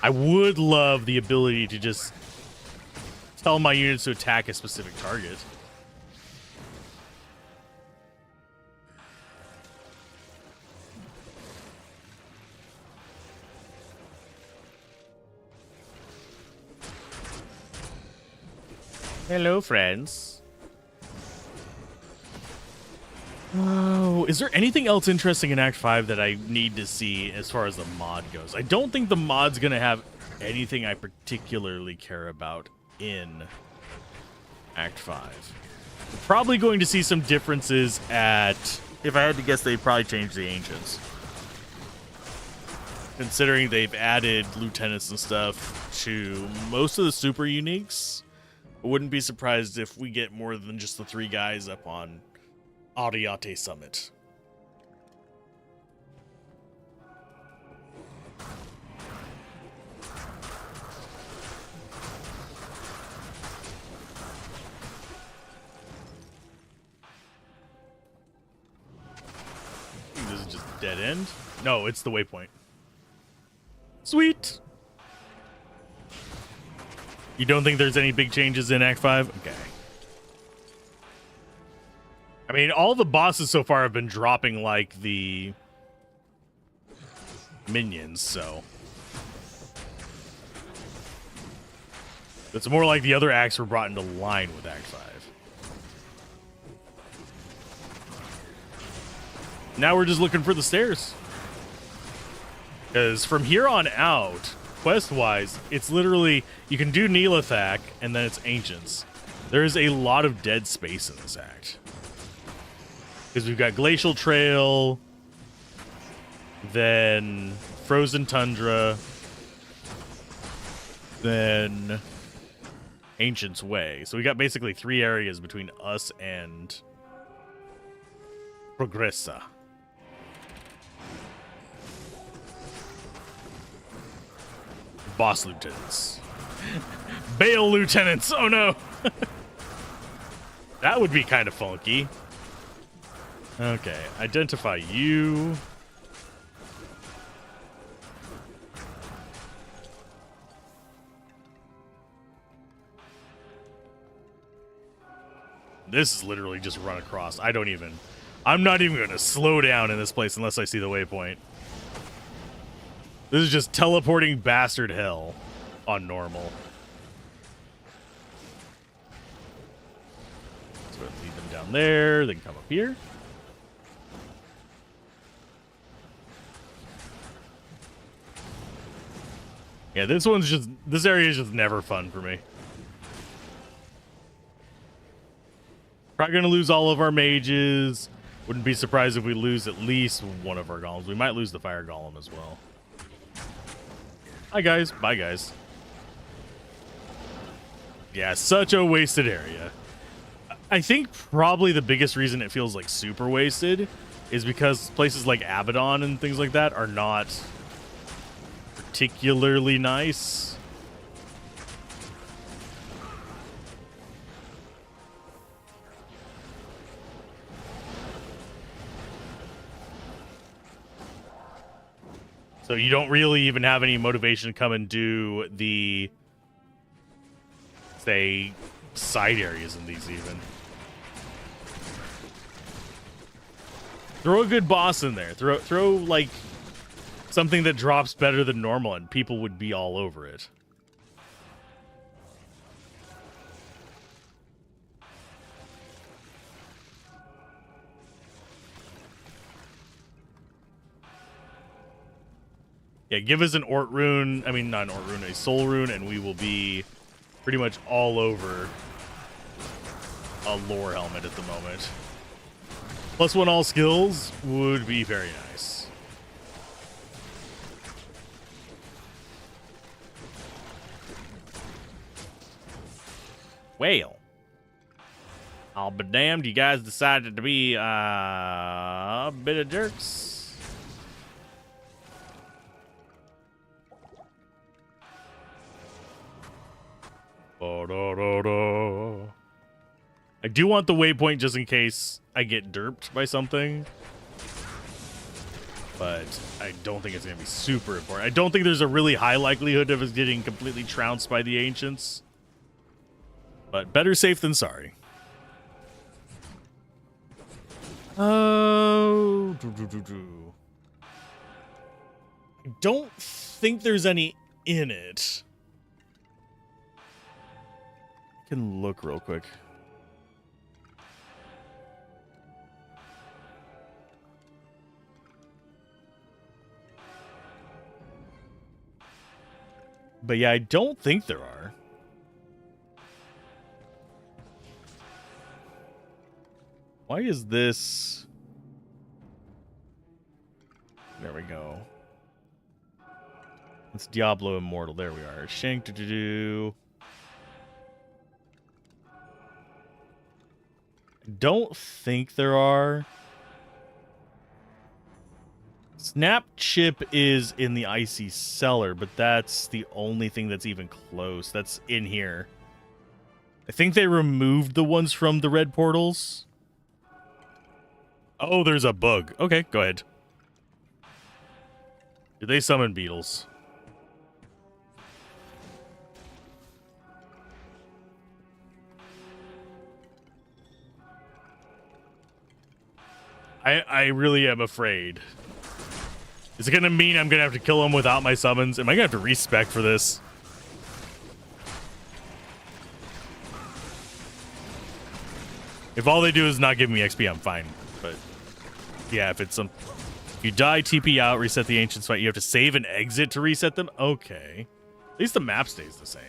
I would love the ability to just tell my units to attack a specific target. Hello, friends. Oh, is there anything else interesting in Act 5 that I need to see as far as the mod goes? I don't think the mod's going to have anything I particularly care about in Act 5. We're probably going to see some differences at... If I had to guess, they'd probably change the Ancients. Considering they've added lieutenants and stuff to most of the super uniques, I wouldn't be surprised if we get more than just the 3 guys up on Ariate Summit. This is just a dead end? No, it's the waypoint. Sweet! You don't think there's any big changes in Act 5? Okay. I mean, all the bosses so far have been dropping like the minions, so. It's more like the other acts were brought into line with Act 5. Now we're just looking for the stairs. Because from here on out, quest-wise, it's literally, you can do Neelathak, and then it's Ancients. There's a lot of dead space in this act. Because we've got Glacial Trail, then Frozen Tundra, then Ancient's Way. So we got basically 3 areas between us and Progressa. Boss lieutenants. Bale lieutenants! Oh no! That would be kind of funky. Okay, identify you. This is literally just run across. I'm not even going to slow down in this place unless I see the waypoint. This is just teleporting bastard hell on normal. So lead them down there, then come up here. Yeah, this area is just never fun for me. Probably gonna lose all of our mages. Wouldn't be surprised if we lose at least one of our golems. We might lose the fire golem as well. Hi guys, bye guys. Yeah, such a wasted area. I think probably the biggest reason it feels like super wasted is because places like Abaddon and things like that are not particularly nice. So you don't really even have any motivation to come and do the, say, side areas in these even. Throw a good boss in there. Throw like something that drops better than normal and people would be all over it. Yeah, give us an Ort rune. I mean, not an Ort rune, a Soul rune, and we will be pretty much all over a lore helmet at the moment. +1 all skills would be very nice. Well, I'll be damned. You guys decided to be a bit of jerks. I do want the waypoint just in case I get derped by something. But I don't think it's going to be super important. I don't think there's a really high likelihood of us getting completely trounced by the ancients. But better safe than sorry. Oh. I don't think there's any in it. I can look real quick. But yeah, I don't think there are. Why is this? There we go. It's Diablo Immortal. There we are. Shank to do. I don't think there are. Snap chip is in the icy cellar, but that's the only thing that's even close. That's in here. I think they removed the ones from the red portals. Oh, there's a bug. Okay, go ahead. Did they summon beetles? I really am afraid. Is it going to mean I'm going to have to kill them without my summons? Am I going to have to respec for this? If all they do is not give me XP, I'm fine. But yeah, if it's some... You die, TP out, reset the ancient fight. You have to save and exit to reset them? Okay. At least the map stays the same.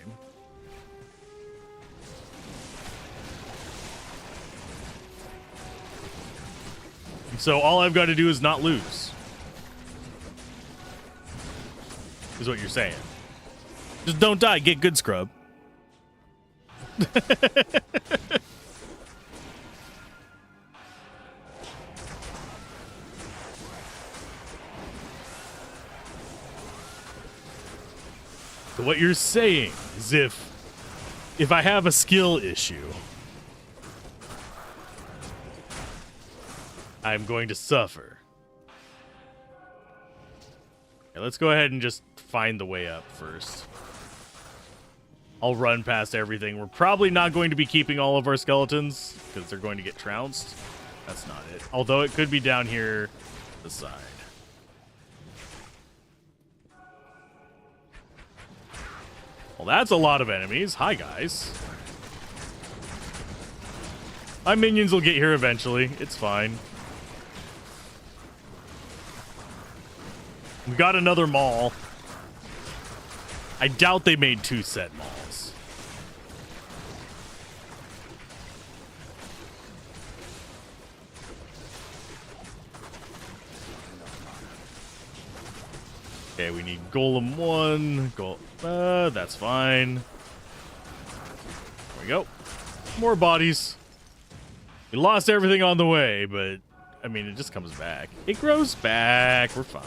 So all I've got to do is not lose. Is what you're saying. Just don't die. Get good, scrub. So what you're saying is if I have a skill issue, I'm going to suffer. Okay, let's go ahead and just find the way up first. I'll run past everything. We're probably not going to be keeping all of our skeletons because they're going to get trounced. That's not it. Although it could be down here the side. Well, that's a lot of enemies. Hi, guys. My minions will get here eventually. It's fine. We got another mall. I doubt they made 2 set malls. Okay, we need Golem 1. That's fine. There we go. More bodies. We lost everything on the way, but I mean, it just comes back. It grows back. We're fine.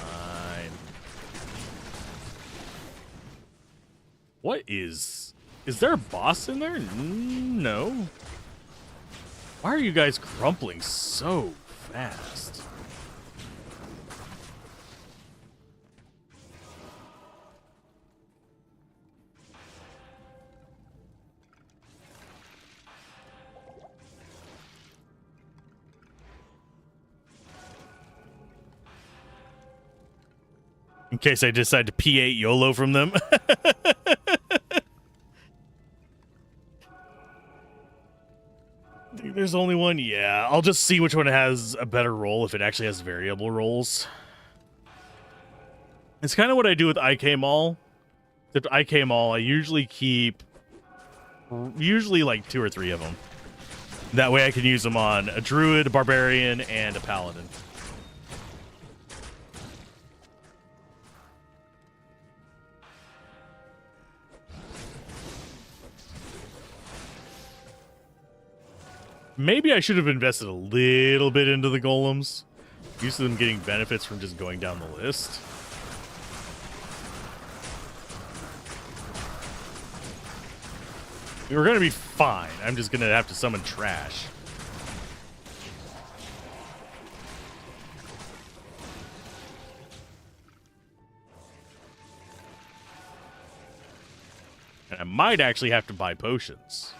What is there a boss in there? No. Why are you guys crumpling so fast? In case I decide to P8 YOLO from them. I think there's only one. Yeah, I'll just see which one has a better roll if it actually has variable rolls. It's kind of what I do with IK Mall. Except IK Mall, I usually keep like 2 or 3 of them. That way I can use them on a druid, a barbarian, and a paladin. Maybe I should have invested a little bit into the golems. Used to them getting benefits from just going down the list. We're going to be fine. I'm just going to have to summon trash. And I might actually have to buy potions.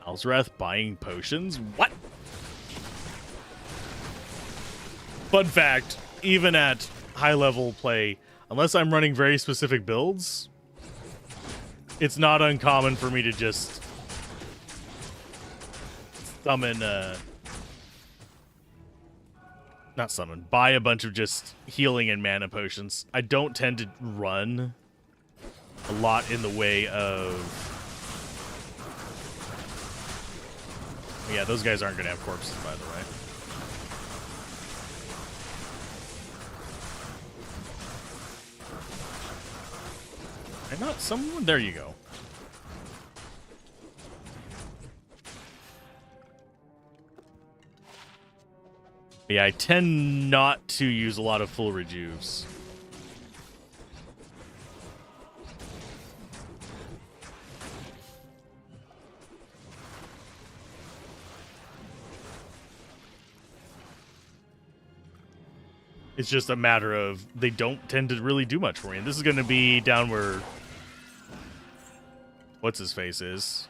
Alzorath buying potions? What? Fun fact, even at high level play, unless I'm running very specific builds, it's not uncommon for me to just summon, not summon, buy a bunch of just healing and mana potions. I don't tend to run a lot in the way of... Yeah, those guys aren't going to have corpses, by the way. And not someone... There you go. Yeah, I tend not to use a lot of full rejuves. It's just a matter of they don't tend to really do much for me. And this is going to be down where... What's his face is?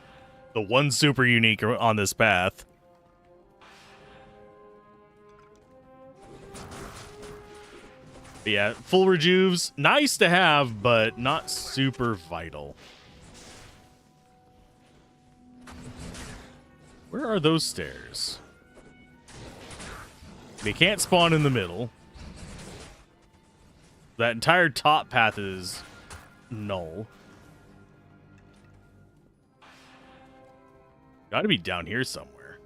The one super unique on this path. But yeah, full rejuves, nice to have, but not super vital. Where are those stairs? They can't spawn in the middle. That entire top path is null. Gotta be down here somewhere.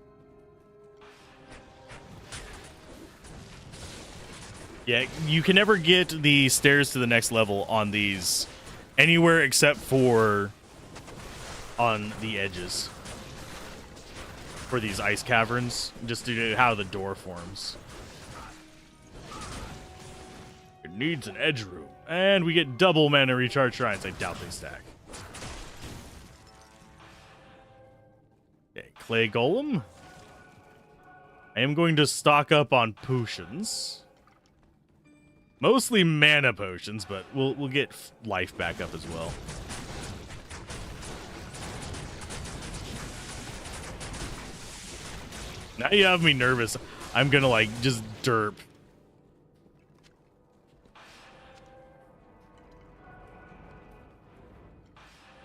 Yeah, you can never get the stairs to the next level on these anywhere except for on the edges. For these ice caverns, just due to how the door forms. It needs an edge room. And we get double mana recharge shrines. I doubt they stack. Okay, clay golem. I am going to stock up on potions. Mostly mana potions, but we'll get life back up as well. Now you have me nervous. I'm gonna like just derp.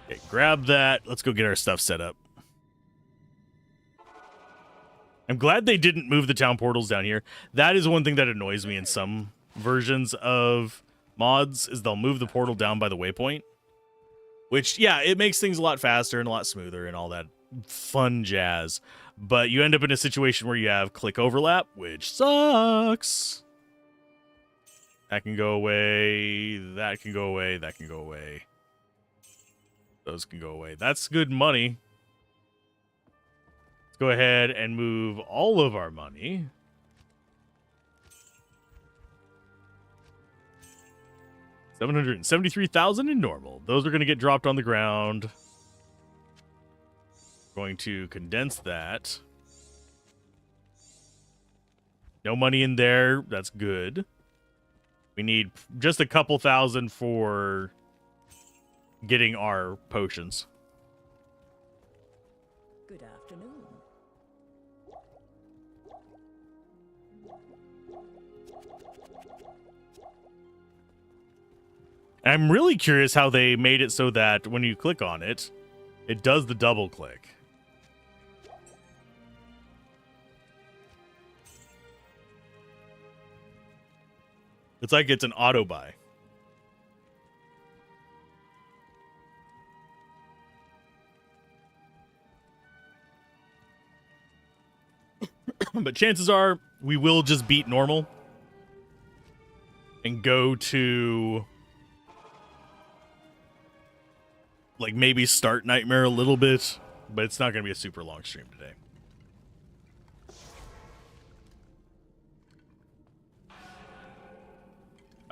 Okay, grab that. Let's go get our stuff set up. I'm glad they didn't move the town portals down here. That is one thing that annoys me in some versions of mods, is they'll move the portal down by the waypoint. Which, yeah, it makes things a lot faster and a lot smoother and all that fun jazz. But you end up in a situation where you have click overlap, which sucks. That can go away. That can go away. That can go away. Those can go away. That's good money. Let's go ahead and move all of our money. $773,000 in normal. Those are going to get dropped on the ground. Going to condense that. No money in there. That's good. We need just a couple thousand for getting our potions. Good afternoon. I'm really curious how they made it so that when you click on it, it does the double click. It's like it's an auto buy. But chances are we will just beat normal and go to like maybe start Nightmare a little bit, but it's not going to be a super long stream today.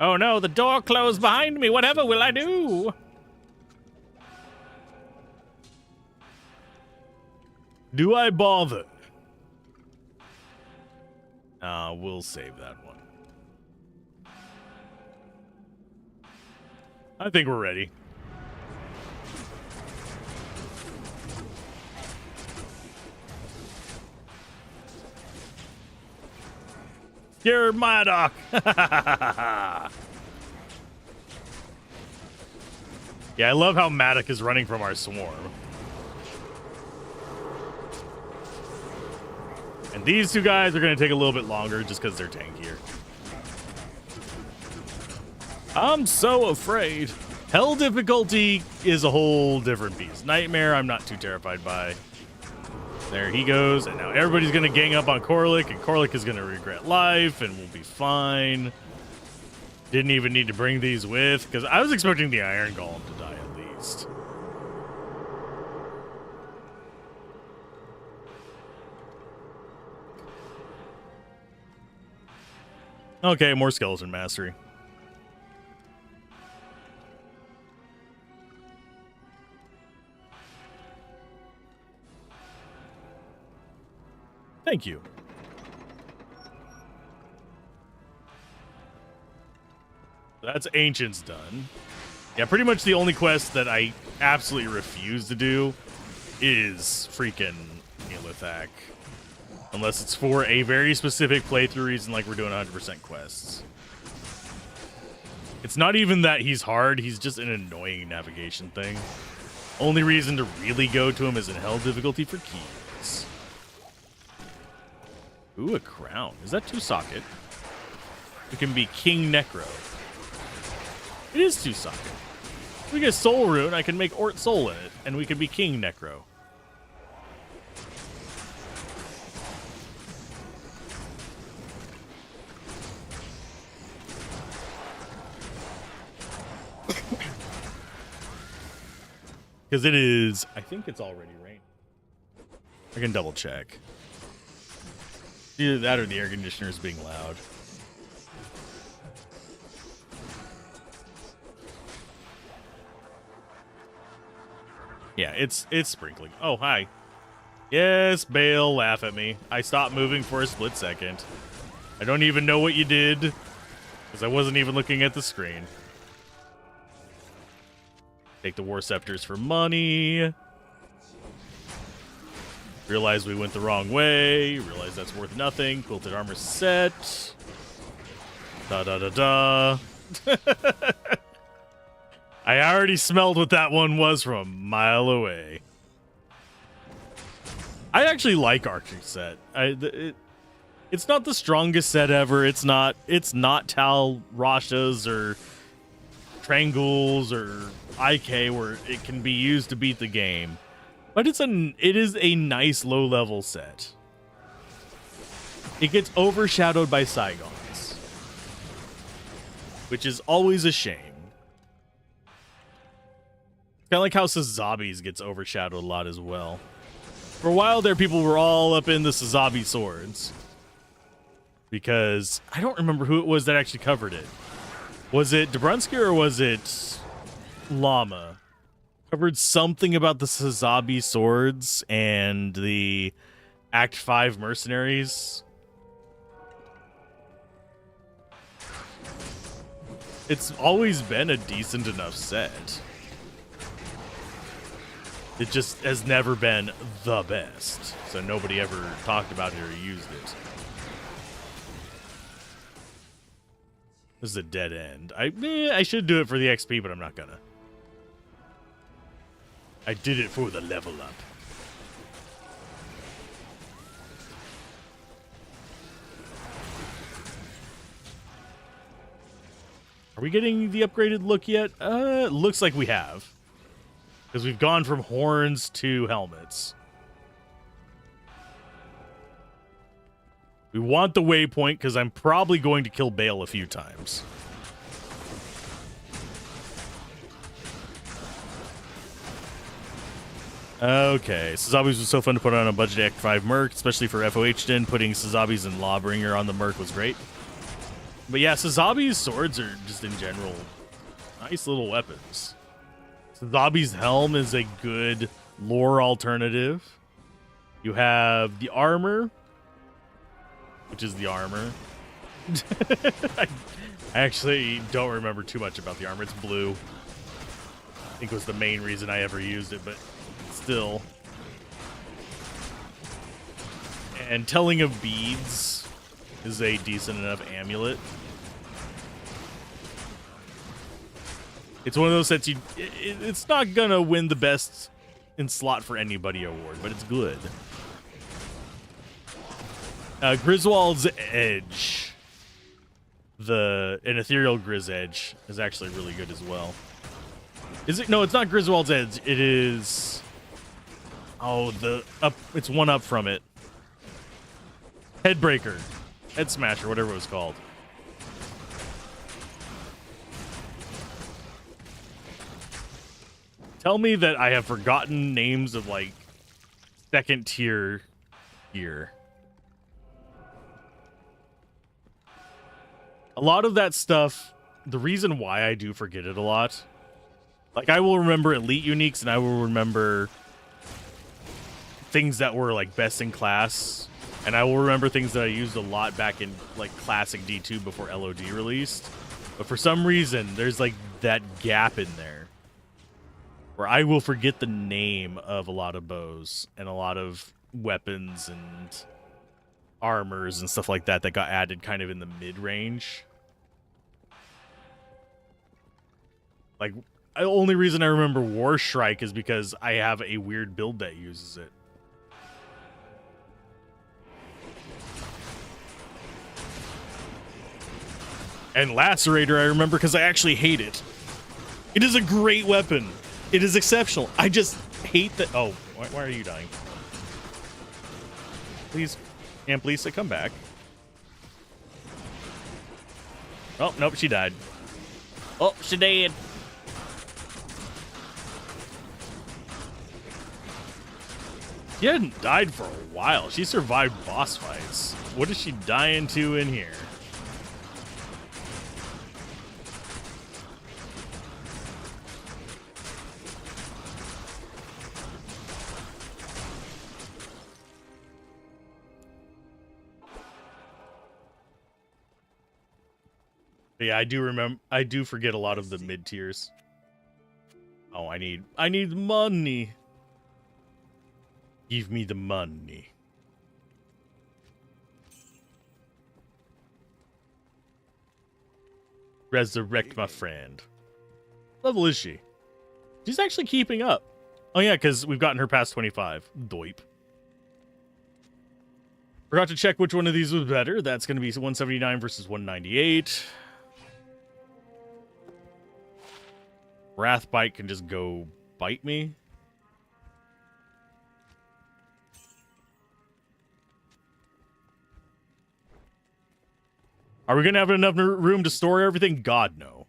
Oh no, the door closed behind me. Whatever will I do? Do I bother? We'll save that one. I think we're ready. You're Madoc. Yeah, I love how Madoc is running from our swarm. And these two guys are going to take a little bit longer just because they're tankier. I'm so afraid. Hell difficulty is a whole different beast. Nightmare, I'm not too terrified by. There he goes, and now everybody's going to gang up on Corlick, and Corlick is going to regret life, and we'll be fine. Didn't even need to bring these with, because I was expecting the Iron Golem to die at least. Okay, more Skeleton Mastery. Thank you. That's Ancients done. Yeah, pretty much the only quest that I absolutely refuse to do is freaking Neolithak. Unless it's for a very specific playthrough reason, like we're doing 100% quests. It's not even that he's hard, he's just an annoying navigation thing. Only reason to really go to him is in hell difficulty for keys. Ooh, a crown. Is that 2-socket? We can be King Necro. It is 2-socket. If we get Soul Rune, I can make Ort Soul in it, and we can be King Necro. Because it is, I think it's already raining. I can double check. Either that or the air conditioner is being loud. Yeah, it's sprinkling. Oh, hi. Yes, Bale, laugh at me. I stopped moving for a split second. I don't even know what you did, because I wasn't even looking at the screen. Take the War Scepters for money. Realize we went the wrong way. Realize that's worth nothing. Quilted armor set. Da-da-da-da. I already smelled what that one was from a mile away. I actually like Archer set. It's not the strongest set ever. It's not Tal Rashas or Trangles or IK where it can be used to beat the game. But it is a nice low-level set. It gets overshadowed by Saigons, which is always a shame. Kind of like how Sazabi's gets overshadowed a lot as well. For a while there, people were all up in the Sazabi swords. Because I don't remember who it was that actually covered it. Was it Dobrunsky or was it Llama? Covered something about the Sazabi swords and the Act 5 mercenaries. It's always been a decent enough set. It just has never been the best, so nobody ever talked about it or used it. This is a dead end. I should do it for the XP, but I'm not gonna. I did it for the level up. Are we getting the upgraded look yet? Looks like we have. Because we've gone from horns to helmets. We want the waypoint because I'm probably going to kill Bale a few times. Okay, Sazabis was so fun to put on a budget Act 5 Merc, especially for FOH Den. Putting Sazabis and Lawbringer on the Merc was great. But yeah, Sazabi's swords are just in general nice little weapons. Sazabi's helm is a good lore alternative. You have the armor, which is the armor. I actually don't remember too much about the armor. It's blue. I think it was the main reason I ever used it, but still. And Telling of Beads is a decent enough amulet. It's one of those sets it's not gonna win the best in slot for anybody award, but it's good. Griswold's Edge, an Ethereal Grizz Edge, is actually really good as well. Is it? No, it's not Griswold's Edge. It is. Oh, it's one up from it. Headbreaker, Head Smasher, whatever it was called. Tell me that I have forgotten names of like second tier gear. A lot of that stuff, the reason why I do forget it a lot, like I will remember elite uniques and I will remember things that were like best in class, and I will remember things that I used a lot back in like classic D2 before LOD released. But for some reason, there's like that gap in there where I will forget the name of a lot of bows and a lot of weapons and armors and stuff like that that got added kind of in the mid-range. Like, the only reason I remember War Shrike is because I have a weird build that uses it. And Lacerator I remember because I actually hate it. It is a great weapon. It is exceptional. I just hate that. Oh, why are you dying? Please, Aunt Lisa, come back. Oh, nope, she died. Oh, she died. She hadn't died for a while. She survived boss fights. What is she dying to in here? Yeah, I do forget a lot of the mid tiers. Oh, I need money. Give me the money. Resurrect my friend. What level is she? She's actually keeping up. Oh yeah, because we've gotten her past 25. Doip. Forgot to check which one of these was better. That's going to be 179 versus 198. Wrathbite can just go bite me. Are we going to have enough room to store everything? God, no.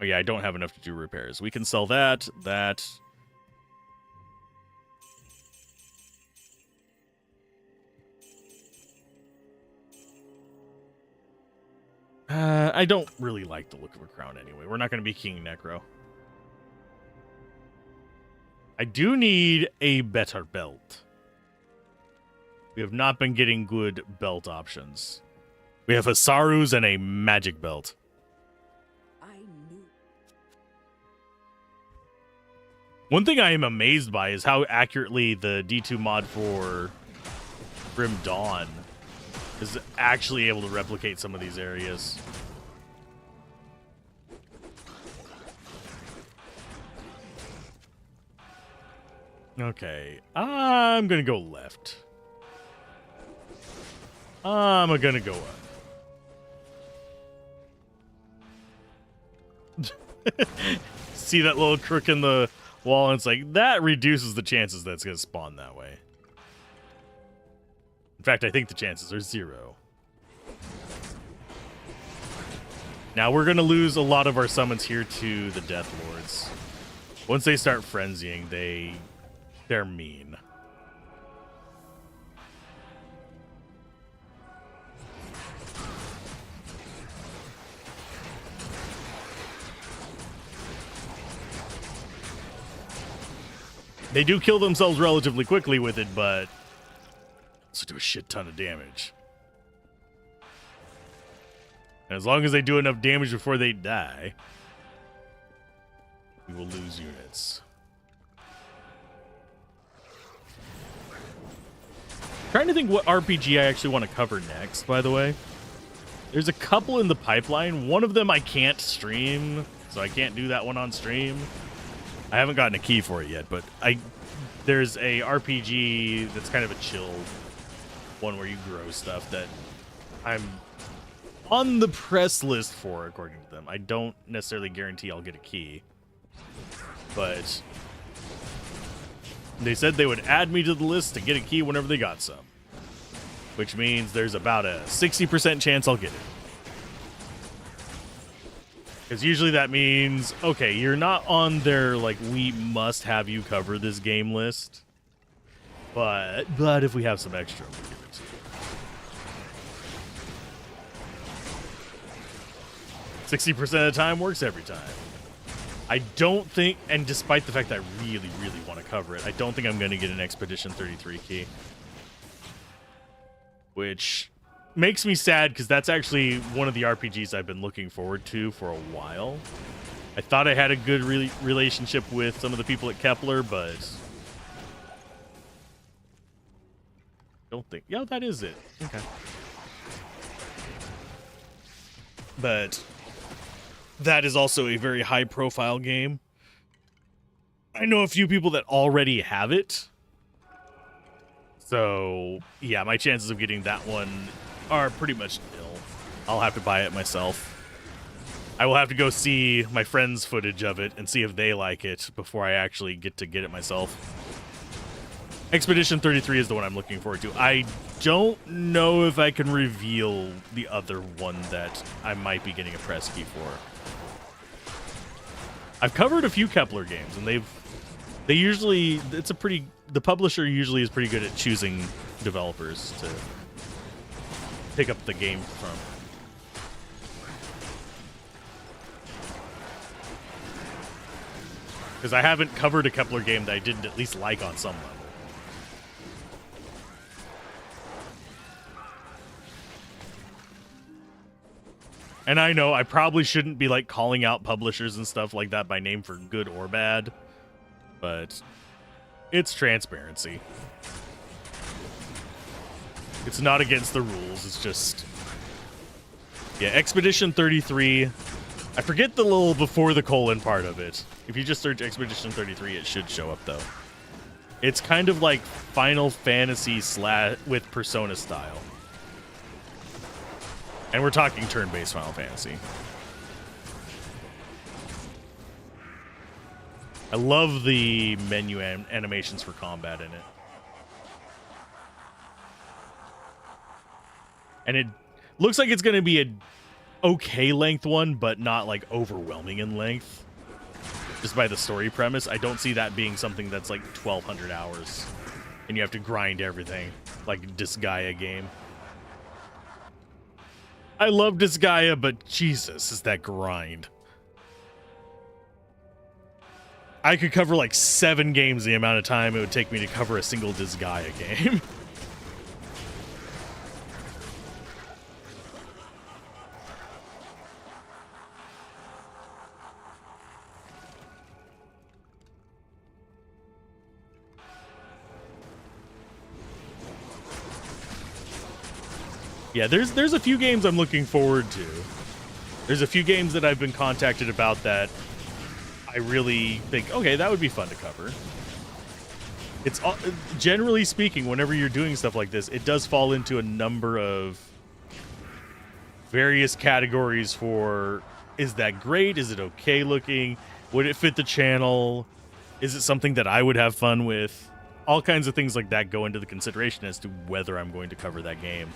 Oh, yeah, I don't have enough to do repairs. We can sell that. I don't really like the look of a crown anyway. We're not going to be King Necro. I do need a better belt. We have not been getting good belt options. We have Hasaru's and a magic belt. I knew. One thing I am amazed by is how accurately the D2 mod for Grim Dawn is actually able to replicate some of these areas. Okay, I'm gonna go left. I'm gonna go up. see that little crook in the wall, and it's like, that reduces the chances that's going to spawn that way. In fact, I think the chances are 0. Now, we're going to lose a lot of our summons here to the Death Lords. Once they start frenzying, they're mean. They do kill themselves relatively quickly with it, but also do a shit ton of damage. And as long as they do enough damage before they die, we will lose units. Trying to think what RPG I actually want to cover next, by the way. There's a couple in the pipeline. One of them I can't stream, so I can't do that one on stream. I haven't gotten a key for it yet, but there's a RPG that's kind of a chill one where you grow stuff that I'm on the press list for, according to them. I don't necessarily guarantee I'll get a key, but they said they would add me to the list to get a key whenever they got some, which means there's about a 60% chance I'll get it. Because usually that means, okay, you're not on their, like, we must have you cover this game list. But if we have some extra, we'll give it to you. 60% of the time works every time. I don't think, and despite the fact that I really, really want to cover it, I don't think I'm going to get an Expedition 33 key. Which makes me sad, because that's actually one of the RPGs I've been looking forward to for a while. I thought I had a good relationship with some of the people at Kepler, but don't think. Yeah, that is it. Okay. But that is also a very high-profile game. I know a few people that already have it. So, yeah, my chances of getting that one are pretty much nil. I'll have to buy it myself. I will have to go see my friends' footage of it and see if they like it before I actually get it myself. Expedition 33 is the one I'm looking forward to. I don't know if I can reveal the other one that I might be getting a press key for. I've covered a few Kepler games, and they usually, the publisher usually is pretty good at choosing developers to pick up the game from. Because I haven't covered a Kepler game that I didn't at least like on some level. And I know I probably shouldn't be like calling out publishers and stuff like that by name for good or bad, but it's transparency. It's not against the rules, it's just... Yeah, Expedition 33. I forget the little before the colon part of it. If you just search Expedition 33, it should show up, though. It's kind of like Final Fantasy with Persona style. And we're talking turn-based Final Fantasy. I love the menu animations for combat in it. And it looks like it's going to be a okay length one, but not like overwhelming in length. Just by the story premise, I don't see that being something that's like 1,200 hours. And you have to grind everything, like Disgaea game. I love Disgaea, but Jesus, is that grind. I could cover like 7 games the amount of time it would take me to cover a single Disgaea game. Yeah, there's a few games I'm looking forward to. There's a few games that I've been contacted about that I really think, okay, that would be fun to cover. It's generally speaking, whenever you're doing stuff like this, it does fall into a number of various categories for is that great? Is it okay looking? Would it fit the channel? Is it something that I would have fun with? All kinds of things like that go into the consideration as to whether I'm going to cover that game.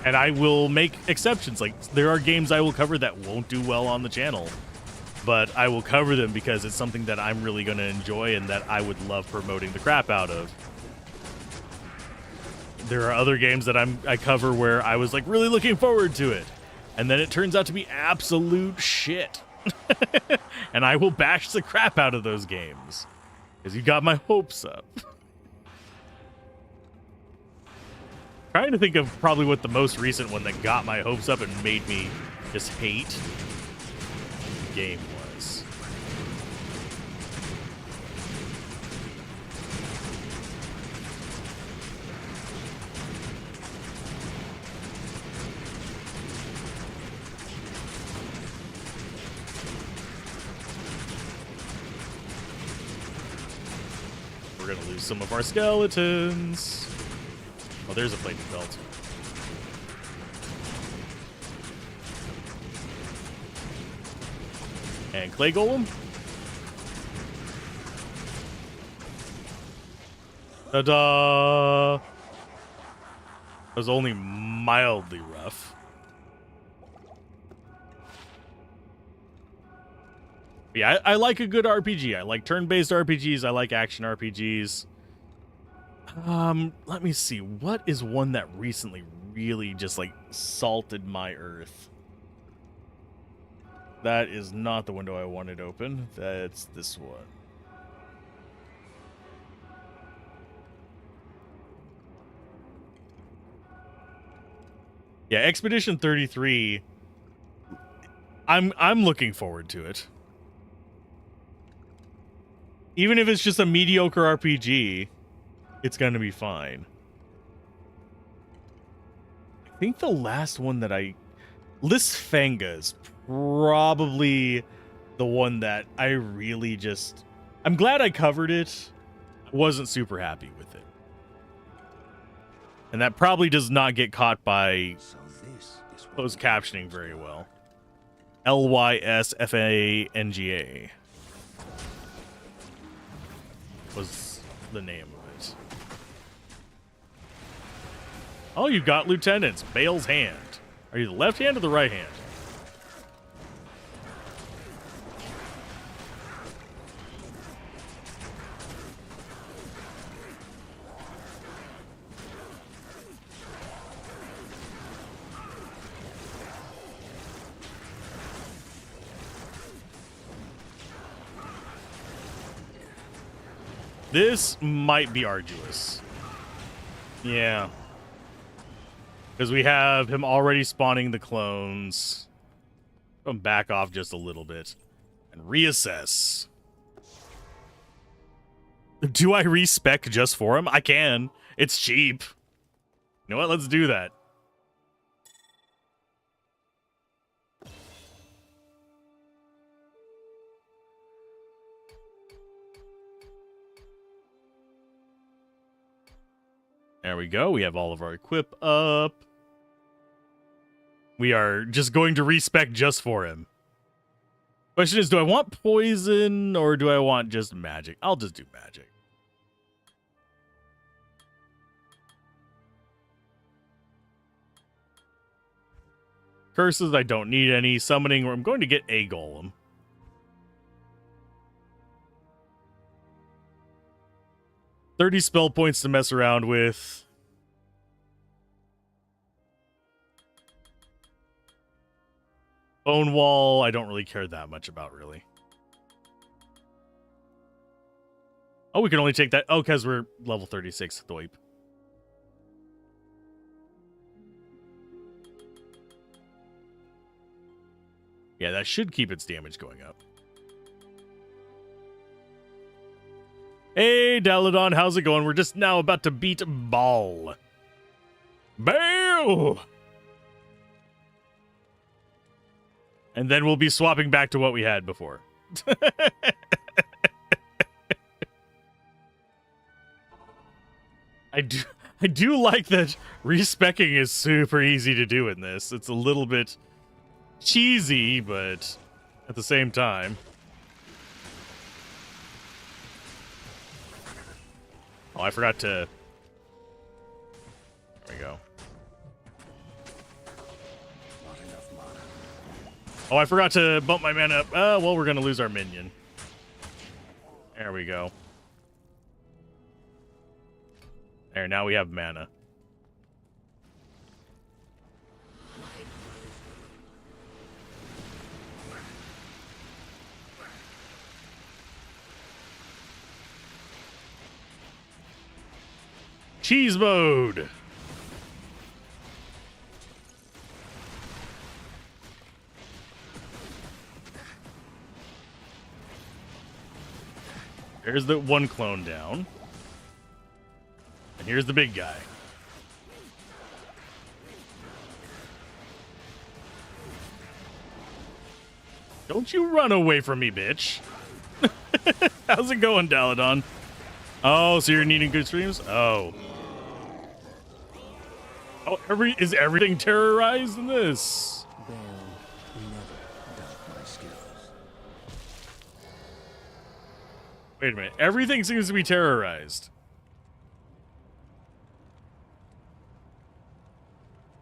And I will make exceptions. Like, there are games I will cover that won't do well on the channel, but I will cover them because it's something that I'm really going to enjoy and that I would love promoting the crap out of. There are other games that I cover where I was like really looking forward to it, and then it turns out to be absolute shit. And I will bash the crap out of those games because you got my hopes up. Trying to think of probably what the most recent one that got my hopes up and made me just hate the game was. We're gonna lose some of our skeletons. Oh, there's a plated belt. And clay golem. Ta-da! That was only mildly rough. Yeah, I like a good RPG. I like turn-based RPGs. I like action RPGs. Let me see. What is one that recently really just, like, salted my earth? That is not the window I wanted open. That's this one. Yeah, Expedition 33. I'm looking forward to it. Even if it's just a mediocre RPG, it's going to be fine. I think the last one that Lisfanga is probably the one that I really just... I'm glad I covered it. I wasn't super happy with it. And that probably does not get caught by closed captioning very well. Lysfanga was the name of it. Oh, you got lieutenants. Bale's hand. Are you the left hand or the right hand? This might be arduous. Yeah. Because we have him already spawning the clones. Come back off just a little bit. And reassess. Do I respec just for him? I can. It's cheap. You know what? Let's do that. There we go. We have all of our equip up. We are just going to respec just for him. Question is, do I want poison or do I want just magic? I'll just do magic. Curses, I don't need any. Summoning, I'm going to get a golem. $30 spell points to mess around with. Bone wall, I don't really care that much about, really. Oh, we can only take that. Oh, because we're level 36 Thoip. Yeah, that should keep its damage going up. Hey, Daladon, how's it going? We're just now about to beat Ball. Boo! And then we'll be swapping back to what we had before. I do like that respecking is super easy to do in this. It's a little bit cheesy, but at the same time. Oh, I forgot to... There we go. Not enough mana. Oh, I forgot to bump my mana up. Well, we're going to lose our minion. There we go. There, now we have mana. Cheese mode! There's the one clone down. And here's the big guy. Don't you run away from me, bitch. How's it going, Daladon? Oh, so you're needing good streams? Oh. Oh, is everything terrorized in this? They'll never doubt my skills. Wait a minute. Everything seems to be terrorized.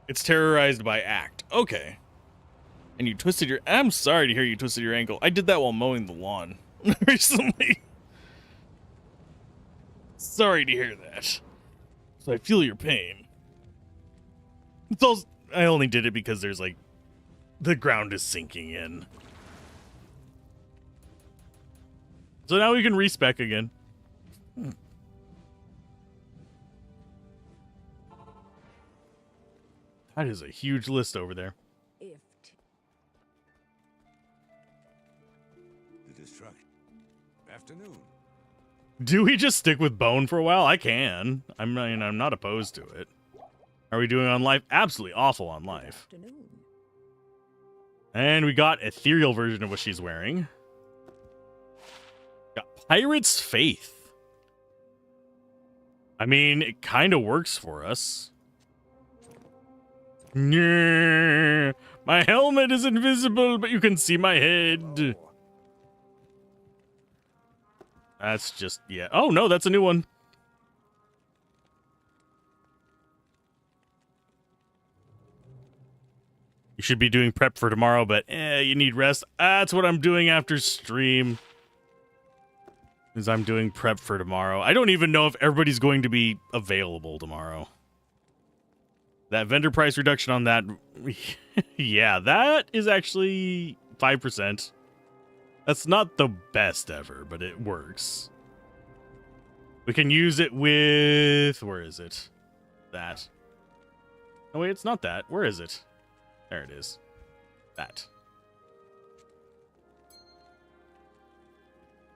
It's terrorized by act. Okay. And you twisted your... I'm sorry to hear you twisted your ankle. I did that while mowing the lawn recently. Sorry to hear that. So I feel your pain. It's also... I only did it because there's like... The ground is sinking in. So now we can respec again. That is a huge list over there. If The destruction. Afternoon. Do we just stick with bone for a while? I can. I'm not opposed to it. Are we doing on life? Absolutely awful on life. afternoon. And we got ethereal version of what she's wearing. Got Pirate's Faith. I mean, it kind of works for us. Nyeh. My helmet is invisible, but you can see my head. That's just, yeah. Oh, no, that's a new one. You should be doing prep for tomorrow, but you need rest. That's what I'm doing after stream. Is I'm doing prep for tomorrow. I don't even know if everybody's going to be available tomorrow. That vendor price reduction on that, yeah, that is actually 5%. That's not the best ever, but it works. We can use it with... Where is it? That. Oh, wait, it's not that. Where is it? There it is. That.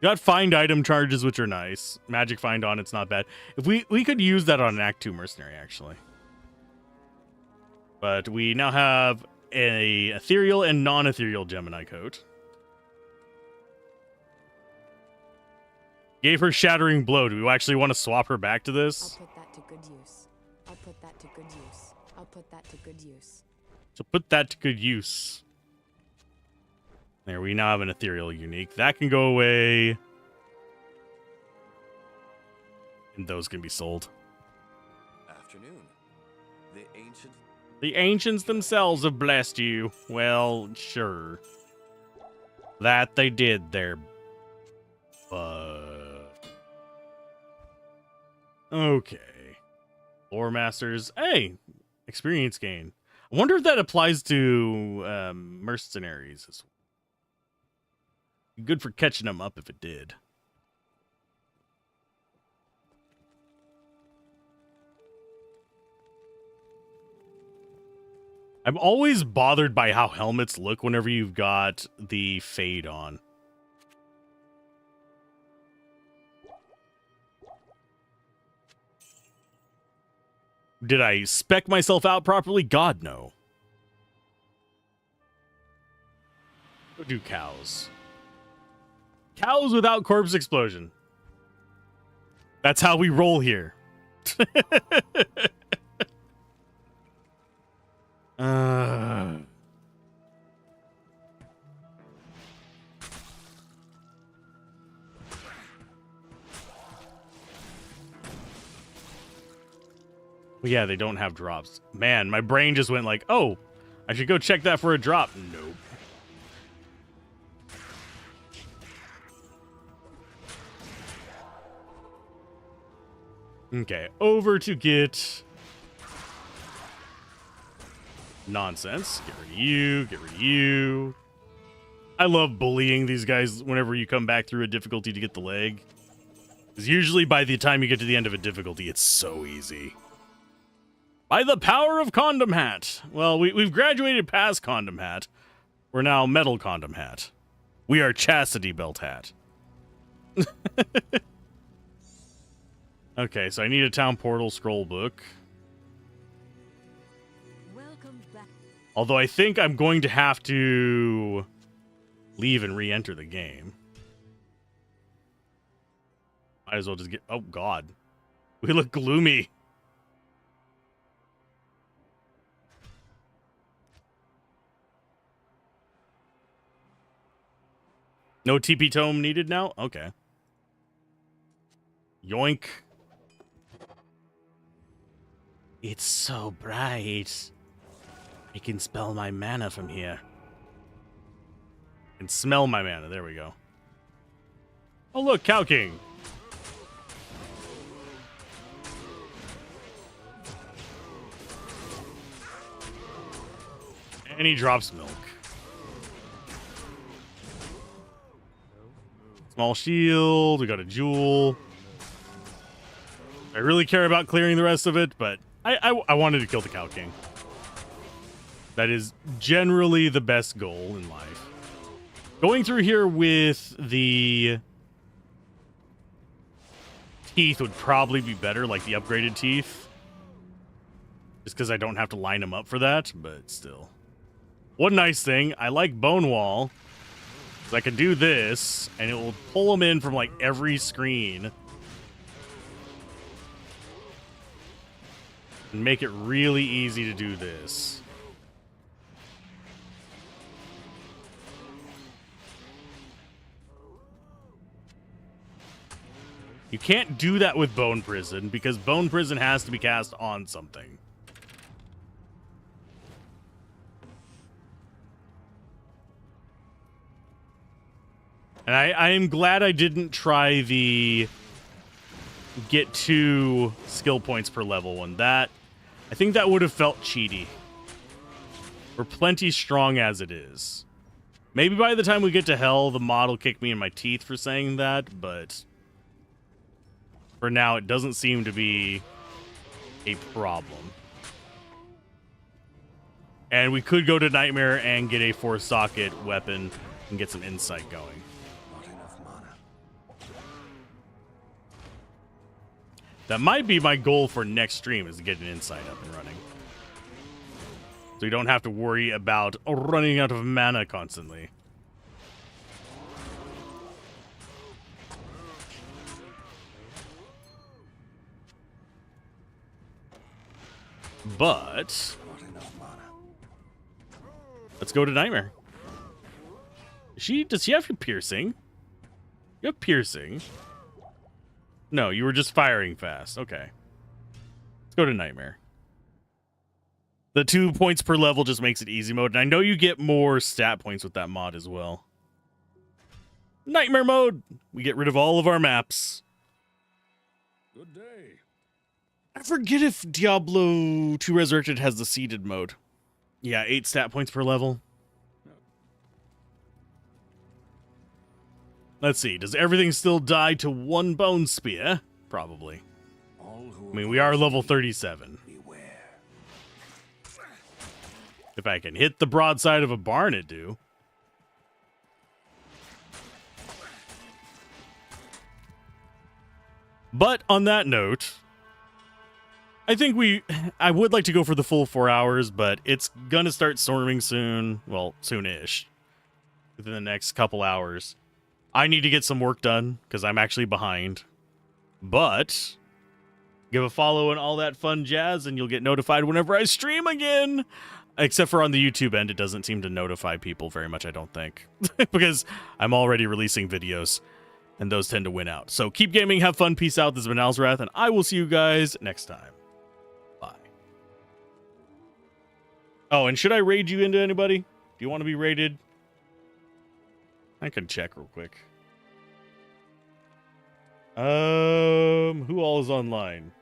Got find item charges, which are nice. Magic find on it's not bad. If we could use that on an Act 2 mercenary, actually. But we now have a ethereal and non-ethereal Gemini coat. Gave her shattering blow. Do we actually want to swap her back to this? I'll put that to good use. I'll put that to good use. I'll put that to good use. So put that to good use. There, we now have an ethereal unique. That can go away. And those can be sold. Afternoon. The ancient. The ancients themselves have blessed you. Well, sure. That they did there. Okay. Lore Masters. Hey! Experience gain. I wonder if that applies to mercenaries. It's good for catching them up if it did. I'm always bothered by how helmets look whenever you've got the fade on. Did I spec myself out properly? God, no. Go do cows. Cows without corpse explosion. That's how we roll here. Well, yeah, they don't have drops. Man, my brain just went like, oh, I should go check that for a drop. Nope. Okay, over to get... Nonsense. Get rid of you, get rid of you. I love bullying these guys whenever you come back through a difficulty to get the leg. Because usually by the time you get to the end of a difficulty, it's so easy. By the power of Condom Hat. Well, we've graduated past Condom Hat. We're now Metal Condom Hat. We are Chastity Belt Hat. Okay, so I need a town portal scroll book. Welcome back. Although I think I'm going to have to leave and re-enter the game. Might as well just get... Oh, God. We look gloomy. No TP tome needed now? Okay. Yoink. It's so bright. I can spell my mana from here. I can smell my mana. There we go. Oh, look, Cow King. And he drops milk. Small shield. We got a jewel. I really care about clearing the rest of it, but I wanted to kill the Cow King. That is generally the best goal in life. Going through here with the teeth would probably be better, like the upgraded teeth. Just because I don't have to line them up for that, but still. One nice thing, I like Bone Wall. So I can do this, and it will pull them in from like every screen. And make it really easy to do this. You can't do that with Bone Prison, because Bone Prison has to be cast on something. And I am glad I didn't try the get 2 skill points per level one. That, I think that would have felt cheaty. We're plenty strong as it is. Maybe by the time we get to hell, the mod will kick me in my teeth for saying that, but for now, it doesn't seem to be a problem. And we could go to Nightmare and get a 4-socket weapon and get some insight going. Not enough mana. That might be my goal for next stream, is to get an insight up and running. So you don't have to worry about running out of mana constantly. But Not enough mana. let's go to Nightmare. Does she have piercing? You have piercing. No, you were just firing fast. Okay. Let's go to Nightmare. The 2 points per level just makes it easy mode. And I know you get more stat points with that mod as well. Nightmare mode. We get rid of all of our maps. Good day. I forget if Diablo 2 Resurrected has the seeded mode. Yeah, 8 stat points per level. Let's see. Does everything still die to 1 bone spear? Probably. All who I mean, we are level 37. beware. If I can hit the broadside of a barn, it do. But on that note, I think I would like to go for the full 4 hours, but it's gonna start storming soon. Well, soon-ish. Within the next couple hours. I need to get some work done, because I'm actually behind. But give a follow and all that fun jazz, and you'll get notified whenever I stream again. Except for on the YouTube end, it doesn't seem to notify people very much, I don't think. Because I'm already releasing videos, and those tend to win out. So keep gaming, have fun, peace out. This has been Alzorath, and I will see you guys next time. Bye. Oh, and should I raid you into anybody? Do you want to be raided? I can check real quick. Who all is online?